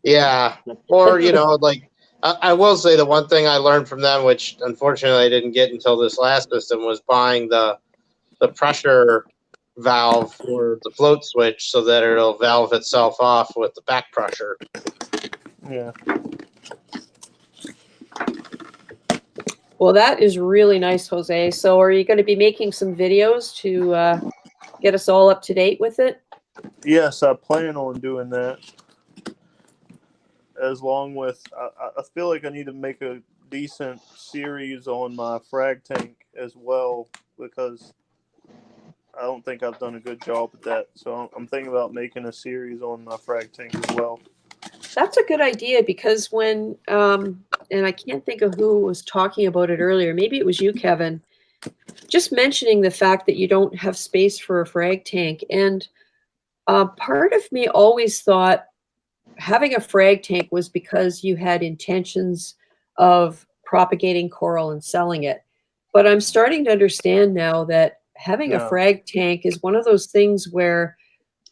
[SPEAKER 3] Yeah, or like I will say the one thing I learned from them, which unfortunately I didn't get until this last system, was buying the pressure valve for the float switch so that it'll valve itself off with the back pressure.
[SPEAKER 9] Yeah.
[SPEAKER 1] Well, that is really nice, Jose. So are you going to be making some videos to get us all up to date with it?
[SPEAKER 9] Yes, I plan on doing that. As long with, I feel like I need to make a decent series on my frag tank as well, because I don't think I've done a good job at that. So I'm thinking about making a series on my frag tank as well.
[SPEAKER 1] That's a good idea, because when, and I can't think of who was talking about it earlier, maybe it was you, Kevin, just mentioning the fact that you don't have space for a frag tank. And part of me always thought having a frag tank was because you had intentions of propagating coral and selling it. But I'm starting to understand now that having a frag tank is one of those things where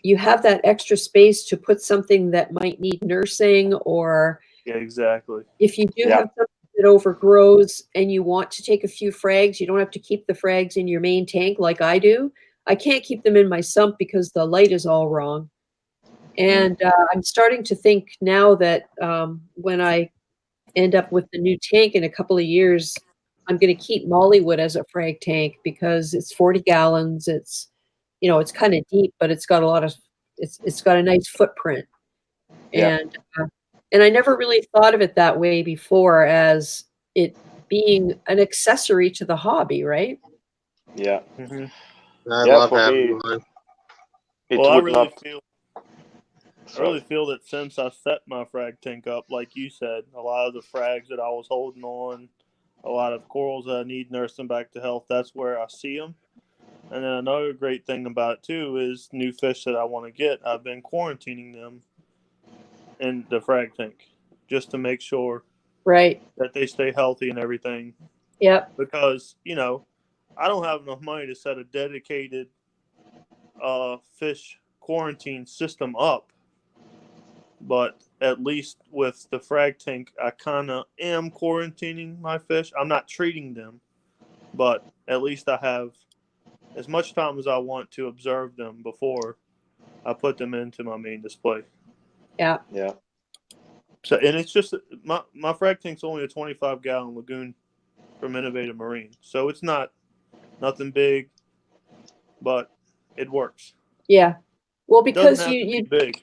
[SPEAKER 1] you have that extra space to put something that might need nursing, or
[SPEAKER 9] exactly.
[SPEAKER 1] If you do have something that overgrows and you want to take a few frags, you don't have to keep the frags in your main tank like I do. I can't keep them in my sump because the light is all wrong. And I'm starting to think now that when I end up with the new tank in a couple of years, I'm going to keep Mollywood as a frag tank because it's 40 gallons. It's, you know, it's kind of deep, but it's got a lot of, it's got a nice footprint.
[SPEAKER 2] Yeah.
[SPEAKER 1] And I never really thought of it that way before, as it being an accessory to the hobby, right?
[SPEAKER 2] Yeah.
[SPEAKER 3] I
[SPEAKER 2] Yeah,
[SPEAKER 3] love
[SPEAKER 2] for
[SPEAKER 3] having
[SPEAKER 2] me,
[SPEAKER 3] one.
[SPEAKER 2] it
[SPEAKER 9] Well, I
[SPEAKER 2] would
[SPEAKER 9] really
[SPEAKER 2] not.
[SPEAKER 9] feel I
[SPEAKER 2] Sorry.
[SPEAKER 9] really feel that since I set my frag tank up, like you said, a lot of the frags that I was holding on, a lot of corals that I need nursing back to health, that's where I see them. And then another great thing about it too is new fish that I want to get. I've been quarantining them in the frag tank just to make sure
[SPEAKER 1] Right.
[SPEAKER 9] that they stay healthy and everything.
[SPEAKER 1] Yep.
[SPEAKER 9] Because, you know, I don't have enough money to set a dedicated fish quarantine system up. But at least with the frag tank, I kind of am quarantining my fish. I'm not treating them, but at least I have as much time as I want to observe them before I put them into my main display.
[SPEAKER 1] Yeah.
[SPEAKER 2] Yeah.
[SPEAKER 9] So, and it's just my frag tank's only a 25-gallon lagoon from Innovative Marine, so it's not nothing big, but it works.
[SPEAKER 1] Yeah. Well,
[SPEAKER 9] It doesn't
[SPEAKER 1] because
[SPEAKER 9] have to be
[SPEAKER 1] you
[SPEAKER 9] big.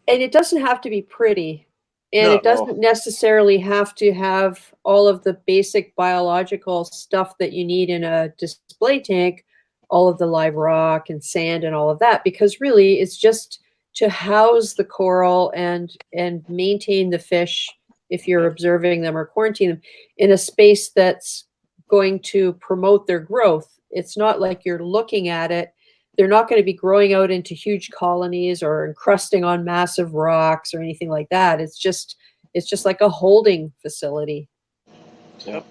[SPEAKER 1] and it doesn't have to be pretty, and
[SPEAKER 9] No.
[SPEAKER 1] it doesn't necessarily have to have all of the basic biological stuff that you need in a display tank, all of the live rock and sand and all of that, because really it's just to house the coral and maintain the fish if you're observing them or quarantine them in a space that's going to promote their growth. It's not like you're looking at it. They're not going to be growing out into huge colonies or encrusting on massive rocks or anything like that. It's just like a holding facility.
[SPEAKER 2] Yep.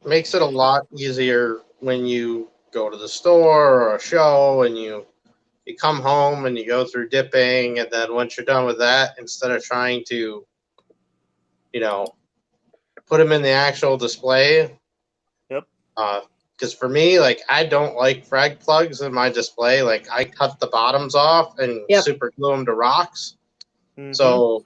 [SPEAKER 3] Makes it a lot easier when you go to the store or a show and you come home and you go through dipping, and then once you're done with that, instead of trying to, you know, put them in the actual display.
[SPEAKER 9] Yep.
[SPEAKER 3] Because for me, like, I don't like frag plugs in my display. Like, I cut the bottoms off and super glue them to rocks.
[SPEAKER 9] Mm-hmm.
[SPEAKER 3] So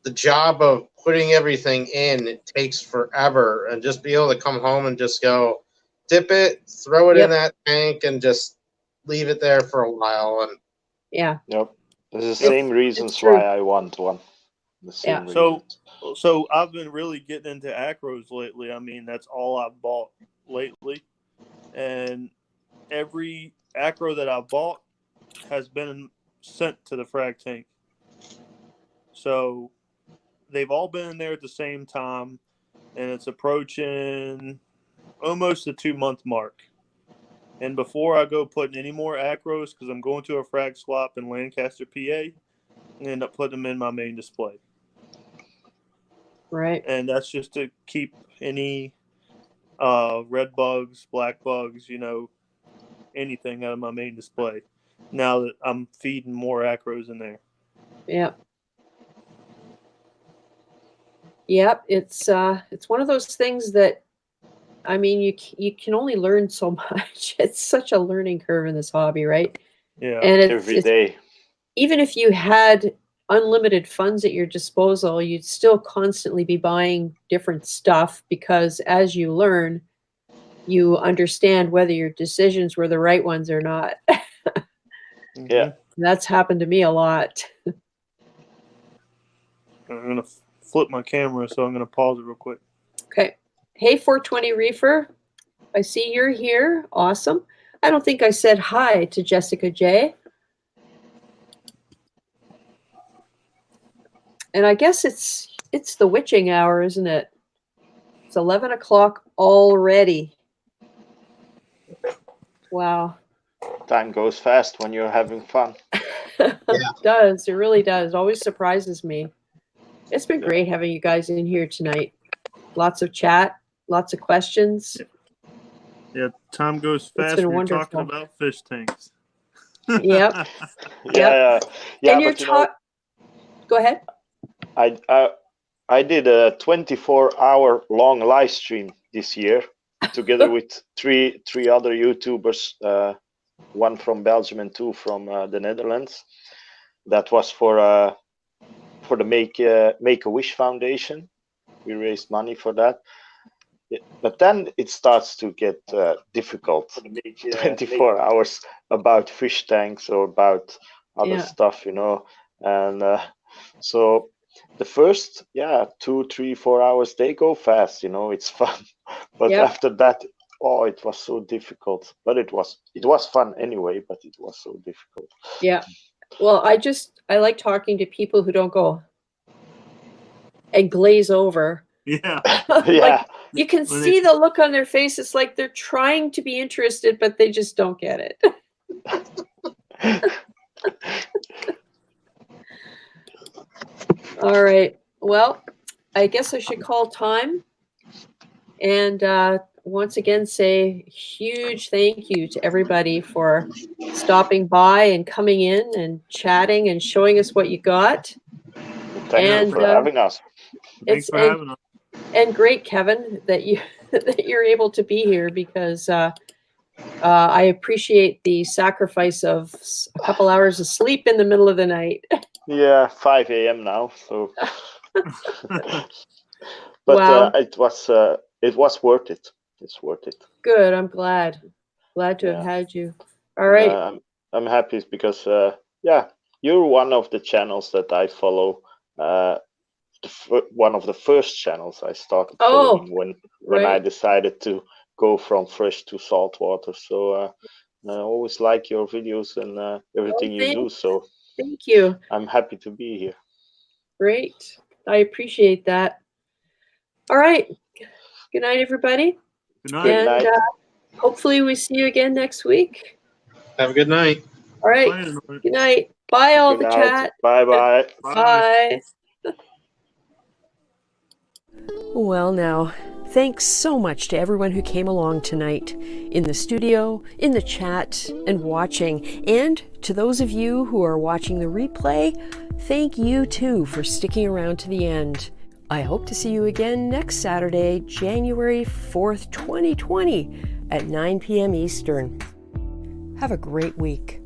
[SPEAKER 3] the job of putting everything in, it takes forever, and just be able to come home and just go dip it, throw it in that tank, and just leave it there for a while. And
[SPEAKER 1] yeah.
[SPEAKER 2] Yep. There's the same reasons
[SPEAKER 1] true.
[SPEAKER 2] why I want one. The same reasons.
[SPEAKER 9] So I've been really getting into acros lately. I mean, that's all I've bought lately. And every acro that I've bought has been sent to the frag tank. So they've all been in there at the same time, and it's approaching almost the 2-month mark. And before I go putting any more acros, because I'm going to a frag swap in Lancaster, PA, I end up putting them in my main display.
[SPEAKER 1] Right.
[SPEAKER 9] And that's just to keep any red bugs, black bugs, you know, anything out of my main display. Now that I'm feeding more acros in there.
[SPEAKER 1] Yeah. Yep. It's one of those things that, I mean, you can only learn so much. It's such a learning curve in this hobby, right?
[SPEAKER 9] Yeah.
[SPEAKER 1] And
[SPEAKER 2] Every day.
[SPEAKER 1] Even if you had unlimited funds at your disposal, you'd still constantly be buying different stuff, because as you learn, you understand whether your decisions were the right ones or not.
[SPEAKER 2] Yeah.
[SPEAKER 1] That's happened to me a lot.
[SPEAKER 9] I'm going to flip my camera, so I'm going to pause it real quick.
[SPEAKER 1] Okay. Hey, 420 Reefer. I see you're here. Awesome. I don't think I said hi to Jessica J. And I guess it's the witching hour, isn't it? It's 11 o'clock already. Wow.
[SPEAKER 2] Time goes fast when you're having fun.
[SPEAKER 1] It does. It really does. It always surprises me. It's been great having you guys in here tonight. Lots of chat, lots of questions.
[SPEAKER 9] Yeah, time goes fast
[SPEAKER 1] been
[SPEAKER 9] when you're talking
[SPEAKER 1] wonderful.
[SPEAKER 9] about fish tanks.
[SPEAKER 1] Yep.
[SPEAKER 2] Yeah.
[SPEAKER 1] And you're
[SPEAKER 2] But you know,
[SPEAKER 1] go ahead.
[SPEAKER 2] I did a 24-hour long live stream this year together with three other YouTubers, one from Belgium and two from the Netherlands. that was for the Make-A-Wish Foundation. We raised money for that. But then it starts to get difficult. 24 hours about fish tanks or about other stuff, and so the first 2, 3, 4 hours, they go fast, it's fun. But after that, it was so difficult. But it was fun anyway, but it was so difficult.
[SPEAKER 1] Yeah. Well, I like talking to people who don't go and glaze over.
[SPEAKER 9] Yeah.
[SPEAKER 1] Like, you can see the look on their face. It's like they're trying to be interested, but they just don't get it. All right. Well, I guess I should call time. And once again, say huge thank you to everybody for stopping by and coming in and chatting and showing us what you got.
[SPEAKER 2] Thank you for having us.
[SPEAKER 9] Thanks for having us.
[SPEAKER 1] And great, Kevin, that you're able to be here, because I appreciate the sacrifice of a couple hours of sleep in the middle of the night.
[SPEAKER 2] Yeah, 5 a.m. now. So, but
[SPEAKER 1] wow.
[SPEAKER 2] It was worth it. It's worth it.
[SPEAKER 1] Good. I'm glad to have had you. All right.
[SPEAKER 2] I'm happy because you're one of the channels that I follow. One of the first channels I started following when I decided to go from fresh to salt water. So I always like your videos and everything you do. So
[SPEAKER 1] thank you.
[SPEAKER 2] I'm happy to be here.
[SPEAKER 1] Great. I appreciate that. All right. Good night, everybody.
[SPEAKER 9] Good night.
[SPEAKER 1] And hopefully we see you again next week.
[SPEAKER 3] Have a good night.
[SPEAKER 1] All right. Good night. Bye, all the chat.
[SPEAKER 2] Bye-bye.
[SPEAKER 1] Bye. Well, now, thanks so much to everyone who came along tonight, in the studio, in the chat, and watching. And to those of you who are watching the replay, thank you too for sticking around to the end. I hope to see you again next Saturday, January 4th, 2020 at 9 p.m. Eastern. Have a great week.